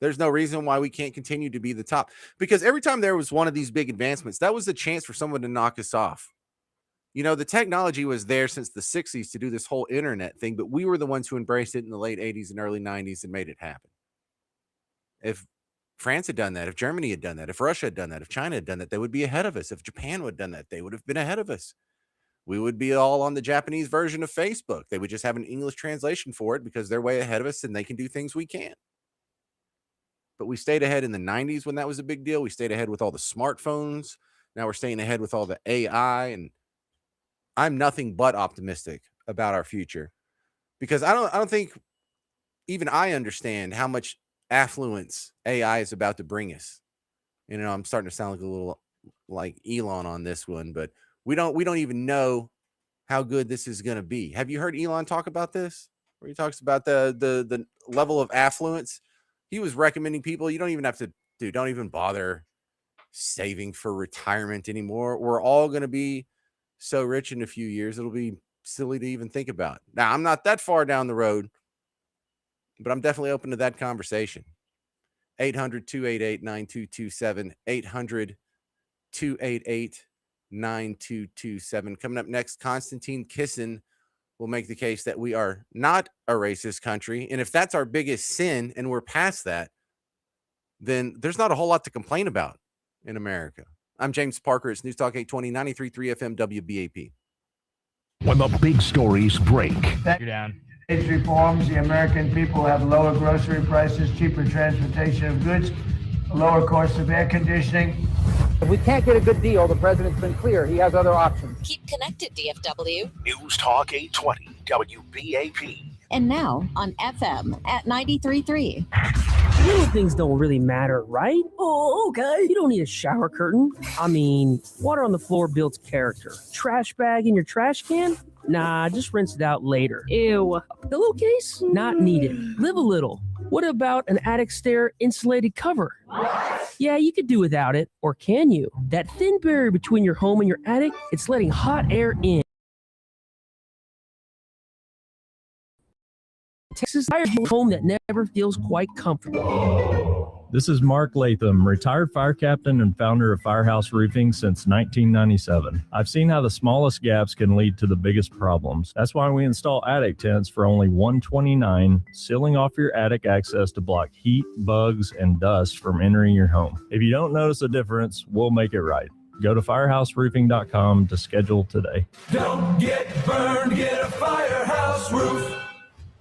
there's no reason why we can't continue to be the top. Because every time there was one of these big advancements, that was a chance for someone to knock us off. You know, the technology was there since the 60s to do this whole internet thing, but we were the ones who embraced it in the late 80s and early 90s and made it happen. If France had done that, if Germany had done that, if Russia had done that, if China had done that, they would be ahead of us. If Japan would have done that, they would have been ahead of us. We would be all on the Japanese version of Facebook. They would just have an English translation for it because they're way ahead of us and they can do things we can't. But we stayed ahead in the 90s when that was a big deal. We stayed ahead with all the smartphones. Now we're staying ahead with all the AI, and I'm nothing but optimistic about our future because I don't think even I understand how much affluence AI is about to bring us. You know, I'm starting to sound like a little like Elon on this one, but we don't even know how good this is going to be. Have you heard Elon talk about this? Where he talks about the level of affluence. He was recommending people, you don't even have to don't even bother saving for retirement anymore. We're all going to be so rich in a few years, it'll be silly to even think about. Now, I'm not that far down the road, but I'm definitely open to that conversation. 800-288-9227, 800-288-9227. Coming up next, Konstantin Kisin will make the case that we are not a racist country. And if that's our biggest sin and we're past that, then there's not a whole lot to complain about in America. I'm James Parker. It's News Talk 820, 93.3 FM WBAP. When the big stories break. You're down. Wage reforms, the American people have lower grocery prices, cheaper transportation of goods, lower cost of air conditioning. If we can't get a good deal, the president's been clear. He has other options. Keep connected, DFW. News Talk 820 WBAP. And now on FM at 93.3. Little things don't really matter, right? Oh, okay. You don't need a shower curtain. I mean, water on the floor builds character. Trash bag in your trash can? Nah, just rinse it out later. Ew. Pillowcase? Not needed. Live a little. What about an attic stair insulated cover? What? Yeah, you could do without it. Or can you? That thin barrier between your home and your attic, it's letting hot air in. Texas home that never feels quite comfortable. This is Mark Latham, retired fire captain and founder of Firehouse Roofing since 1997. I've seen how the smallest gaps can lead to the biggest problems. That's why we install attic tents for only $129, sealing off your attic access to block heat, bugs, and dust from entering your home. If you don't notice a difference, we'll make it right. Go to firehouseroofing.com to schedule today. Don't get burned, get a Firehouse Roof.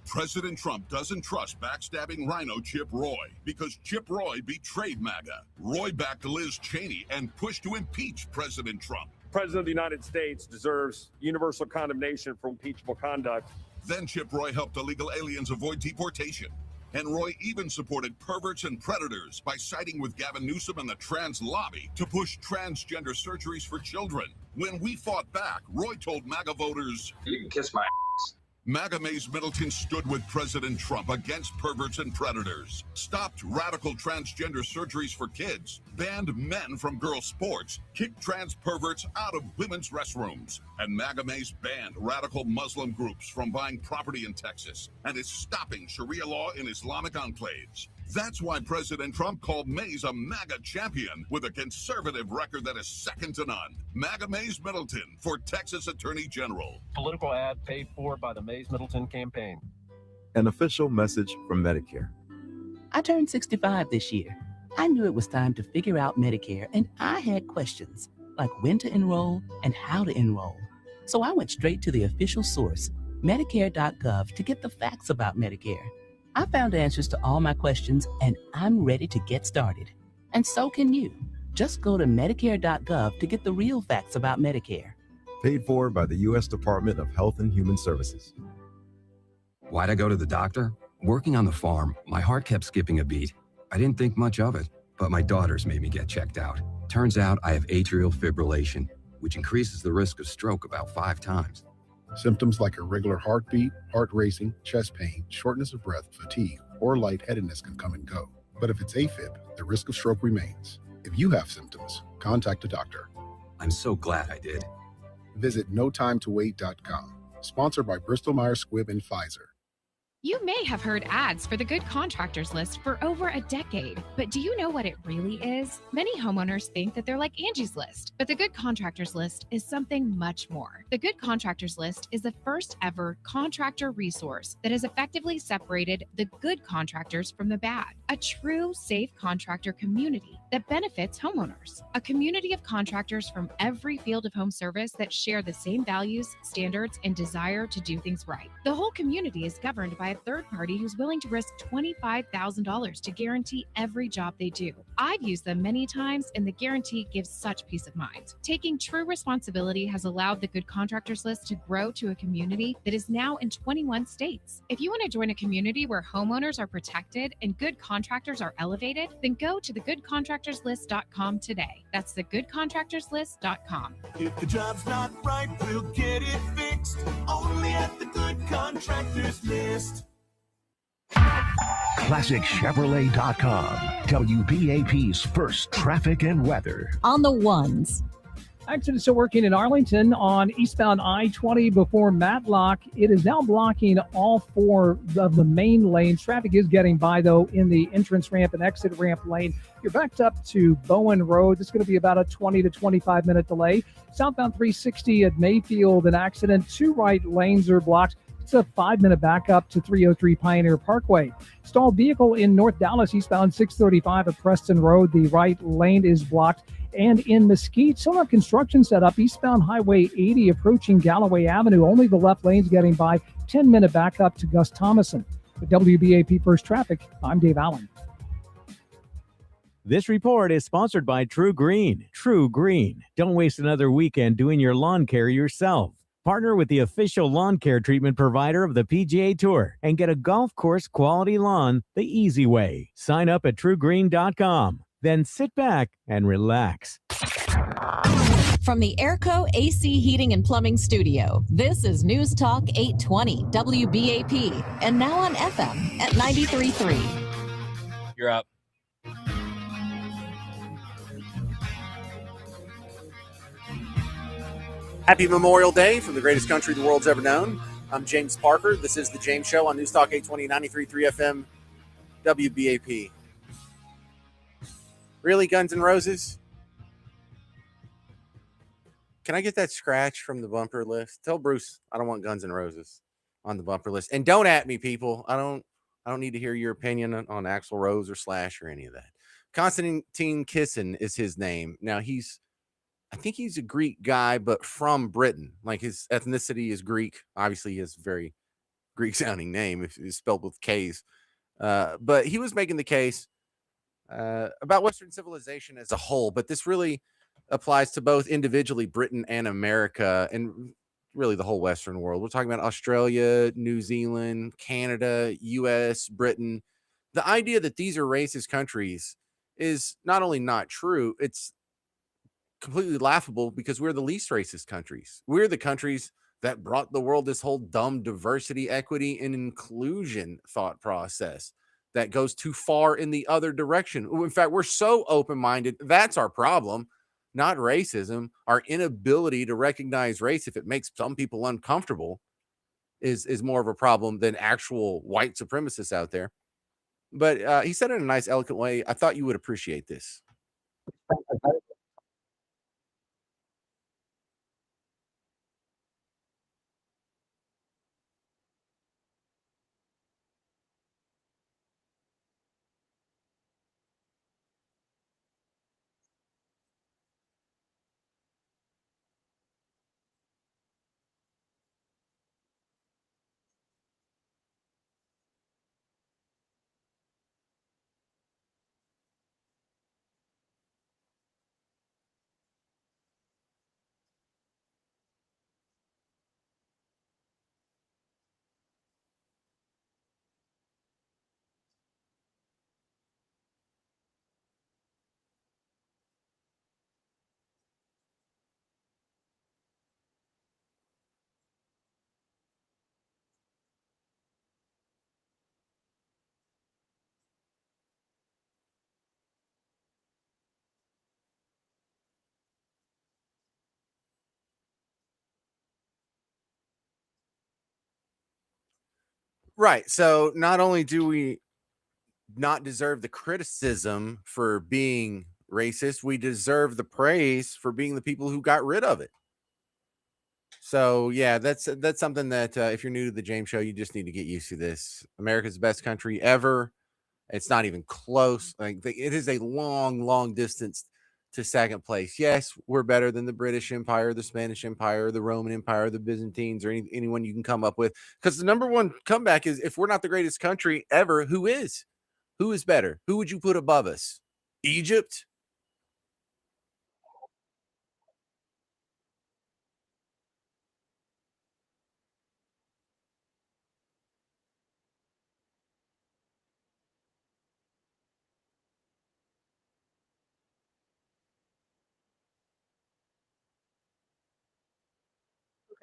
President Trump doesn't trust backstabbing rhino Chip Roy because Chip Roy betrayed MAGA. Roy backed Liz Cheney and pushed to impeach President Trump. President of the United States deserves universal condemnation for impeachable conduct. Then Chip Roy helped illegal aliens avoid deportation. And Roy even supported perverts and predators by siding with Gavin Newsom and the trans lobby to push transgender surgeries for children. When we fought back, Roy told MAGA voters, "You can kiss my ass." MAGA Mays Middleton stood with President Trump against perverts and predators, stopped radical transgender surgeries for kids, banned men from girls' sports, kicked trans perverts out of women's restrooms, and MAGA Mays banned radical Muslim groups from buying property in Texas and is stopping Sharia law in Islamic enclaves. That's why President Trump called Mays a MAGA champion with a conservative record that is second to none. MAGA Mays Middleton for Texas Attorney General. Political ad paid for by the Mays Middleton campaign. An official message from Medicare. I turned 65 this year. I knew it was time to figure out Medicare, and I had questions like when to enroll and how to enroll. So I went straight to the official source, Medicare.gov, to get the facts about Medicare. I found answers to all my questions, and I'm ready to get started. And so can you. Just go to Medicare.gov to get the real facts about Medicare. Paid for by the U.S. Department of Health and Human Services. Why'd I go to the doctor? Working on the farm, my heart kept skipping a beat. I didn't think much of it, but my daughters made me get checked out. Turns out I have atrial fibrillation, which increases the risk of stroke about 5 times. Symptoms like irregular heartbeat, heart racing, chest pain, shortness of breath, fatigue, or lightheadedness can come and go. But if it's AFib, the risk of stroke remains. If you have symptoms, contact a doctor. I'm so glad I did. Visit notimetowait.com. Sponsored by Bristol Myers Squibb and Pfizer. You may have heard ads for the Good Contractors List for over a decade, but do you know what it really is? Many homeowners think that they're like Angie's List, but the Good Contractors List is something much more. The Good Contractors List is the first ever contractor resource that has effectively separated the good contractors from the bad. A true safe contractor community that benefits homeowners. A community of contractors from every field of home service that share the same values, standards, and desire to do things right. The whole community is governed by a third party who's willing to risk $25,000 to guarantee every job they do. I've used them many times, and the guarantee gives such peace of mind. Taking true responsibility has allowed the Good Contractors List to grow to a community that is now in 21 states. If you want to join a community where homeowners are protected and good contractors are elevated, then go to thegoodcontractorslist.com today. That's thegoodcontractorslist.com. If the job's not right, we'll get it fixed. Only at the Good Contractors List. ClassicChevrolet.com. WBAP's first traffic and weather. On the ones. Accidents are working in Arlington on eastbound I-20 before Matlock. It is now blocking all 4 of the main lanes. Traffic is getting by, though, in the entrance ramp and exit ramp lane. You're backed up to Bowen Road. It's going to be about a 20 to 25-minute delay. Southbound 360 at Mayfield, an accident. 2 right lanes are blocked. It's a 5-minute backup to 303 Pioneer Parkway. Stalled vehicle in North Dallas, eastbound 635 at Preston Road. The right lane is blocked. And in Mesquite, still have construction set up eastbound Highway 80 approaching Galloway Avenue. Only the left lane's getting by. 10-minute backup to Gus Thomason. With WBAP First Traffic, I'm Dave Allen. This report is sponsored by True Green. True Green. Don't waste another weekend doing your lawn care yourself. Partner with the official lawn care treatment provider of the PGA Tour and get a golf course quality lawn the easy way. Sign up at truegreen.com. Then sit back and relax. From the Airco AC Heating and Plumbing Studio, this is News Talk 820 WBAP, and now on FM at 93.3. You're up. Happy Memorial Day from the greatest country the world's ever known. I'm James Parker. This is The James Show on News Talk 820, 93.3 FM, WBAP. Really, Guns N' Roses? Can I get that scratch from the bumper list? Tell Bruce I don't want Guns N' Roses on the bumper list. And don't at me, people. I don't need to hear your opinion on Axl Rose or Slash or any of that. Konstantin Kisin is his name. Now, I think he's a Greek guy, but from Britain. Like, his ethnicity is Greek. Obviously, he has a very Greek-sounding name if it's spelled with K's. But he was making the case about Western civilization as a whole, but this really applies to both individually Britain and America, and really the whole Western world. We're talking about Australia, New Zealand, Canada, US, Britain. The idea that these are racist countries is not only not true, it's completely laughable because we're the least racist countries. We're the countries that brought the world this whole dumb diversity, equity, and inclusion thought process that goes too far in the other direction. In fact, we're so open-minded. That's our problem, not racism. Our inability to recognize race, if it makes some people uncomfortable, is more of a problem than actual white supremacists out there. But he said it in a nice, eloquent way. I thought you would appreciate this. Right. So not only do we not deserve the criticism for being racist, we deserve the praise for being the people who got rid of it. So yeah, that's something that if you're new to the James Show, you just need to get used to this. America's the best country ever. It's not even close. Like it is a long, long distance to second place. Yes, we're better than the British Empire, the Spanish Empire, the Roman Empire, the Byzantines, or anyone you can come up with. Because the number one comeback is if we're not the greatest country ever, who is? Who is better? Who would you put above us? Egypt?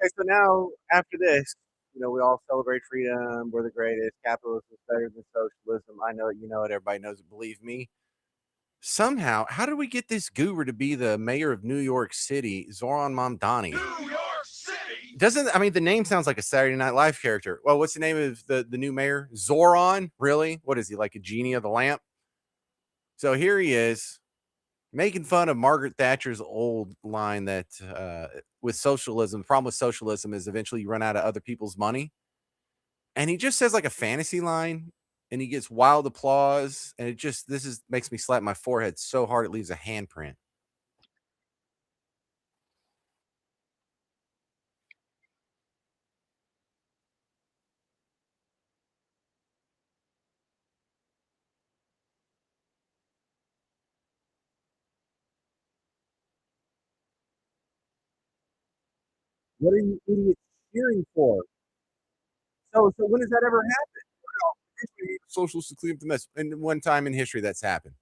Okay, so now after this, we all celebrate freedom. We're the greatest. Capitalism is better than socialism. I know it, you know it. Everybody knows it. Believe me. Somehow, how did we get this goober to be the mayor of New York City, Zoran Mamdani? New York City. Doesn't I mean the name sounds like a Saturday Night Live character? Well, what's the name of the new mayor? Zoran? Really? What is he, like a genie of the lamp? So here he is making fun of Margaret Thatcher's old line that with socialism, the problem with socialism is eventually you run out of other people's money. And he just says like a fantasy line and he gets wild applause. And this makes me slap my forehead so hard it leaves a handprint. What are you idiots cheering for? So when has that ever happened? Socialists to clean up the mess. And one time in history that's happened.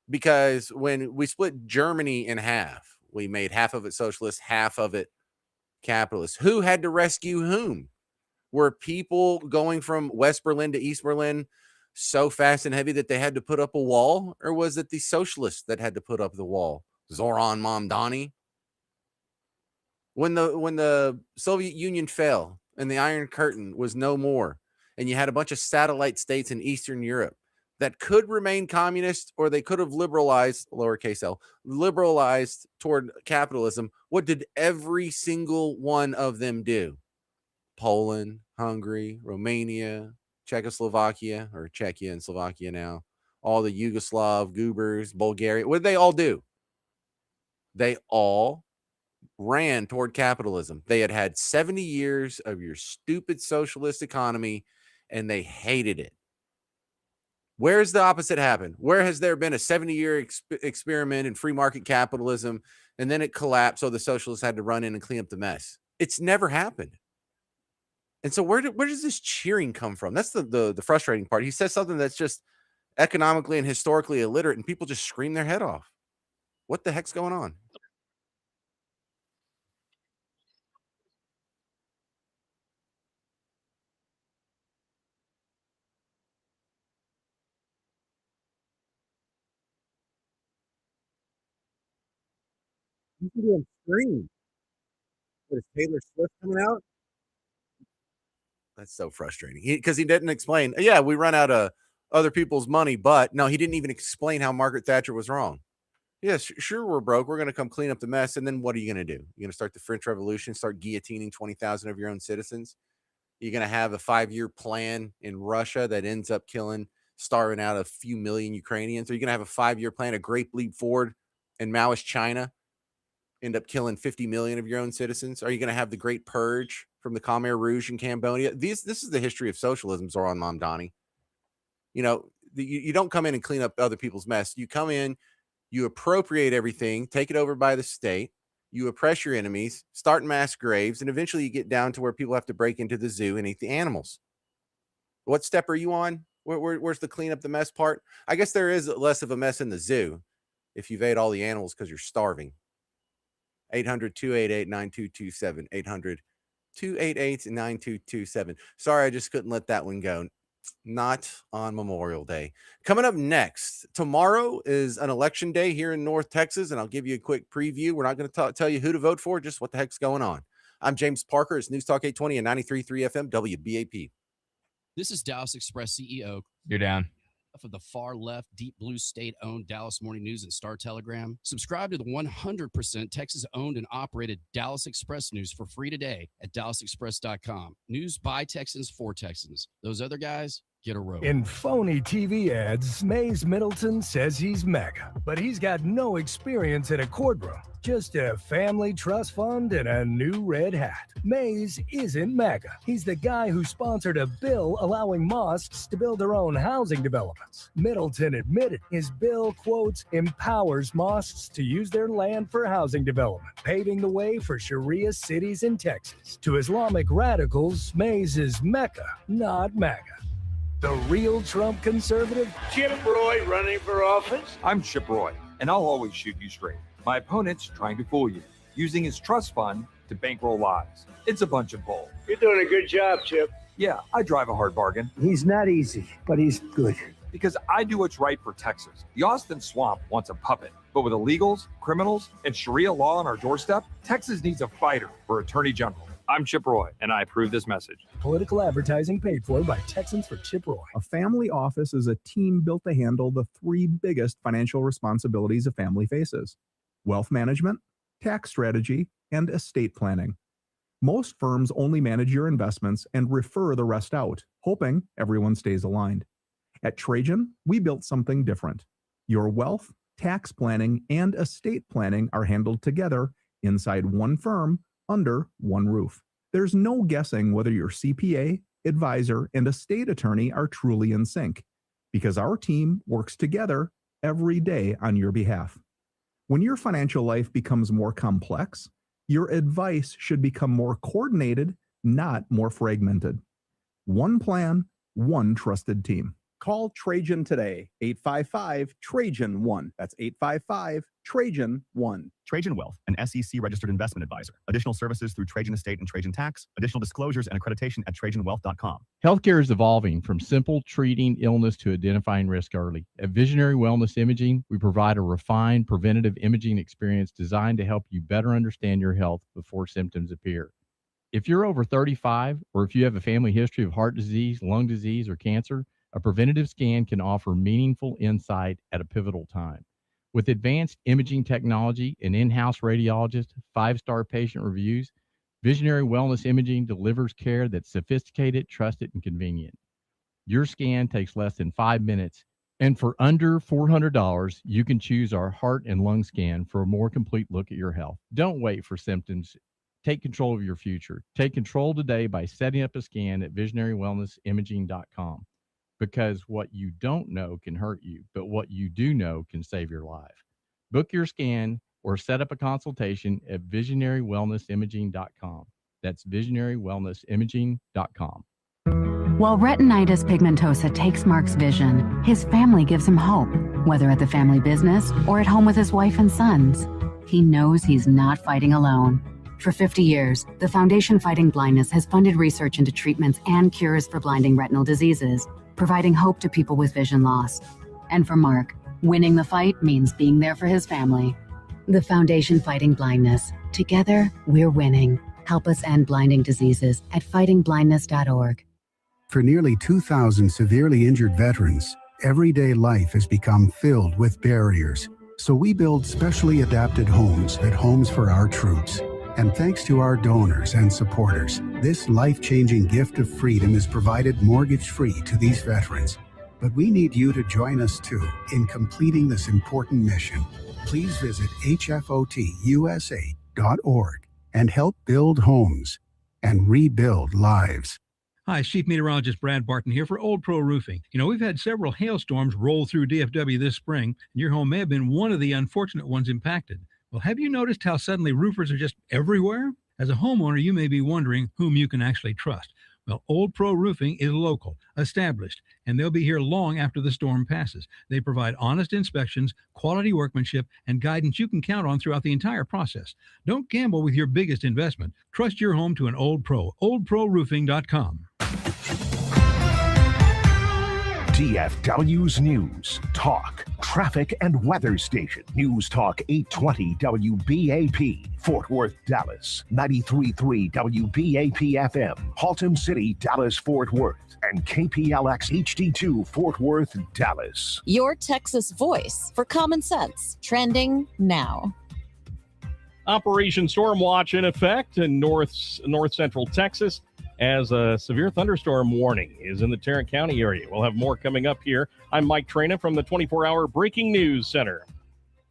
Because when we split Germany in half, we made half of it socialist, half of it capitalist. Who had to rescue whom? Were people going from West Berlin to East Berlin so fast and heavy that they had to put up a wall? Or was it the socialists that had to put up the wall? Zoran Mamdani? When the Soviet Union fell and the Iron Curtain was no more, and you had a bunch of satellite states in Eastern Europe that could remain communist or they could have liberalized, lowercase l, liberalized toward capitalism, what did every single one of them do? Poland, Hungary, Romania, Czechoslovakia, or Czechia and Slovakia now, all the Yugoslav goobers, Bulgaria, what did they all do? They all ran toward capitalism. They had 70 years of your stupid socialist economy and they hated it. Where's the opposite happen? Where has there been a 70-year experiment in free market capitalism and then it collapsed so the socialists had to run in and clean up the mess? It's never happened. And so where does this cheering come from? That's the frustrating part. He says something that's just economically and historically illiterate and people just scream their head off. What the heck's going on? You can do him scream. What, is Taylor Swift coming out? That's so frustrating. Because he didn't explain. Yeah, we run out of other people's money, but no, he didn't even explain how Margaret Thatcher was wrong. Yes, sure, we're broke. We're going to come clean up the mess. And then what are you going to do? You're going to start the French Revolution, start guillotining 20,000 of your own citizens? You're going to have a 5-year plan in Russia that ends up starving out a few million Ukrainians? Or you're going to have a 5-year plan, a great leap forward in Maoist China, end up killing 50 million of your own citizens? Are you going to have the Great Purge from the Khmer Rouge in Cambodia? This is the history of socialism, Zoran Mamdani. You know, you don't come in and clean up other people's mess. You come in, you appropriate everything, take it over by the state, you oppress your enemies, start mass graves, and eventually you get down to where people have to break into the zoo and eat the animals. What step are you on? Where's the clean up the mess part? I guess there is less of a mess in the zoo if you've ate all the animals because you're starving. 800-288-9227. 800-288-9227. Sorry, I just couldn't let that one go. Not on Memorial Day. Coming up next, tomorrow is an election day here in North Texas, and I'll give you a quick preview. We're not going to tell you who to vote for, just what the heck's going on. I'm James Parker. It's News Talk 820 and 93.3 FM WBAP. This is Dallas Express CEO. You're down. Of the far left, deep blue state-owned Dallas Morning News and Star Telegram. Subscribe to the 100% Texas-owned and operated Dallas Express News for free today at DallasExpress.com. News by Texans for Texans. Those other guys, get a rope. In phony TV ads, Mays Middleton says he's mega, but he's got no experience in a courtroom. Just a family trust fund and a new red hat. Mays isn't mega. He's the guy who sponsored a bill allowing mosques to build their own housing developments. Middleton admitted his bill, quotes, empowers mosques to use their land for housing development, paving the way for Sharia cities in Texas. To Islamic radicals, Mays is Mecca, not MAGA. The real Trump conservative? Chip Roy running for office? I'm Chip Roy, and I'll always shoot you straight. My opponent's trying to fool you, using his trust fund to bankroll lies. It's a bunch of bull. You're doing a good job, Chip. Yeah, I drive a hard bargain. He's not easy, but he's good. Because I do what's right for Texas. The Austin Swamp wants a puppet, but with illegals, criminals, and Sharia law on our doorstep, Texas needs a fighter for Attorney General. I'm Chip Roy, and I approve this message. Political advertising paid for by Texans for Chip Roy. A family office is a team built to handle the 3 biggest financial responsibilities a family faces: wealth management, tax strategy, and estate planning. Most firms only manage your investments and refer the rest out, hoping everyone stays aligned. At Trajan, we built something different. Your wealth, tax planning, and estate planning are handled together inside one firm, under one roof. There's no guessing whether your CPA, advisor, and estate attorney are truly in sync, because our team works together every day on your behalf. When your financial life becomes more complex, your advice should become more coordinated, not more fragmented. One plan, one trusted team. Call Trajan today, 855-TRAJAN-1. That's 855-TRAJAN-1. Trajan Wealth, an SEC-registered investment advisor. Additional services through Trajan Estate and Trajan Tax. Additional disclosures and accreditation at TrajanWealth.com. Healthcare is evolving from simple treating illness to identifying risk early. At Visionary Wellness Imaging, we provide a refined preventative imaging experience designed to help you better understand your health before symptoms appear. If you're over 35, or if you have a family history of heart disease, lung disease, or cancer, a preventative scan can offer meaningful insight at a pivotal time. With advanced imaging technology, an in-house radiologist, 5-star patient reviews, Visionary Wellness Imaging delivers care that's sophisticated, trusted, and convenient. Your scan takes less than 5 minutes, and for under $400, you can choose our heart and lung scan for a more complete look at your health. Don't wait for symptoms. Take control of your future. Take control today by setting up a scan at visionarywellnessimaging.com. Because what you don't know can hurt you, but what you do know can save your life. Book your scan or set up a consultation at visionarywellnessimaging.com. That's visionarywellnessimaging.com. While retinitis pigmentosa takes Mark's vision, his family gives him hope, whether at the family business or at home with his wife and sons. He knows he's not fighting alone. For 50 years, the Foundation Fighting Blindness has funded research into treatments and cures for blinding retinal diseases, providing hope to people with vision loss. And for Mark, winning the fight means being there for his family. The Foundation Fighting Blindness. Together, we're winning. Help us end blinding diseases at fightingblindness.org. For nearly 2,000 severely injured veterans, everyday life has become filled with barriers. So we build specially adapted homes at Homes for Our Troops. And thanks to our donors and supporters, this life-changing gift of freedom is provided mortgage-free to these veterans. But we need you to join us too in completing this important mission. Please visit hfotusa.org and help build homes and rebuild lives. Hi, Chief Meteorologist Brad Barton here for Old Pro Roofing. You know, we've had several hailstorms roll through DFW this spring, and your home may have been one of the unfortunate ones impacted. Well, have you noticed how suddenly roofers are just everywhere? As a homeowner, you may be wondering whom you can actually trust. Well, Old Pro Roofing is local, established, and they'll be here long after the storm passes. They provide honest inspections, quality workmanship, and guidance you can count on throughout the entire process. Don't gamble with your biggest investment. Trust your home to an Old Pro. OldProRoofing.com. DFW's News, Talk, Traffic and Weather Station. News Talk 820 WBAP, Fort Worth, Dallas. 93.3 WBAP FM, Haltom City, Dallas, Fort Worth. And KPLX HD2, Fort Worth, Dallas. Your Texas voice for common sense. Trending now. Operation Storm Watch in effect in north central Texas, as a severe thunderstorm warning is in the Tarrant County area. We'll have more coming up here. I'm Mike Trena from the 24-hour Breaking News Center.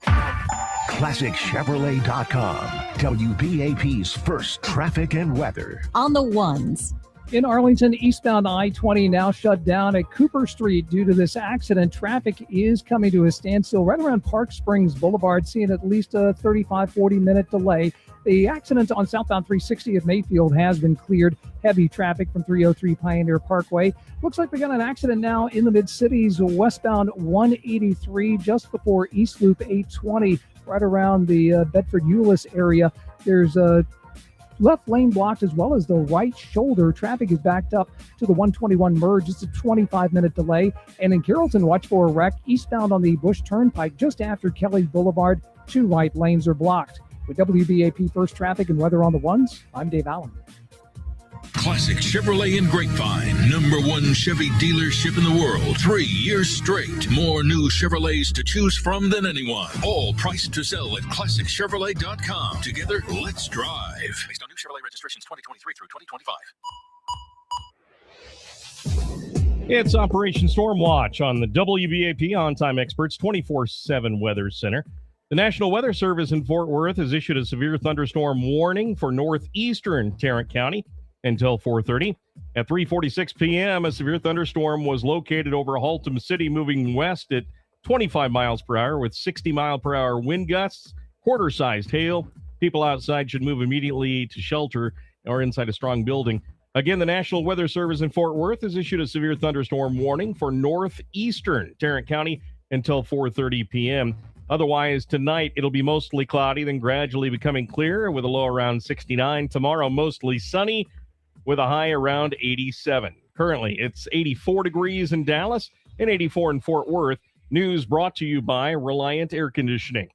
ClassicChevrolet.com, WBAP's first traffic and weather. On the ones. In Arlington, eastbound I-20 now shut down at Cooper Street due to this accident. Traffic is coming to a standstill right around Park Springs Boulevard, seeing at least a 35-40 minute delay. The accident on southbound 360 at Mayfield has been cleared. Heavy traffic from 303 Pioneer Parkway. Looks like we got an accident now in the mid-cities, westbound 183 just before East Loop 820, right around the Bedford-Euless area. There's a left lane blocked as well as the right shoulder. Traffic is backed up to the 121 merge. It's a 25-minute delay. And in Carrollton, watch for a wreck eastbound on the Bush Turnpike just after Kelly Boulevard. 2 right lanes are blocked. With WBAP First Traffic and Weather on the Ones, I'm Dave Allen. Classic Chevrolet in Grapevine, #1 Chevy dealership in the world. 3 years straight. More new Chevrolets to choose from than anyone. All priced to sell at ClassicChevrolet.com. Together, let's drive. Based on new Chevrolet registrations 2023 through 2025. It's Operation Storm Watch on the WBAP On-Time Experts 24/7 Weather Center. The National Weather Service in Fort Worth has issued a severe thunderstorm warning for northeastern Tarrant County until 4:30. At 3:46 p.m., a severe thunderstorm was located over Haltom City, moving west at 25 miles per hour with 60-mile-per-hour wind gusts, quarter-sized hail. People outside should move immediately to shelter or inside a strong building. Again, the National Weather Service in Fort Worth has issued a severe thunderstorm warning for northeastern Tarrant County until 4:30 p.m. Otherwise, tonight, it'll be mostly cloudy, then gradually becoming clear with a low around 69. Tomorrow, mostly sunny with a high around 87. Currently, it's 84 degrees in Dallas and 84 in Fort Worth. News brought to you by Reliant Air Conditioning.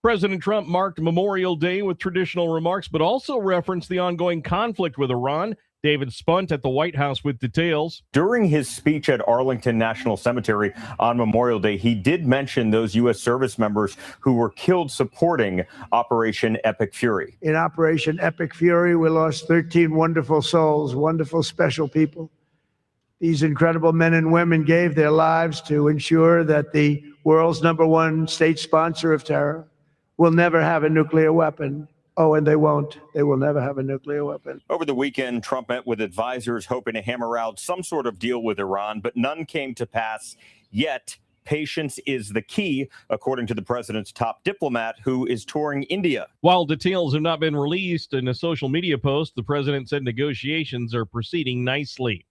President Trump marked Memorial Day with traditional remarks, but also referenced the ongoing conflict with Iran. David Spunt at the White House with details. During his speech at Arlington National Cemetery on Memorial Day, he did mention those U.S. service members who were killed supporting Operation Epic Fury. In Operation Epic Fury, we lost 13 wonderful souls, wonderful, special people. These incredible men and women gave their lives to ensure that the world's #1 state sponsor of terror will never have a nuclear weapon. Oh, and they won't. They will never have a nuclear weapon. Over the weekend, Trump met with advisors hoping to hammer out some sort of deal with Iran, but none came to pass yet. Patience is the key, according to the president's top diplomat, who is touring India. While details have not been released in a social media post, the president said negotiations are proceeding nicely.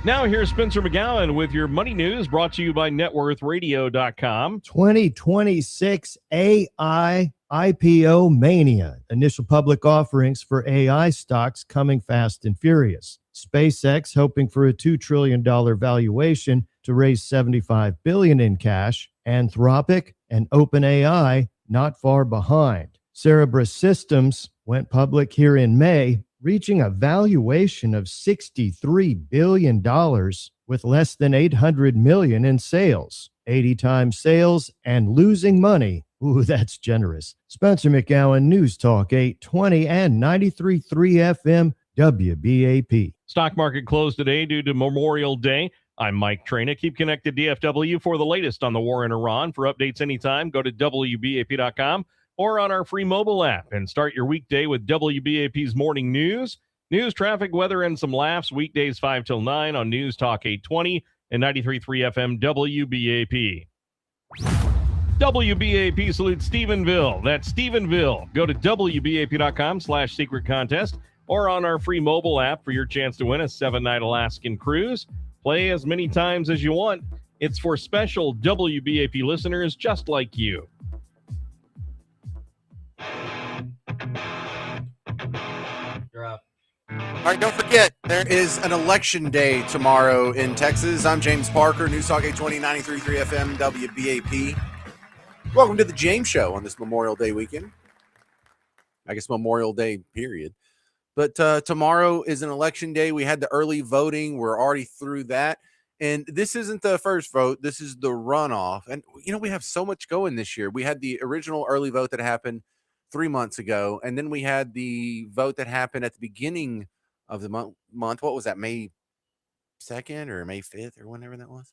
Now here's Spencer McGowan with your money news, brought to you by NetWorthRadio.com. 2026 AI IPO mania. Initial public offerings for AI stocks coming fast and furious. SpaceX hoping for a $2 trillion valuation to raise $75 billion in cash. Anthropic and OpenAI not far behind. Cerebras Systems went public here in May, reaching a valuation of $63 billion with less than $800 million in sales. 80 times sales and losing money. Ooh, that's generous. Spencer McGowan, News Talk 820 and 93.3 FM WBAP. Stock market closed today due to Memorial Day. I'm Mike Traina. Keep connected DFW for the latest on the war in Iran. For updates anytime, go to WBAP.com or on our free mobile app and start your weekday with WBAP's morning news. News, traffic, weather, and some laughs. Weekdays 5 till 9 on News Talk 820 and 93.3 FM WBAP. WBAP salutes Stephenville. That's Stephenville. Go to WBAP.com/secret contest or on our free mobile app for your chance to win a 7-night Alaskan cruise. Play as many times as you want. It's for special WBAP listeners just like you. You're up. All right, don't forget, there is an election day tomorrow in Texas. I'm James Parker, News Talk 820, 93.3 FM, WBAP. Welcome to the James Show on this Memorial Day weekend. I guess Memorial Day, period. But tomorrow is an election day. We had the early voting. We're already through that. And this isn't the first vote. This is the runoff. And, you know, we have so much going this year. We had the original early vote that happened 3 months ago. And then we had the vote that happened at the beginning of the month. What was that, May 2nd or May 5th or whenever that was?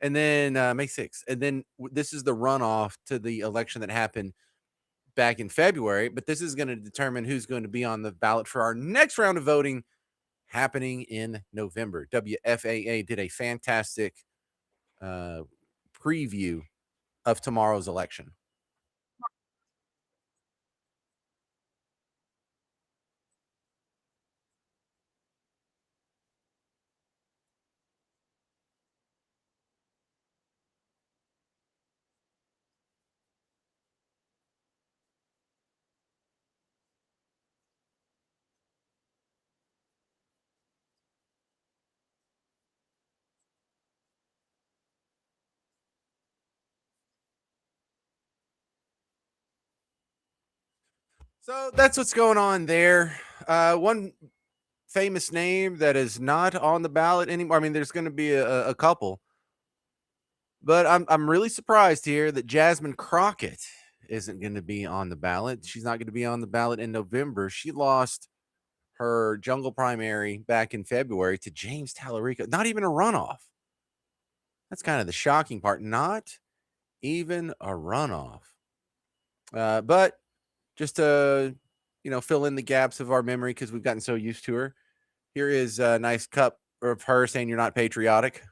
And then May 6th. And then this is the runoff to the election that happened back in February. But this is going to determine who's going to be on the ballot for our next round of voting happening in November. WFAA did a fantastic preview of tomorrow's election. So that's what's going on there. One famous name that is not on the ballot anymore. I mean, there's going to be a couple, but I'm really surprised here that Jasmine Crockett isn't going to be on the ballot. She's not going to be on the ballot in November. She lost her jungle primary back in February to James Tallarico. Not even a runoff. That's kind of the shocking part. Not even a runoff. But just to, fill in the gaps of our memory because we've gotten so used to her. Here is a nice cup of her saying you're not patriotic.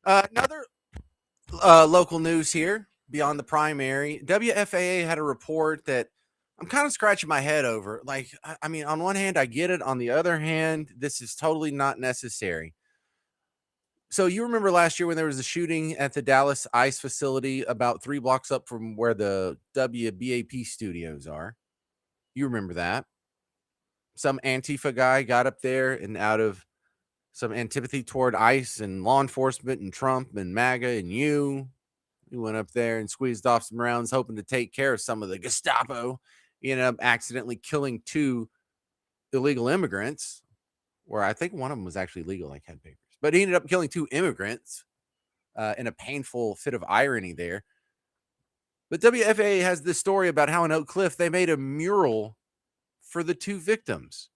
Another local news here beyond the primary. WFAA had a report that I'm kind of scratching my head over. Like, I mean, on one hand, I get it. On the other hand, this is totally not necessary. So you remember last year when there was a shooting at the Dallas ICE facility about 3 blocks up from where the WBAP studios are? You remember that? Some Antifa guy got up there and out of some antipathy toward ICE and law enforcement and Trump and MAGA and you. He went up there and squeezed off some rounds, hoping to take care of some of the Gestapo. He ended up accidentally killing 2 illegal immigrants, where I think one of them was actually legal, like had papers. But he ended up killing 2 immigrants in a painful fit of irony there. But WFAA has this story about how in Oak Cliff they made a mural for the 2 victims.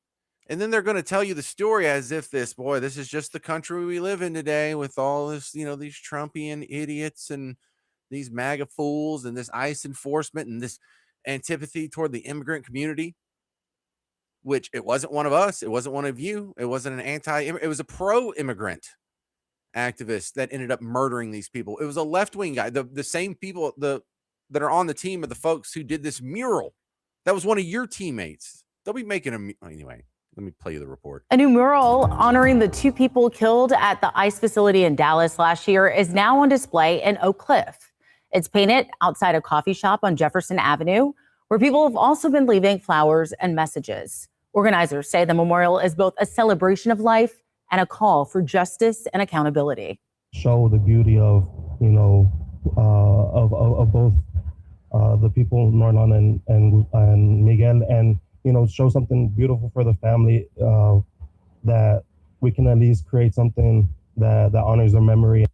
And then they're going to tell you the story as if this is just the country we live in today with all this, these Trumpian idiots and these MAGA fools and this ICE enforcement and this antipathy toward the immigrant community. which it wasn't one of us. It wasn't one of you. It wasn't an it was a pro-immigrant activist that ended up murdering these people. It was a left-wing guy. The same people that are on the team are the folks who did this mural. That was one of your teammates. They'll be making anyway. Let me play you the report. A new mural honoring the 2 people killed at the ICE facility in Dallas last year is now on display in Oak Cliff. It's painted outside a coffee shop on Jefferson Avenue, where people have also been leaving flowers and messages. Organizers say the memorial is both a celebration of life and a call for justice and accountability. Show the beauty of, of both the people, Norlan and Miguel, and show something beautiful for the family, that we can at least create something that honors their memory.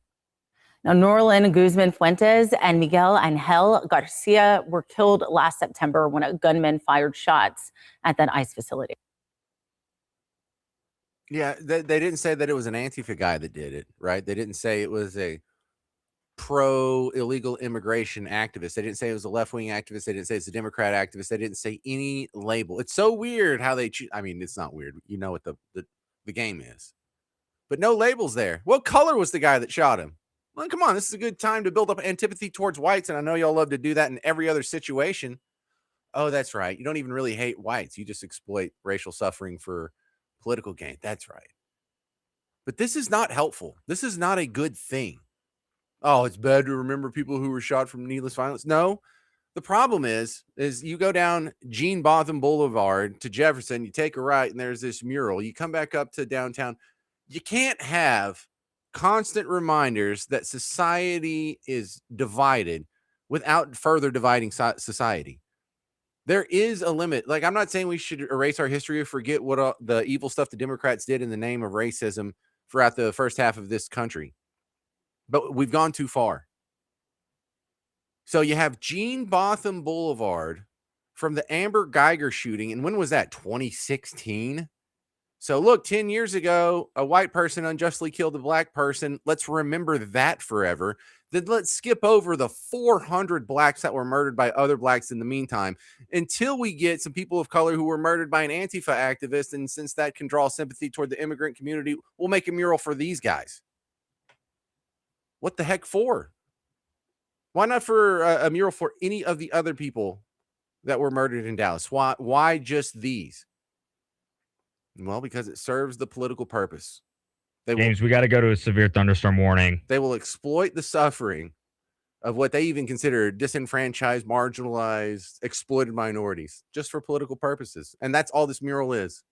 Now, Norlan Guzman Fuentes and Miguel Angel Garcia were killed last September when a gunman fired shots at that ICE facility. Yeah, they didn't say that it was an Antifa guy that did it, right? They didn't say it was a pro-illegal immigration activist. They didn't say it was a left-wing activist. They didn't say it's a Democrat activist. They didn't say any label. It's so weird how they choose. I mean, it's not weird. You know what the game is. But no labels there. What color was the guy that shot him? Well, come on. This is a good time to build up antipathy towards whites, and I know y'all love to do that in every other situation. Oh, that's right. You don't even really hate whites. You just exploit racial suffering for political gain. That's right. But this is not helpful. This is not a good thing. Oh, it's bad to remember people who were shot from needless violence. No, the problem is you go down Gene Botham Boulevard to Jefferson, you take a right, and there's this mural. You come back up to downtown. You can't have constant reminders that society is divided without further dividing society. There is a limit. Like, I'm not saying we should erase our history or forget what the evil stuff the Democrats did in the name of racism throughout the first half of this country. But we've gone too far. So you have Gene Botham Boulevard from the Amber Geiger shooting. And when was that? 2016? So look, 10 years ago, a white person unjustly killed a black person. Let's remember that forever. Then let's skip over the 400 blacks that were murdered by other blacks in the meantime until we get some people of color who were murdered by an Antifa activist. And since that can draw sympathy toward the immigrant community, we'll make a mural for these guys. What the heck for? Why not for a mural for any of the other people that were murdered in Dallas? Why just these? Well, because it serves the political purpose. James, we got to go to a severe thunderstorm warning. They will exploit the suffering of what they even consider disenfranchised, marginalized, exploited minorities just for political purposes. And that's all this mural is.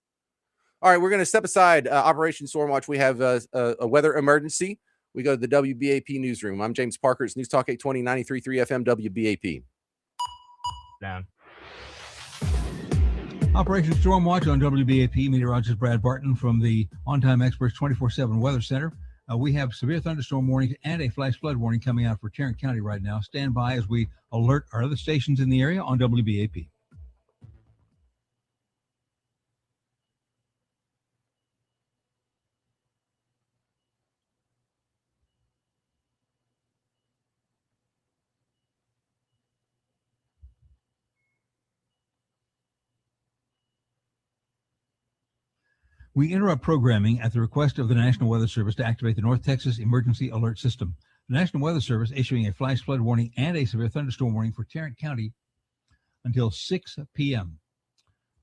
All right, we're going to step aside Operation Stormwatch. We have a weather emergency. We go to the WBAP newsroom. I'm James Parker. It's News Talk 820, 93.3 FM, WBAP. Down. Operation Stormwatch on WBAP. Meteorologist Brad Barton from the On Time Experts 24/7 Weather Center. We have severe thunderstorm warnings and a flash flood warning coming out for Tarrant County right now. Stand by as we alert our other stations in the area on WBAP. We interrupt programming at the request of the National Weather Service to activate the North Texas Emergency Alert System. The National Weather Service issuing a flash flood warning and a severe thunderstorm warning for Tarrant County until 6 p.m.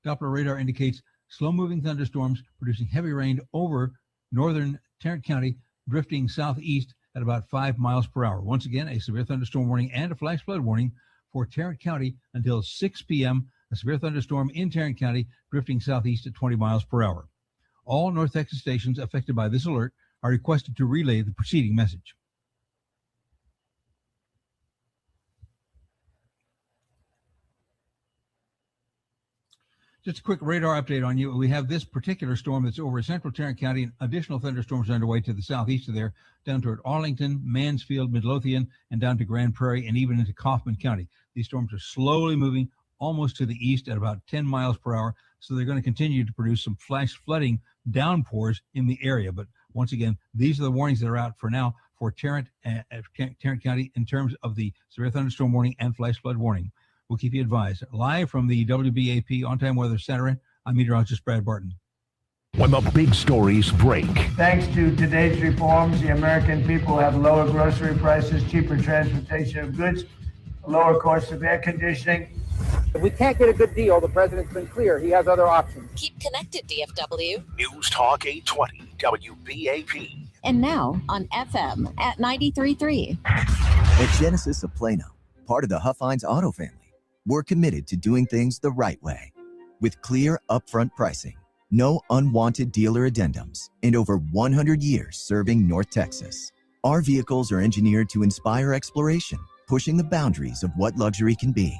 Doppler radar indicates slow-moving thunderstorms producing heavy rain over northern Tarrant County, drifting southeast at about 5 miles per hour. Once again, a severe thunderstorm warning and a flash flood warning for Tarrant County until 6 p.m. A severe thunderstorm in Tarrant County, drifting southeast at 20 miles per hour. All North Texas stations affected by this alert are requested to relay the preceding message. Just a quick radar update on you. We have this particular storm that's over central Tarrant County, and additional thunderstorms underway to the southeast of there, down toward Arlington, Mansfield, Midlothian, and down to Grand Prairie, and even into Kaufman County. These storms are slowly moving almost to the east at about 10 miles per hour, so they're going to continue to produce some flash flooding downpours in the area. But once again, these are the warnings that are out for now for Tarrant County in terms of the severe thunderstorm warning and flash flood warning. We'll keep you advised. Live from the WBAP On Time Weather Center I'm meteorologist Brad Barton. When the big stories break. Thanks to today's reforms, the American people have lower grocery prices, cheaper transportation of goods, lower cost of air conditioning. If we can't get a good deal, the president's been clear. He has other options. Keep connected, DFW. News Talk 820 WBAP. And now on FM at 93.3. At Genesis of Plano, part of the Huffines Auto family, we're committed to doing things the right way. With clear, upfront pricing, no unwanted dealer addendums, and over 100 years serving North Texas. Our vehicles are engineered to inspire exploration, pushing the boundaries of what luxury can be.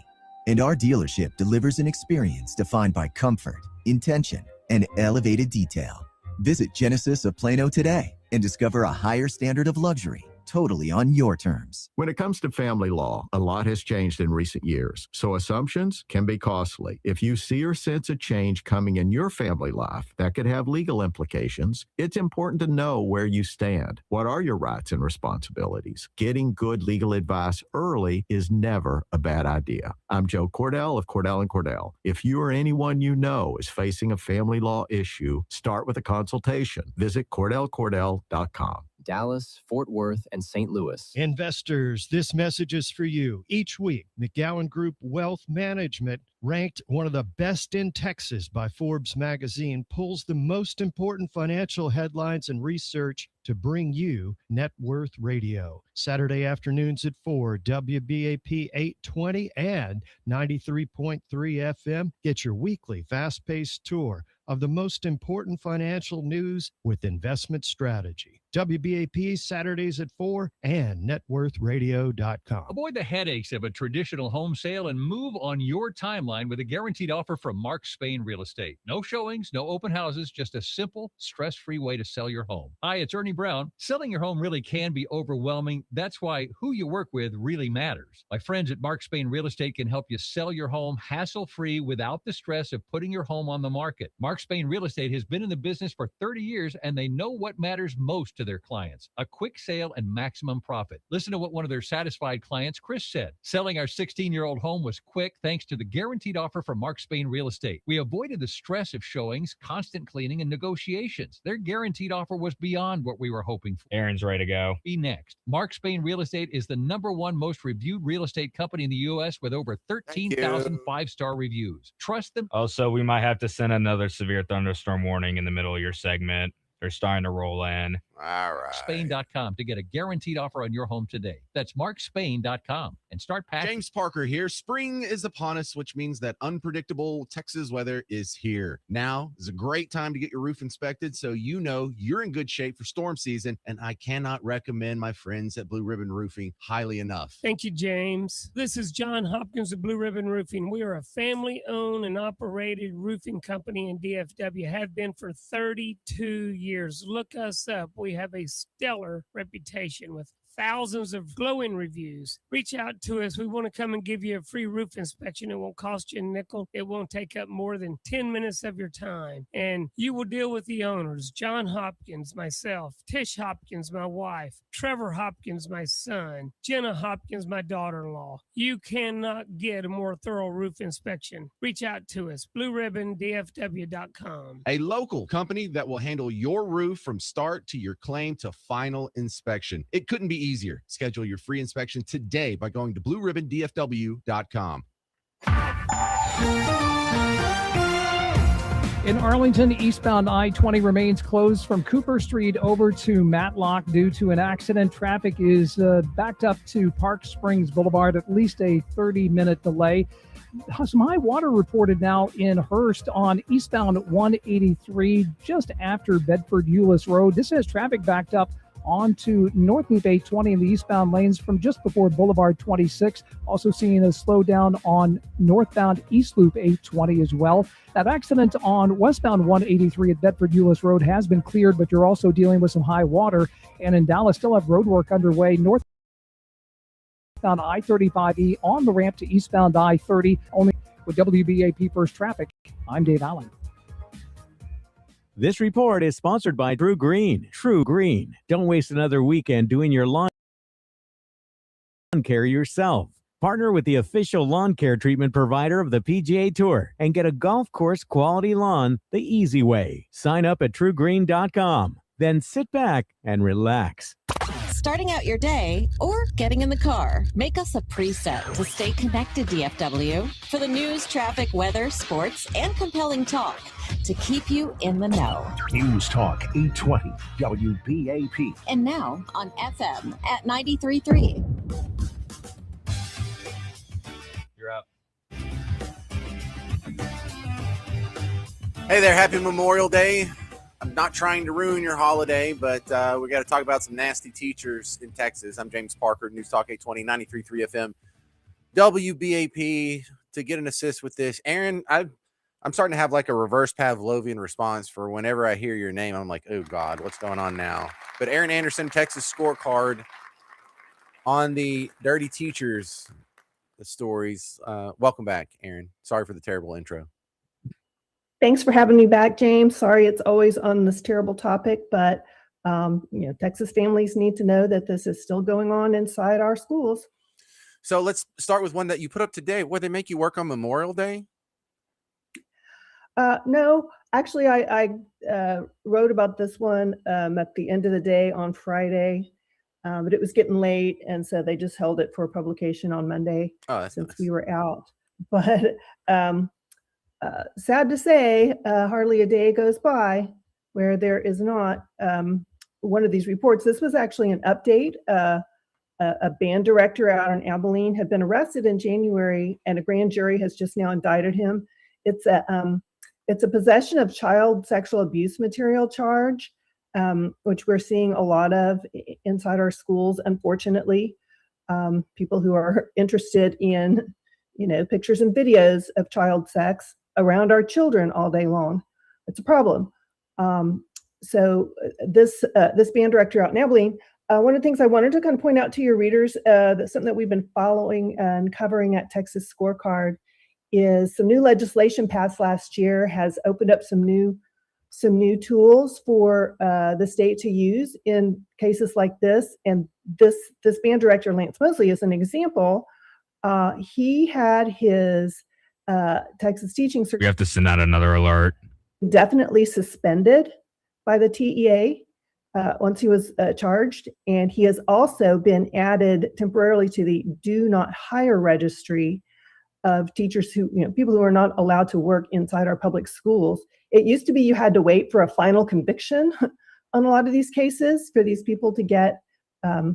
And our dealership delivers an experience defined by comfort, intention, and elevated detail. Visit Genesis of Plano today and discover a higher standard of luxury, totally on your terms. When it comes to family law, a lot has changed in recent years, so assumptions can be costly. If you see or sense a change coming in your family life that could have legal implications, it's important to know where you stand. What are your rights and responsibilities? Getting good legal advice early is never a bad idea. I'm Joe Cordell of Cordell & Cordell. If you or anyone you know is facing a family law issue, start with a consultation. Visit CordellCordell.com. Dallas, Fort Worth, and St. Louis. Investors, this message is for you. Each week, McGowan Group Wealth Management, ranked one of the best in Texas by Forbes magazine, pulls the most important financial headlines and research to bring you Net Worth Radio. Saturday afternoons at 4, WBAP 820 and 93.3 FM. Get your weekly fast-paced tour of the most important financial news with investment strategy. WBAP Saturdays at 4 and networthradio.com. Avoid the headaches of a traditional home sale and move on your timeline with a guaranteed offer from Mark Spain Real Estate. No showings, no open houses, just a simple, stress-free way to sell your home. Hi, it's Ernie Brown. Selling your home really can be overwhelming. That's why who you work with really matters. My friends at Mark Spain Real Estate can help you sell your home hassle-free without the stress of putting your home on the market. Mark Spain Real Estate has been in the business for 30 years, and they know what matters most to their clients: a quick sale and maximum profit. Listen to what one of their satisfied clients, Chris, said. Selling our 16-year-old home was quick thanks to the guaranteed offer from Mark Spain Real Estate. We avoided the stress of showings, constant cleaning, and negotiations. Their guaranteed offer was beyond what we were hoping for. Aaron's ready to go. Be next. Mark Spain Real Estate is the #1 most reviewed real estate company in the U.S. with over 13,000 five-star reviews. Trust them. Oh, so we might have to send another severe thunderstorm warning in the middle of your segment. They're starting to roll in. All right. Spain.com to get a guaranteed offer on your home today. That's markspain.com and start packing. James Parker here. Spring is upon us, which means that unpredictable Texas weather is here. Now is a great time to get your roof inspected so you know you're in good shape for storm season, and I cannot recommend my friends at Blue Ribbon Roofing highly enough. Thank you, James. This is John Hopkins of Blue Ribbon Roofing. We are a family-owned and operated roofing company in DFW, have been for 32 years. Look us up. We have a stellar reputation with thousands of glowing reviews. Reach out to us. We want to come and give you a free roof inspection. It won't cost you a nickel. It won't take up more than 10 minutes of your time. And you will deal with the owners, John Hopkins, myself, Tish Hopkins, my wife, Trevor Hopkins, my son, Jenna Hopkins, my daughter-in-law. You cannot get a more thorough roof inspection. Reach out to us, blueribbondfw.com. A local company that will handle your roof from start to your claim to final inspection. It couldn't be easier. Schedule your free inspection today by going to blueribbondfw.com. In Arlington, eastbound I-20 remains closed from Cooper Street over to Matlock due to an accident. Traffic is backed up to Park Springs Boulevard, at least a 30-minute delay. Some high water reported now in Hurst on eastbound 183 just after Bedford-Euless Road. This has traffic backed up onto North Loop 820 in the eastbound lanes from just before Boulevard 26. Also seeing a slowdown on northbound East Loop 820 as well. That accident on westbound 183 at Bedford-Euless Road has been cleared, but you're also dealing with some high water. And in Dallas, still have road work underway northbound I-35E on the ramp to eastbound I-30. Only with WBAP First Traffic, I'm Dave Allen. This report is sponsored by True Green. True Green. Don't waste another weekend doing your lawn care yourself. Partner with the official lawn care treatment provider of the PGA Tour and get a golf course quality lawn the easy way. Sign up at truegreen.com. Then sit back and relax. Starting out your day or getting in the car, make us a preset to stay connected, DFW, for the news, traffic, weather, sports, and compelling talk to keep you in the know. News Talk 820 WBAP. And now on FM at 93.3. You're up. Hey there, happy Memorial Day. I'm not trying to ruin your holiday, but we got to talk about some nasty teachers in Texas. I'm James Parker, News Talk 820, 93.3 FM, WBAP. To get an assist with this, Aaron, I'm starting to have like a reverse Pavlovian response for whenever I hear your name. I'm like, oh, God, what's going on now? But Aaron Anderson, Texas scorecard on the dirty teachers stories. Welcome back, Aaron. Sorry for the terrible intro. Thanks for having me back, James. Sorry it's always on this terrible topic, but Texas families need to know that this is still going on inside our schools. So let's start with one that you put up today. What, they make you work on Memorial Day? No, actually, I wrote about this one at the end of the day on Friday, but it was getting late, and so they just held it for publication on Monday since we were out. But sad to say, hardly a day goes by where there is not one of these reports. This was actually an update. A band director out in Abilene had been arrested in January, and a grand jury has just now indicted him. It's a possession of child sexual abuse material charge, which we're seeing a lot of inside our schools, unfortunately. People who are interested in, pictures and videos of child sex around our children all day long. It's a problem. So this band director out in Abilene, one of the things I wanted to kind of point out to your readers, that's something that we've been following and covering at Texas Scorecard, is some new legislation passed last year has opened up some new tools for the state to use in cases like this. And this band director, Lance Mosley, is an example. He had his Texas teaching We have to send out another alert. definitely suspended by the TEA once he was charged, and he has also been added temporarily to the do not hire registry of teachers who, people who are not allowed to work inside our public schools. It used to be you had to wait for a final conviction on a lot of these cases for these people to get to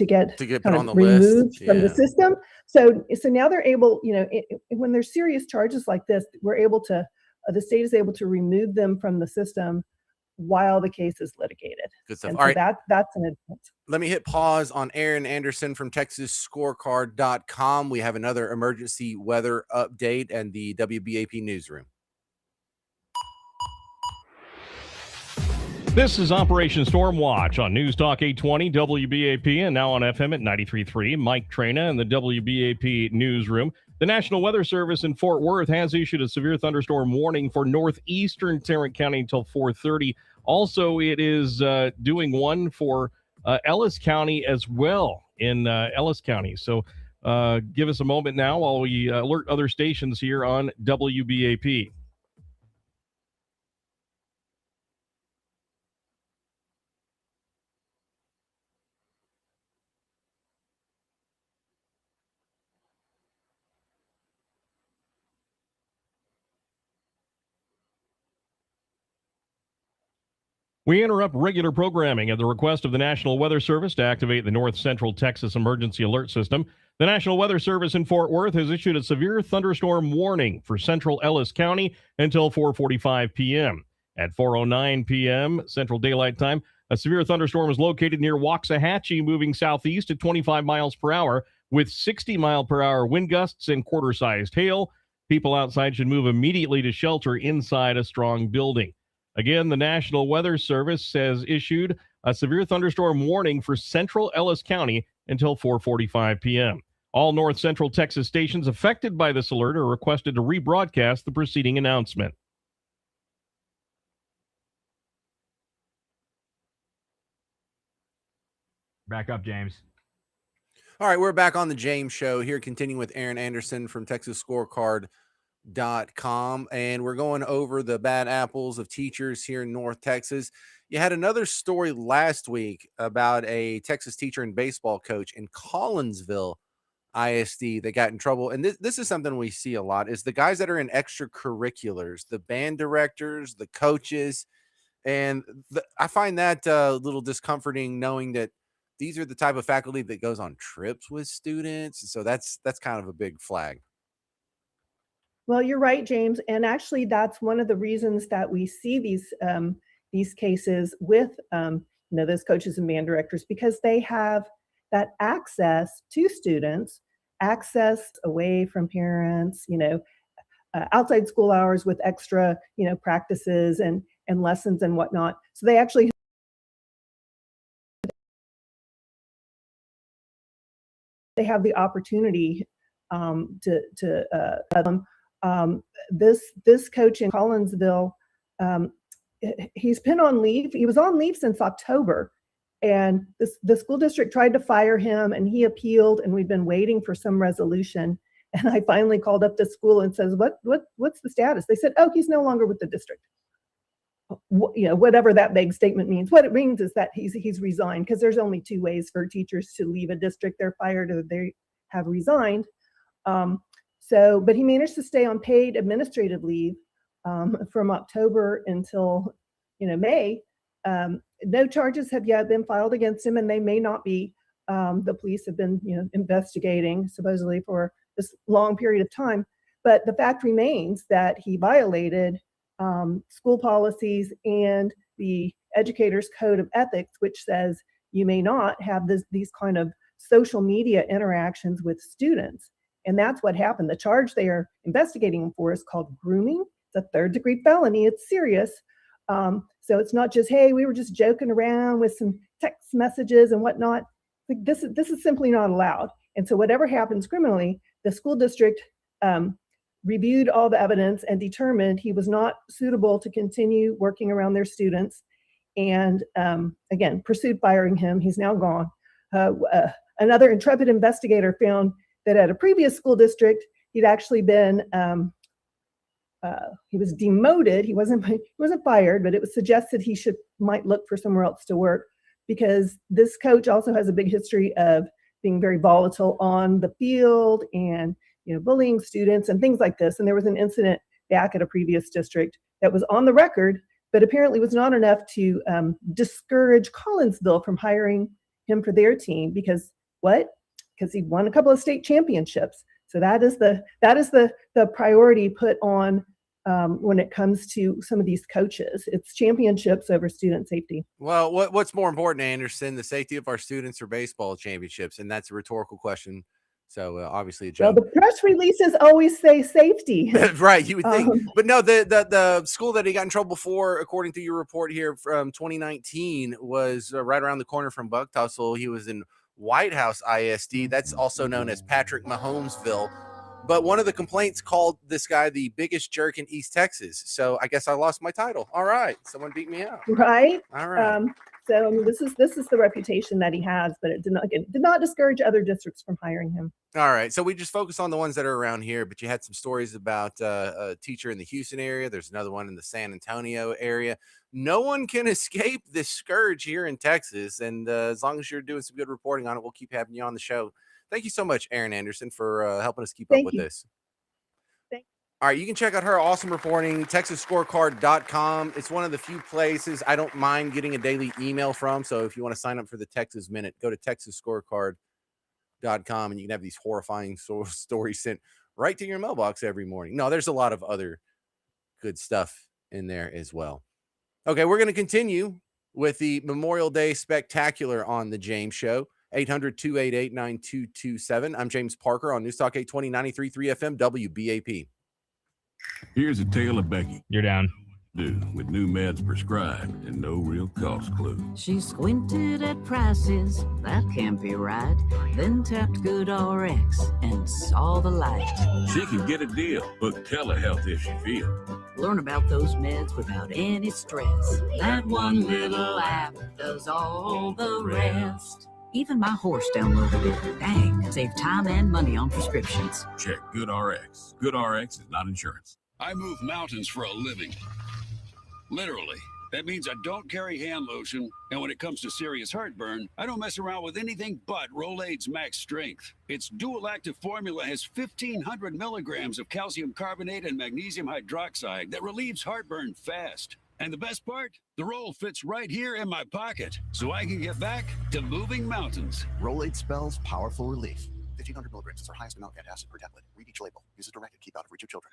get put kind on of the list. removed from the Yeah. system. So now they're able, when there's serious charges like this, we're able to, the state is able to remove them from the system while the case is litigated. Good stuff. And All so right. that's an advance. Let me hit pause on Aaron Anderson from TexasScorecard.com. We have another emergency weather update and the WBAP newsroom. This is Operation Storm Watch on News Talk 820 WBAP and now on FM at 93.3. Mike Trena in the WBAP newsroom. The National Weather Service in Fort Worth has issued a severe thunderstorm warning for northeastern Tarrant County until 4:30. Also, it is doing one for Ellis County as well in Ellis County. So give us a moment now while we alert other stations here on WBAP. We interrupt regular programming at the request of the National Weather Service to activate the North Central Texas Emergency Alert System. The National Weather Service in Fort Worth has issued a severe thunderstorm warning for central Ellis County until 4:45 p.m. At 4:09 p.m. Central Daylight Time, a severe thunderstorm is located near Waxahachie, moving southeast at 25 miles per hour with 60 mile per hour wind gusts and quarter-sized hail. People outside should move immediately to shelter inside a strong building. Again, the National Weather Service has issued a severe thunderstorm warning for central Ellis County until 4:45 p.m. All North Central Texas stations affected by this alert are requested to rebroadcast the preceding announcement. Back up, James. All right, we're back on the James Show here, continuing with Aaron Anderson from TexasScorecard.com, and we're going over the bad apples of teachers here in North Texas. You had another story last week about a Texas teacher and baseball coach in Collinsville ISD that got in trouble. And this is something we see a lot, is the guys that are in extracurriculars, the band directors, the coaches. And I find that a little discomforting, knowing that these are the type of faculty that goes on trips with students. So that's kind of a big flag. Well, you're right, James. And actually, that's one of the reasons that we see these cases with those coaches and band directors, because they have that access to students, access away from parents, outside school hours with extra, practices and lessons and whatnot. So they actually have the opportunity this coach in Collinsville, he's been on leave. He was on leave since October, and the school district tried to fire him, and he appealed, and we've been waiting for some resolution. And I finally called up the school and says, what's the status? They said, oh, he's no longer with the district. Whatever that vague statement means. What it means is that he's resigned, because there's only two ways for teachers to leave a district: they're fired or they have resigned. But he managed to stay on paid administrative leave from October until May. No charges have yet been filed against him, and they may not be. The police have been investigating supposedly for this long period of time. But the fact remains that he violated school policies and the educator's code of ethics, which says you may not have these kind of social media interactions with students. And that's what happened. The charge they are investigating him for is called grooming. It's a third-degree felony. It's serious. So it's not just, hey, we were just joking around with some text messages and whatnot. This is simply not allowed. And so whatever happens criminally, the school district reviewed all the evidence and determined he was not suitable to continue working around their students, and again, pursued firing him. He's now gone. Another intrepid investigator found that at a previous school district, he'd actually been, he was demoted. He wasn't fired, but it was suggested he might look for somewhere else to work, because this coach also has a big history of being very volatile on the field and bullying students and things like this. And there was an incident back at a previous district that was on the record, but apparently was not enough to discourage Collinsville from hiring him for their team. Because he won a couple of state championships. So that is the priority put on when it comes to some of these coaches. It's championships over student safety. Well, what's more important, Anderson, the safety of our students or baseball championships? And that's a rhetorical question. So obviously a joke. Well, the press releases always say safety. Right, you would think. But no, the school that he got in trouble for, according to your report here from 2019, was right around the corner from Buck Tussle. He was in White House ISD. That's also known as Patrick Mahomesville. But one of the complaints called this guy the biggest jerk in East Texas. So I guess I lost my title. All right, someone beat me out. Right. All right. So I mean, this is the reputation that he has, but it did not discourage other districts from hiring him. All right. So we just focus on the ones that are around here, but you had some stories about a teacher in the Houston area. There's another one in the San Antonio area. No one can escape this scourge here in Texas. And as long as you're doing some good reporting on it, we'll keep having you on the show. Thank you so much, Aaron Anderson, for helping us keep up with this. All right, you can check out her awesome reporting, TexasScorecard.com. It's one of the few places I don't mind getting a daily email from. So if you want to sign up for the Texas Minute, go to TexasScorecard.com, and you can have these horrifying stories sent right to your mailbox every morning. No, there's a lot of other good stuff in there as well. Okay, we're going to continue with the Memorial Day Spectacular on the James Show. 800-288-9227. I'm James Parker on News Talk 820 93.3 FM WBAP. Here's a tale of Becky. You're down. Dude, with new meds prescribed and no real cost clue. She squinted at prices, that can't be right. Then tapped GoodRx and saw the light. She can get a deal. Book telehealth if she feels. Learn about those meds without any stress. That one little app does all the rest. Even my horse downloaded it. Dang, saved time and money on prescriptions. Check GoodRx. GoodRx is not insurance. I move mountains for a living. Literally. That means I don't carry hand lotion, and when it comes to serious heartburn, I don't mess around with anything but Rolaids Max Strength. Its dual-active formula has 1,500 milligrams of calcium carbonate and magnesium hydroxide that relieves heartburn fast. And the best part? The roll fits right here in my pocket, so I can get back to moving mountains. Rolaids spells powerful relief. 1,500 milligrams is our highest amount of antacid per tablet. Read each label. Use as directed. Keep out of reach of children.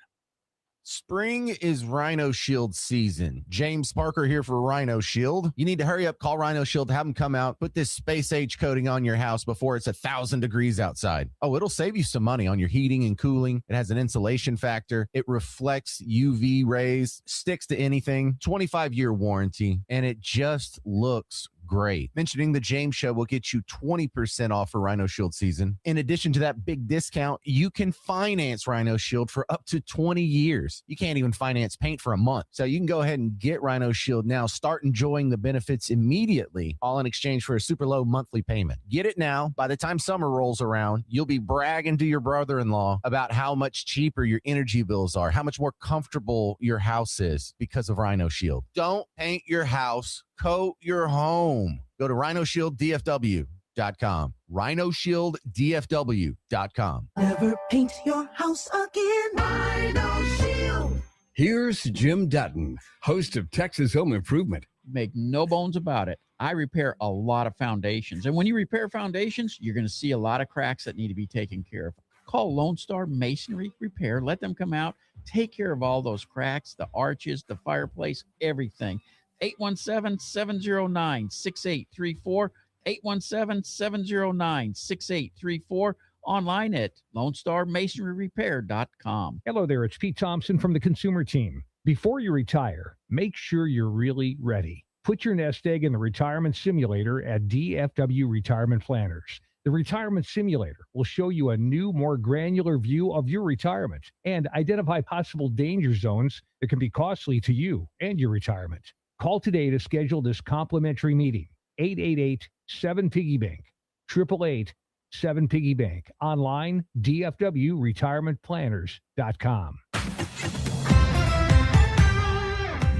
Spring is Rhino Shield season. James Parker here for Rhino Shield. You need to hurry up, call Rhino Shield, have them come out, put this space age coating on your house before it's 1,000 degrees outside. Oh, it'll save you some money on your heating and cooling. It has an insulation factor. It reflects UV rays, sticks to anything, 25-year warranty, and it just looks great. Mentioning the James Show will get you 20% off for Rhino Shield season. In addition to that big discount, you can finance Rhino Shield for up to 20 years. You can't even finance paint for a month. So you can go ahead and get Rhino Shield now. Start enjoying the benefits immediately, all in exchange for a super low monthly payment. Get it now. By the time summer rolls around, you'll be bragging to your brother-in-law about how much cheaper your energy bills are, how much more comfortable your house is because of Rhino Shield. Don't paint your house, coat your home. Go to rhinoshielddfw.com. rhinoshielddfw.com. Never paint your house again. Rhino Shield. Here's Jim Dutton, host of Texas Home Improvement. Make no bones about it. I repair a lot of foundations. And when you repair foundations, you're going to see a lot of cracks that need to be taken care of. Call Lone Star Masonry Repair. Let them come out, take care of all those cracks, the arches, the fireplace, everything. 817-709-6834, 817-709-6834, online at LoneStarMasonryRepair.com. Hello there, it's Pete Thompson from the Consumer Team. Before you retire, make sure you're really ready. Put your nest egg in the retirement simulator at DFW Retirement Planners. The Retirement Simulator will show you a new, more granular view of your retirement and identify possible danger zones that can be costly to you and your retirement. Call today to schedule this complimentary meeting. 888-7-PIGGY-BANK, 888-7-PIGGY-BANK. Online, DFWRetirementPlanners.com.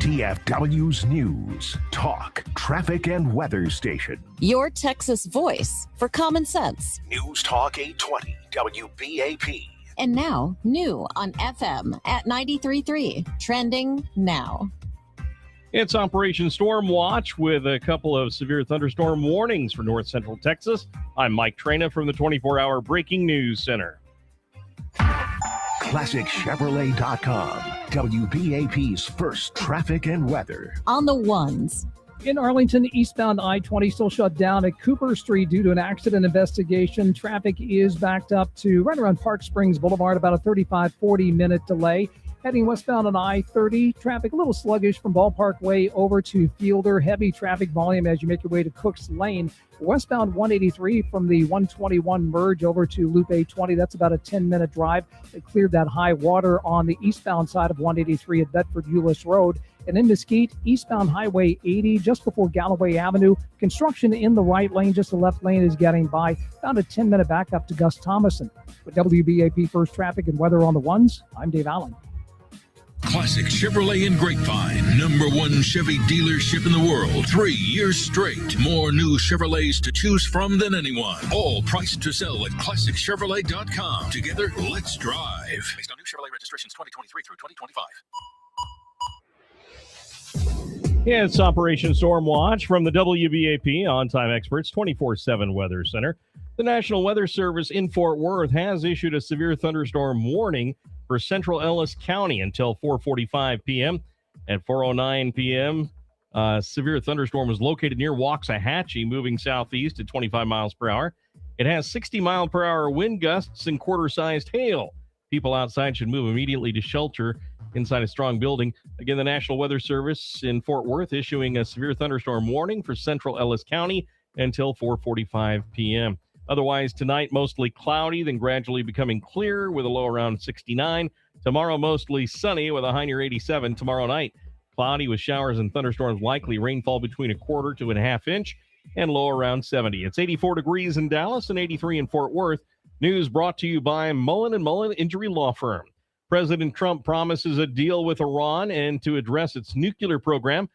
DFW's News, Talk, Traffic, and Weather Station. Your Texas voice for common sense. News Talk 820, WBAP. And now, new on FM at 93.3. Trending now. It's Operation Storm Watch with a couple of severe thunderstorm warnings for north central Texas. I'm Mike Trena from the 24-hour Breaking News Center. ClassicChevrolet.com, WBAP's first traffic and weather. On the ones. In Arlington, eastbound I-20 still shut down at Cooper Street due to an accident investigation. Traffic is backed up to right around Park Springs Boulevard, about a 35-40 minute delay. Heading westbound on I-30, traffic a little sluggish from Ballpark Way over to Fielder. Heavy traffic volume as you make your way to Cooks Lane. Westbound 183 from the 121 merge over to Loop 820. That's about a 10-minute drive. They cleared that high water on the eastbound side of 183 at Bedford-Euless Road. And in Mesquite, eastbound Highway 80, just before Galloway Avenue. Construction in the right lane, just the left lane is getting by. Found a 10-minute backup to Gus Thomason. With WBAP First Traffic and Weather on the Ones, I'm Dave Allen. Classic Chevrolet in Grapevine, #1 Chevy dealership in the world, 3 years straight. More new Chevrolets to choose from than anyone. All priced to sell at ClassicChevrolet.com. Together, let's drive. Based on new Chevrolet registrations 2023 through 2025. Yeah, it's Operation Storm Watch from the WBAP On-Time Experts 24/7 Weather Center. The National Weather Service in Fort Worth has issued a severe thunderstorm warning for central Ellis County until 4:45 p.m. At 4:09 p.m., severe thunderstorm was located near Waxahachie, moving southeast at 25 miles per hour. It has 60-mile-per-hour wind gusts and quarter-sized hail. People outside should move immediately to shelter inside a strong building. Again, the National Weather Service in Fort Worth issuing a severe thunderstorm warning for central Ellis County until 4:45 p.m. Otherwise, tonight, mostly cloudy, then gradually becoming clear with a low around 69. Tomorrow, mostly sunny with a high near 87. Tomorrow night, cloudy with showers and thunderstorms likely. Rainfall between 1/4 to 1/2 inch. and low around 70. It's 84 degrees in Dallas and 83 in Fort Worth. News brought to you by Mullen & Mullen Injury Law Firm. President Trump promises a deal with Iran and to address its nuclear program,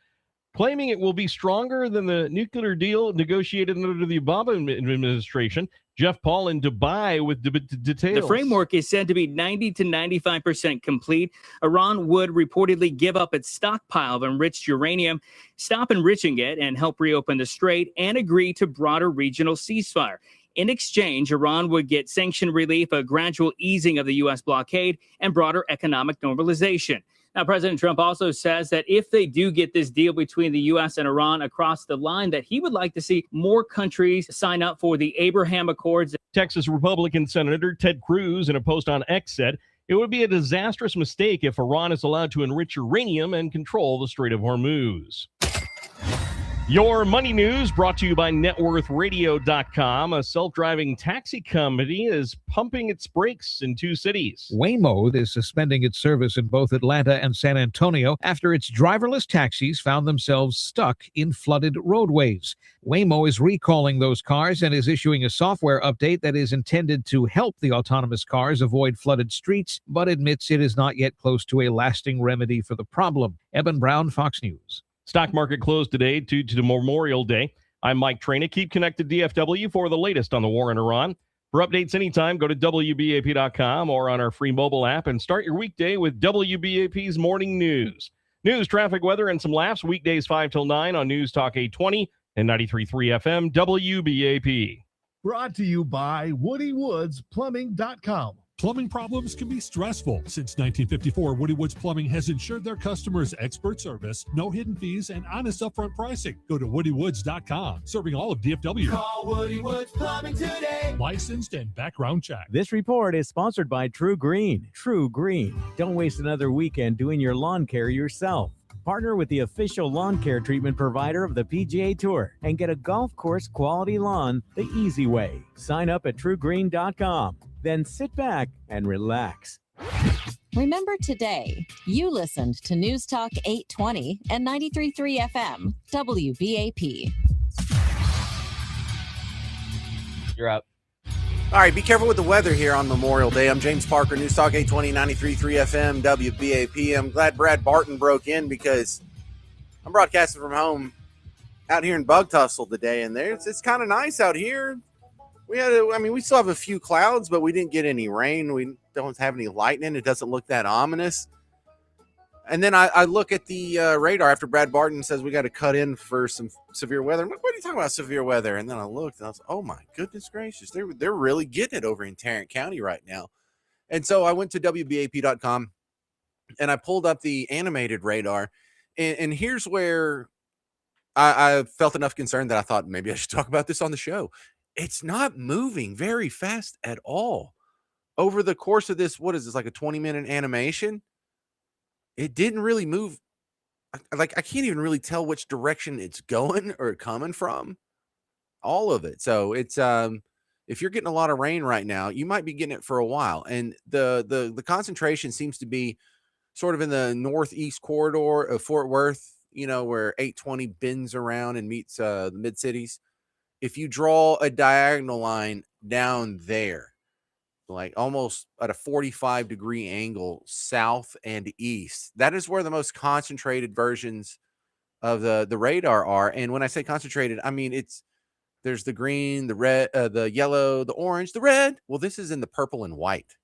claiming it will be stronger than the nuclear deal negotiated under the Obama administration. Jeff Paul in Dubai with details. The framework is said to be 90 to 95% complete. Iran would reportedly give up its stockpile of enriched uranium, stop enriching it, and help reopen the strait, and agree to broader regional ceasefire. In exchange, Iran would get sanction relief, a gradual easing of the U.S. blockade, and broader economic normalization. Now, President Trump also says that if they do get this deal between the U.S. and Iran across the line, that he would like to see more countries sign up for the Abraham Accords. Texas Republican Senator Ted Cruz, in a post on X, said it would be a disastrous mistake if Iran is allowed to enrich uranium and control the Strait of Hormuz. Your money news brought to you by NetWorthRadio.com. A self-driving taxi company is pumping its brakes in 2 cities. Waymo is suspending its service in both Atlanta and San Antonio after its driverless taxis found themselves stuck in flooded roadways. Waymo is recalling those cars and is issuing a software update that is intended to help the autonomous cars avoid flooded streets, but admits it is not yet close to a lasting remedy for the problem. Eben Brown, Fox News. Stock market closed today due to Memorial Day. I'm Mike Traina. Keep connected to DFW for the latest on the war in Iran. For updates anytime, go to WBAP.com or on our free mobile app and start your weekday with WBAP's Morning News. News, traffic, weather, and some laughs weekdays 5 till 9 on News Talk 820 and 93.3 FM WBAP. Brought to you by WoodyWoodsPlumbing.com. Plumbing problems can be stressful. Since 1954, Woody Woods Plumbing has ensured their customers expert service, no hidden fees, and honest upfront pricing. Go to woodywoods.com, serving all of DFW. Call Woody Woods Plumbing today. Licensed and background check. This report is sponsored by True Green. True Green. Don't waste another weekend doing your lawn care yourself. Partner with the official lawn care treatment provider of the PGA Tour and get a golf course quality lawn the easy way. Sign up at truegreen.com. Then sit back and relax. Remember today, you listened to News Talk 820 and 93.3 FM, WBAP. You're up. All right, be careful with the weather here on Memorial Day. I'm James Parker, News Talk 820, 93.3 FM, WBAP. I'm glad Brad Barton broke in because I'm broadcasting from home out here in Bug Tussle today, and it's kind of nice out here. We still have a few clouds, but we didn't get any rain. We don't have any lightning. It doesn't look that ominous. And then I look at the radar after Brad Barton says we got to cut in for some severe weather. I'm like, what are you talking about, severe weather? And then I looked and I was like, oh my goodness gracious, they're really getting it over in Tarrant County right now. And so I went to WBAP.com and I pulled up the animated radar. And here's where I felt enough concern that I thought maybe I should talk about this on the show. It's not moving very fast at all. Over the course of this, what is this, like a 20-minute animation? It didn't really move. I can't even really tell which direction it's going or coming from. All of it. So it's if you're getting a lot of rain right now, you might be getting it for a while. And the concentration seems to be sort of in the northeast corridor of Fort Worth, where 820 bends around and meets the mid-cities. If you draw a diagonal line down there, like almost at a 45-degree angle south and east, that is where the most concentrated versions of the radar are. And when I say concentrated, I mean there's the green, the red, the yellow, the orange, the red. Well, this is in the purple and white.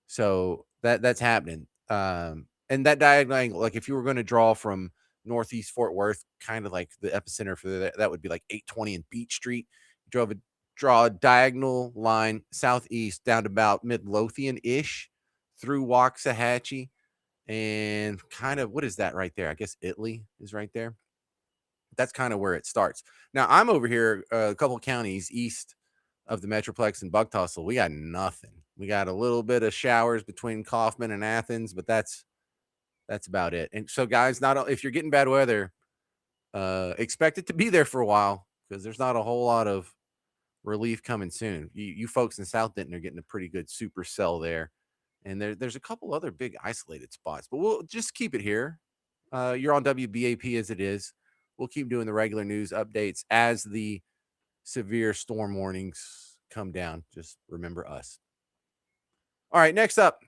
So that's happening. And that diagonal angle, like if you were going to draw from northeast Fort Worth, kind of like the epicenter for that would be like 820 and Beach Street. Draw a diagonal line southeast down to about Midlothian-ish through Waxahachie and kind of, what is that right there? I guess Italy is right there. That's kind of where it starts. Now I'm over here a couple counties east of the Metroplex and Bug Tussle. We got nothing. We got a little bit of showers between Kaufman and Athens, but that's about it. And so, guys, if you're getting bad weather, expect it to be there for a while because there's not a whole lot of relief coming soon. You folks in South Denton are getting a pretty good supercell there. And there's a couple other big isolated spots, but we'll just keep it here. You're on WBAP as it is. we'll keep doing the regular news updates as the severe storm warnings come down. Just remember us. All right, next up.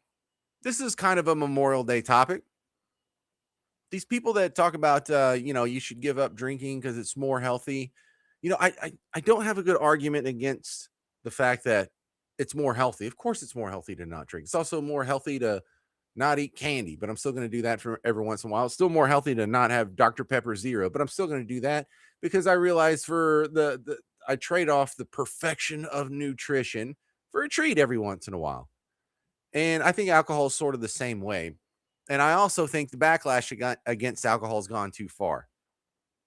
This is kind of a Memorial Day topic. These people that talk about, you should give up drinking because it's more healthy. I don't have a good argument against the fact that it's more healthy. Of course, it's more healthy to not drink. It's also more healthy to not eat candy, but I'm still going to do that for every once in a while. It's still more healthy to not have Dr. Pepper Zero, but I'm still going to do that because I realize I trade off the perfection of nutrition for a treat every once in a while. And I think alcohol is sort of the same way. And I also think the backlash against alcohol has gone too far.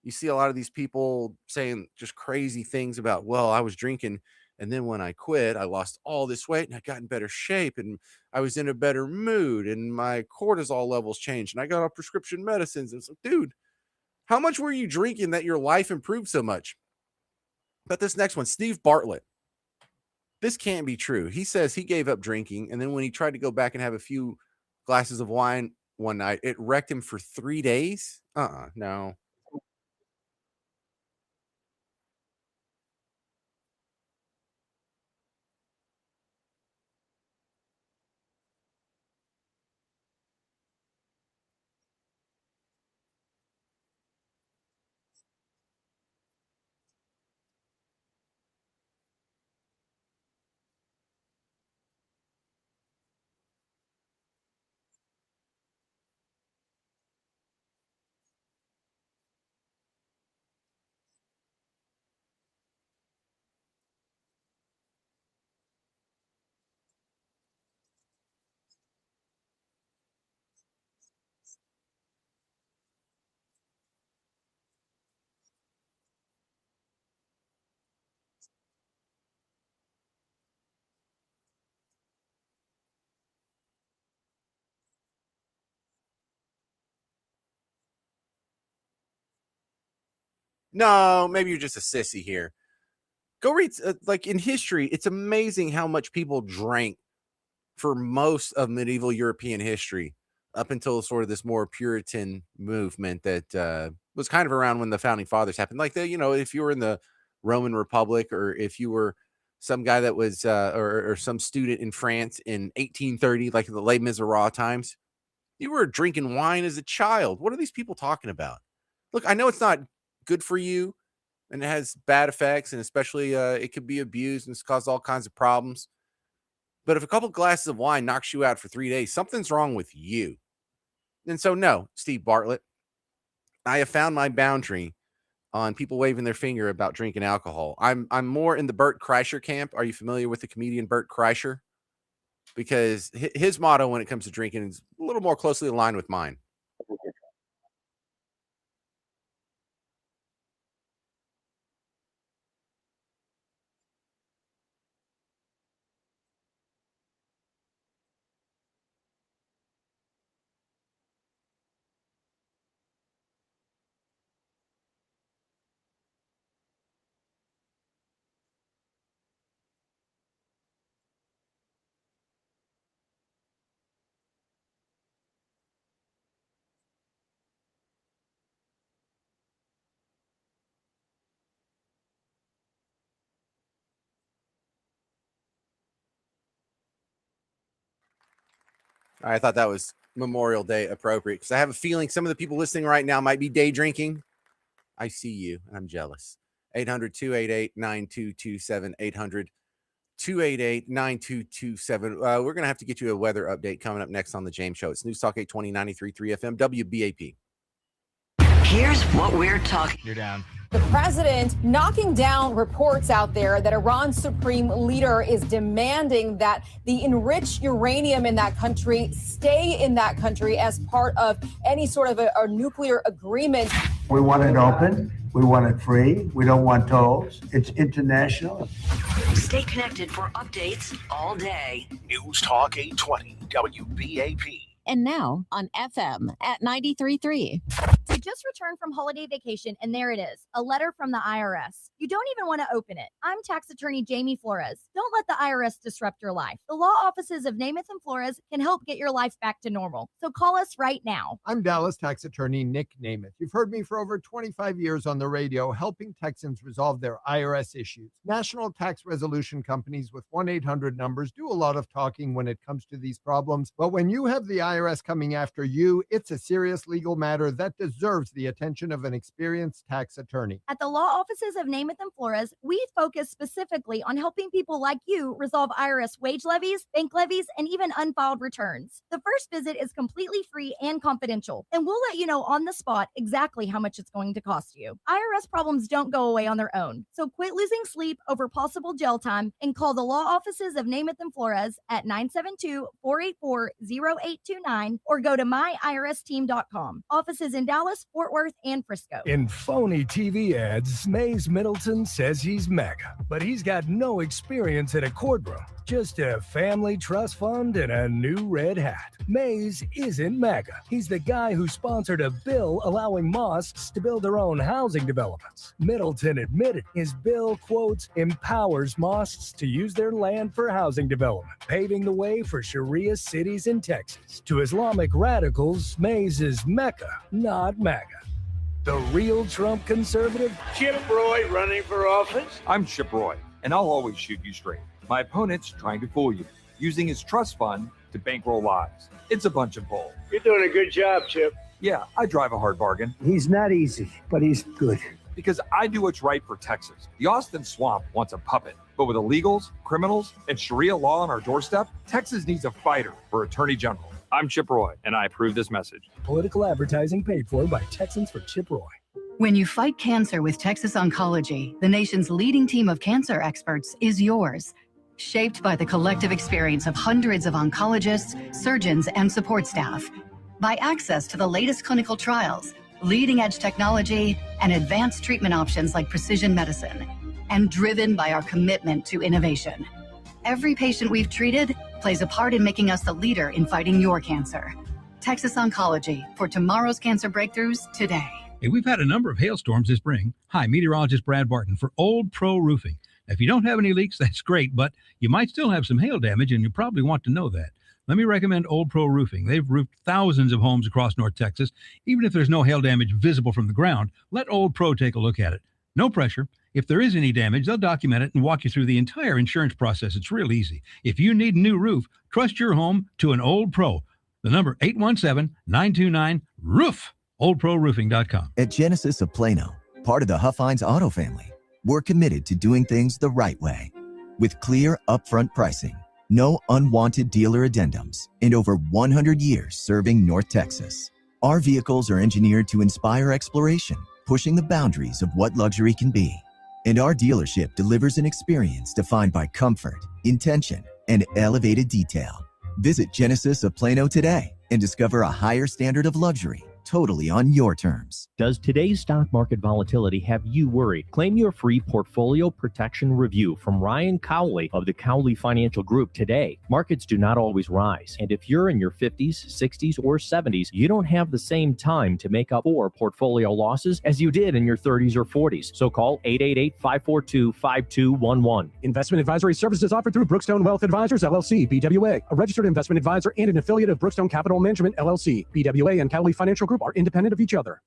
You see a lot of these people saying just crazy things about, well, I was drinking, and then when I quit, I lost all this weight and I got in better shape and I was in a better mood and my cortisol levels changed and I got off prescription medicines. And it's like, dude, how much were you drinking that your life improved so much? But this next one, Steve Bartlett. This can't be true. He says he gave up drinking, and then when he tried to go back and have a few glasses of wine one night, it wrecked him for 3 days. No. No, maybe you're just a sissy here. Go read, like in history, it's amazing how much people drank for most of medieval European history up until sort of this more Puritan movement that was kind of around when the founding fathers happened. Like, if you were in the Roman Republic or if you were some guy that was or some student in France in 1830, like in the Les Miserables times, you were drinking wine as a child. What are these people talking about? Look, I know it's not good for you and it has bad effects, and especially it could be abused and it's caused all kinds of problems. But if a couple glasses of wine knocks you out for 3 days, something's wrong with you. And so, no, Steve Bartlett, I have found my boundary on people waving their finger about drinking alcohol. I'm more in the Bert Kreischer camp. Are you familiar with the comedian Bert Kreischer? Because his motto when it comes to drinking is a little more closely aligned with mine. I thought that was Memorial Day appropriate because I have a feeling some of the people listening right now might be day drinking. I see you, and I'm jealous. 800-288-9227, 800-288-9227. We're going to have to get you a weather update coming up next on the James Show. It's News Talk 820, 93.3 FM, WBAP. Here's what we're talking. You're down. The president knocking down reports out there that Iran's supreme leader is demanding that the enriched uranium in that country stay in that country as part of any sort of a nuclear agreement. We want it open. We want it free. We don't want tolls. It's international. Stay connected for updates all day. News Talk 820 WBAP. And now on FM at 93.3. just returned from holiday vacation, and there it is, a letter from the IRS. You don't even want to open it. I'm tax attorney Jamie Flores. Don't let the IRS disrupt your life. The law offices of Namath and Flores can help get your life back to normal. So call us right now. I'm Dallas tax attorney Nick Namath. You've heard me for over 25 years on the radio helping Texans resolve their IRS issues. National tax resolution companies with 1-800 numbers do a lot of talking when it comes to these problems. But when you have the IRS coming after you, it's a serious legal matter that deserves the attention of an experienced tax attorney. At the law offices of Namath and Flores, we focus specifically on helping people like you resolve IRS wage levies, bank levies, and even unfiled returns. The first visit is completely free and confidential, and we'll let you know on the spot exactly how much it's going to cost you. IRS problems don't go away on their own, so quit losing sleep over possible jail time and call the law offices of Namath and Flores at 972-484-0829 or go to myiRSteam.com. Offices in Dallas, Fort Worth, and Frisco. In phony TV ads, Mays Middleton says he's mega, but he's got no experience in a courtroom, just a family trust fund and a new red hat. Mays isn't mega. He's the guy who sponsored a bill allowing mosques to build their own housing developments. Middleton admitted his bill, quotes, empowers mosques to use their land for housing development, paving the way for Sharia cities in Texas. To Islamic radicals, Mays is Mecca, not MAGA. The real Trump conservative? Chip Roy running for office? I'm Chip Roy, and I'll always shoot you straight. My opponent's trying to fool you, using his trust fund to bankroll lies. It's a bunch of bull. You're doing a good job, Chip. Yeah, I drive a hard bargain. He's not easy, but he's good. Because I do what's right for Texas. The Austin Swamp wants a puppet, but with illegals, criminals, and Sharia law on our doorstep, Texas needs a fighter for Attorney General. I'm Chip Roy, and I approve this message. Political advertising paid for by Texans for Chip Roy. When you fight cancer with Texas Oncology, the nation's leading team of cancer experts is yours. Shaped by the collective experience of hundreds of oncologists, surgeons, and support staff. By access to the latest clinical trials, leading-edge technology, and advanced treatment options like precision medicine. And driven by our commitment to innovation. Every patient we've treated plays a part in making us the leader in fighting your cancer. Texas Oncology, for tomorrow's cancer breakthroughs today. Hey, we've had a number of hailstorms this spring. Hi, meteorologist Brad Barton for Old Pro Roofing. Now, if you don't have any leaks, that's great, but you might still have some hail damage, and you probably want to know that. Let me recommend Old Pro Roofing. They've roofed thousands of homes across North Texas. Even if there's no hail damage visible from the ground, let Old Pro take a look at it. No pressure. If there is any damage, they'll document it and walk you through the entire insurance process. It's real easy. If you need a new roof, trust your home to an Old Pro. The number 817-929-ROOF. OldProRoofing.com. At Genesis of Plano, part of the Huffines Auto family, we're committed to doing things the right way. With clear, upfront pricing, no unwanted dealer addendums, and over 100 years serving North Texas. Our vehicles are engineered to inspire exploration, pushing the boundaries of what luxury can be. And our dealership delivers an experience defined by comfort, intention, and elevated detail. Visit Genesis of Plano today and discover a higher standard of luxury, totally on your terms. Does today's stock market volatility have you worried? Claim your free portfolio protection review from Ryan Cowley of the Cowley Financial Group today. Markets do not always rise, and if you're in your 50s, 60s, or 70s, you don't have the same time to make up for portfolio losses as you did in your 30s or 40s. So call 888-542-5211. Investment advisory services offered through Brookstone Wealth Advisors, LLC, BWA, a registered investment advisor and an affiliate of Brookstone Capital Management, LLC. BWA and Cowley Financial Group are independent of each other.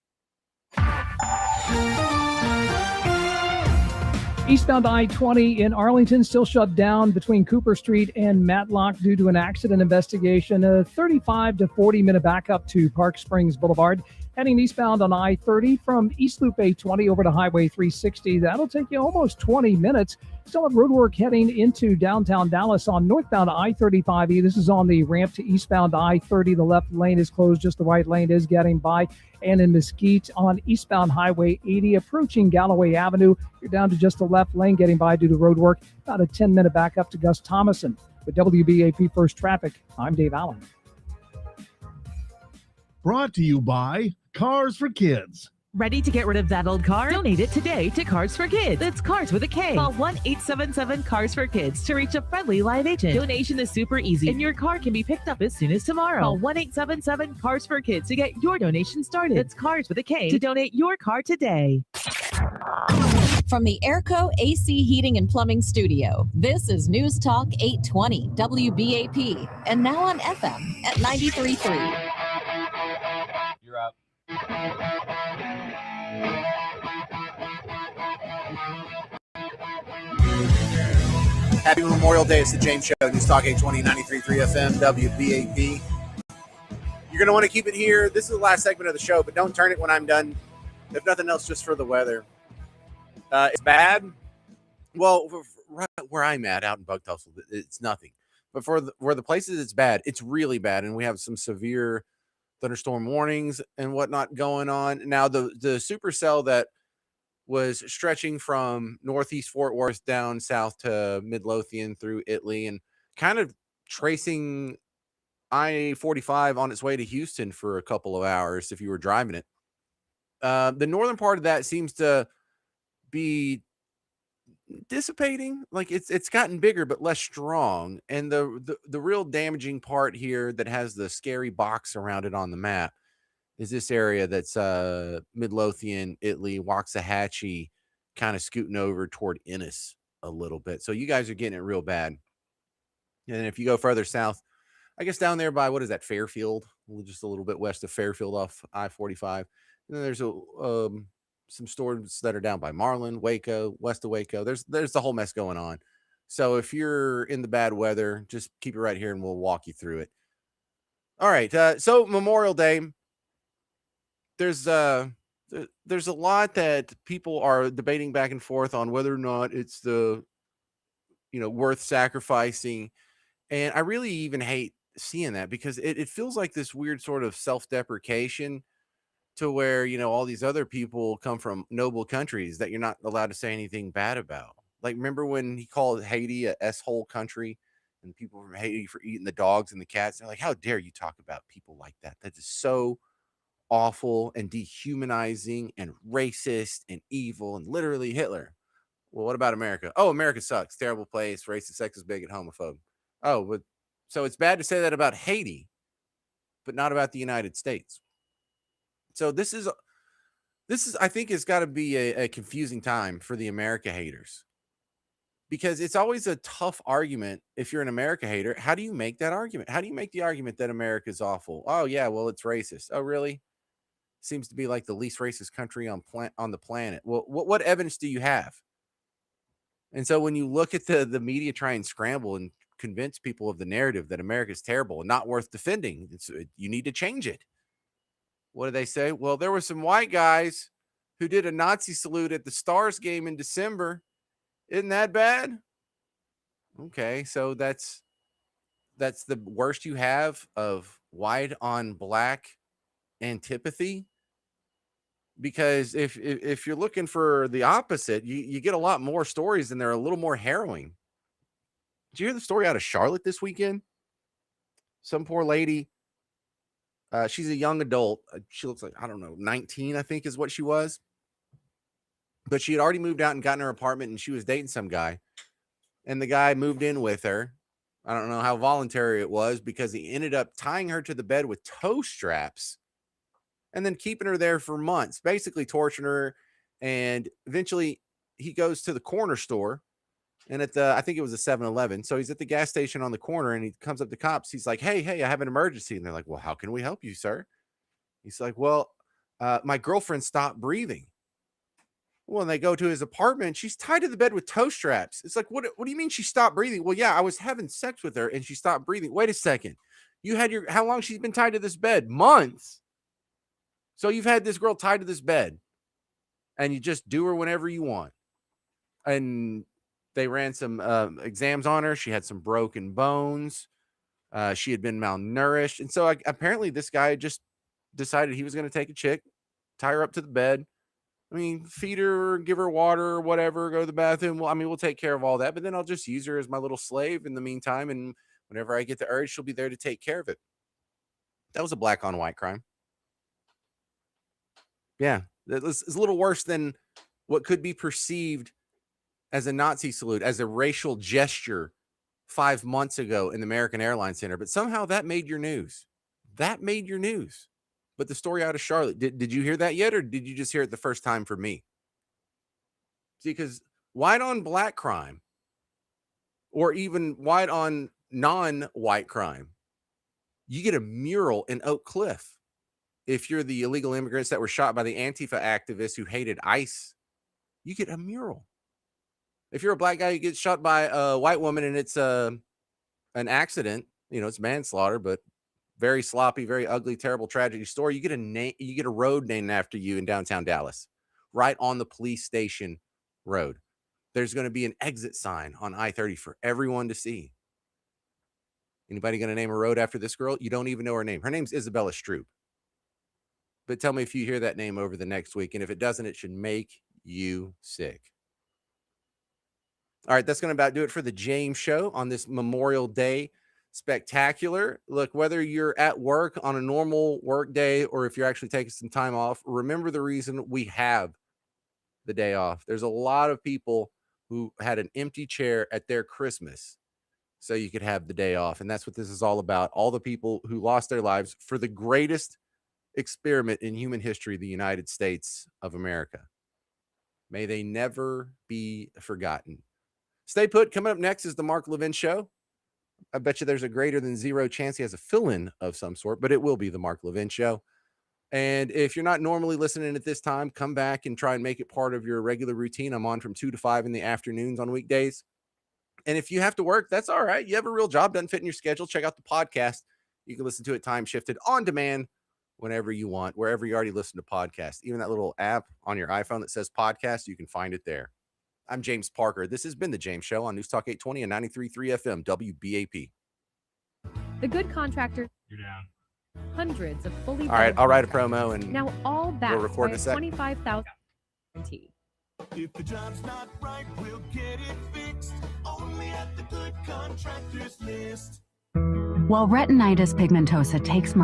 Eastbound I-20 in Arlington still shut down between Cooper Street and Matlock due to an accident investigation. A 35 to 40 minute backup to Park Springs Boulevard. Heading eastbound on I-30 from East Loop 820 over to Highway 360. That'll take you almost 20 minutes. Still have roadwork heading into downtown Dallas on northbound I-35E. This is on the ramp to eastbound I-30. The left lane is closed, just the right lane is getting by. And in Mesquite on eastbound Highway 80, approaching Galloway Avenue, you're down to just the left lane getting by due to roadwork. About a 10-minute backup to Gus Thomason. With WBAP First Traffic, I'm Dave Allen. Brought to you by Cars for Kids. Ready to get rid of that old car? Donate it today to Cars for Kids. It's Cars with a K. Call 1-877-CARS-FOR-KIDS to reach a friendly live agent. Donation is super easy, and your car can be picked up as soon as tomorrow. Call 1-877-CARS-FOR-KIDS to get your donation started. It's Cars with a K to donate your car today. From the Airco AC Heating and Plumbing Studio, this is News Talk 820 WBAP, and now on FM at 93.3. You're up. Happy Memorial Day. It's the James Show. News Talk 820, 93.3 FM, WBAP. You're going to want to keep it here. This is the last segment of the show, but don't turn it when I'm done. If nothing else, just for the weather. It's bad. Well, right where I'm at, out in Bug Tussle, it's nothing. But where the places it's bad, it's really bad. And we have some severe thunderstorm warnings and whatnot going on. Now, the supercell that was stretching from northeast Fort Worth down south to Midlothian through Italy and kind of tracing I-45 on its way to Houston for a couple of hours if you were driving it. The northern part of that seems to be dissipating. Like it's gotten bigger but less strong. And the real damaging part here that has the scary box around it on the map is this area that's Midlothian, Italy, Waxahachie, kind of scooting over toward Ennis a little bit. So you guys are getting it real bad. And if you go further south, I guess down there by, what is that, Fairfield? Just a little bit west of Fairfield off I-45. And then there's some storms that are down by Marlin, Waco, west of Waco. There's the whole mess going on. So if you're in the bad weather, just keep it right here and we'll walk you through it. All right. So Memorial Day. There's a lot that people are debating back and forth on whether or not it's worth sacrificing. And I really even hate seeing that because it feels like this weird sort of self-deprecation to where, all these other people come from noble countries that you're not allowed to say anything bad about. Like, remember when he called Haiti a S-hole country and people from Haiti for eating the dogs and the cats? They're like, how dare you talk about people like that? That is so awful and dehumanizing and racist and evil and literally Hitler. Well, what about America? Oh, America sucks. Terrible place. Racist, sexist, bigot, homophobe. Oh, but so it's bad to say that about Haiti, but not about the United States. So this is I think it's got to be a confusing time for the America haters, because it's always a tough argument. If you're an America hater, how do you make that argument? How do you make the argument that America is awful? Oh yeah, well, it's racist. Oh really? Seems to be like the least racist country on the planet. Well, what evidence do you have? And so when you look at the media try and scramble and convince people of the narrative that America is terrible and not worth defending, you need to change it. What do they say? Well, there were some white guys who did a Nazi salute at the Stars game in December. Isn't that bad? Okay, so that's the worst you have of white on black antipathy. Because if you're looking for the opposite, you get a lot more stories and they're a little more harrowing. Did you hear the story out of Charlotte this weekend? Some poor lady. She's a young adult. She looks like, I don't know, 19, I think is what she was. But she had already moved out and gotten her apartment, and she was dating some guy. And the guy moved in with her. I don't know how voluntary it was, because he ended up tying her to the bed with toe straps and then keeping her there for months, basically torturing her. And eventually he goes to the corner store, and I think it was a 7-Eleven. So he's at the gas station on the corner, and he comes up to cops. He's like, hey, I have an emergency. And they're like, well, how can we help you, sir? He's like, well, my girlfriend stopped breathing. Well, and they go to his apartment. She's tied to the bed with toe straps. It's like, what do you mean she stopped breathing? Well, yeah, I was having sex with her and she stopped breathing. Wait a second. How long she's been tied to this bed? Months. So you've had this girl tied to this bed and you just do her whenever you want. And they ran some exams on her. She had some broken bones. She had been malnourished. And so apparently this guy just decided he was going to take a chick, tie her up to the bed. I mean, feed her, give her water or whatever, go to the bathroom. Well, we'll take care of all that, but then I'll just use her as my little slave in the meantime. And whenever I get the urge, she'll be there to take care of it. That was a black on white crime. Yeah. That is a little worse than what could be perceived as a Nazi salute, as a racial gesture 5 months ago in the American Airlines Center. But somehow that made your news. That made your news. But the story out of Charlotte, did you hear that yet, or did you just hear it the first time from me? See, because white on black crime, or even white on non-white crime, you get a mural in Oak Cliff. If you're the illegal immigrants that were shot by the Antifa activists who hated ICE, you get a mural. If you're a black guy who gets shot by a white woman and it's an accident, it's manslaughter, but very sloppy, very ugly, terrible tragedy story, you get a road named after you in downtown Dallas, right on the police station road. There's going to be an exit sign on I-30 for everyone to see. Anybody going to name a road after this girl? You don't even know her name. Her name's Isabella Stroop. But tell me if you hear that name over the next week. And if it doesn't, it should make you sick. All right, that's going to about do it for the James Show on this Memorial Day spectacular. Look, whether you're at work on a normal work day or if you're actually taking some time off, remember the reason we have the day off. There's a lot of people who had an empty chair at their Christmas so you could have the day off. And that's what this is all about. All the people who lost their lives for the greatest experiment in human history, the United States of America. May they never be forgotten. Stay put. Coming up next is the Mark Levin Show. I bet you there's a greater than zero chance he has a fill-in of some sort, but it will be the Mark Levin Show. And if you're not normally listening at this time, come back and try and make it part of your regular routine. I'm on from 2 to 5 in the afternoons on weekdays. And if you have to work, that's all right. You have a real job, doesn't fit in your schedule. Check out the podcast. You can listen to it time shifted on demand whenever you want, wherever you already listen to podcasts. Even that little app on your iPhone that says podcast, you can find it there. I'm James Parker. This has been The James Show on News Talk 820 and 93.3 FM WBAP. The Good Contractor. You're down. Hundreds of fully. All right, I'll write a promo and now all backed we'll record by in a a sec. 25,000 guarantee. If the job's not right, we'll get it fixed. Only at the Good Contractors list. While retinitis pigmentosa takes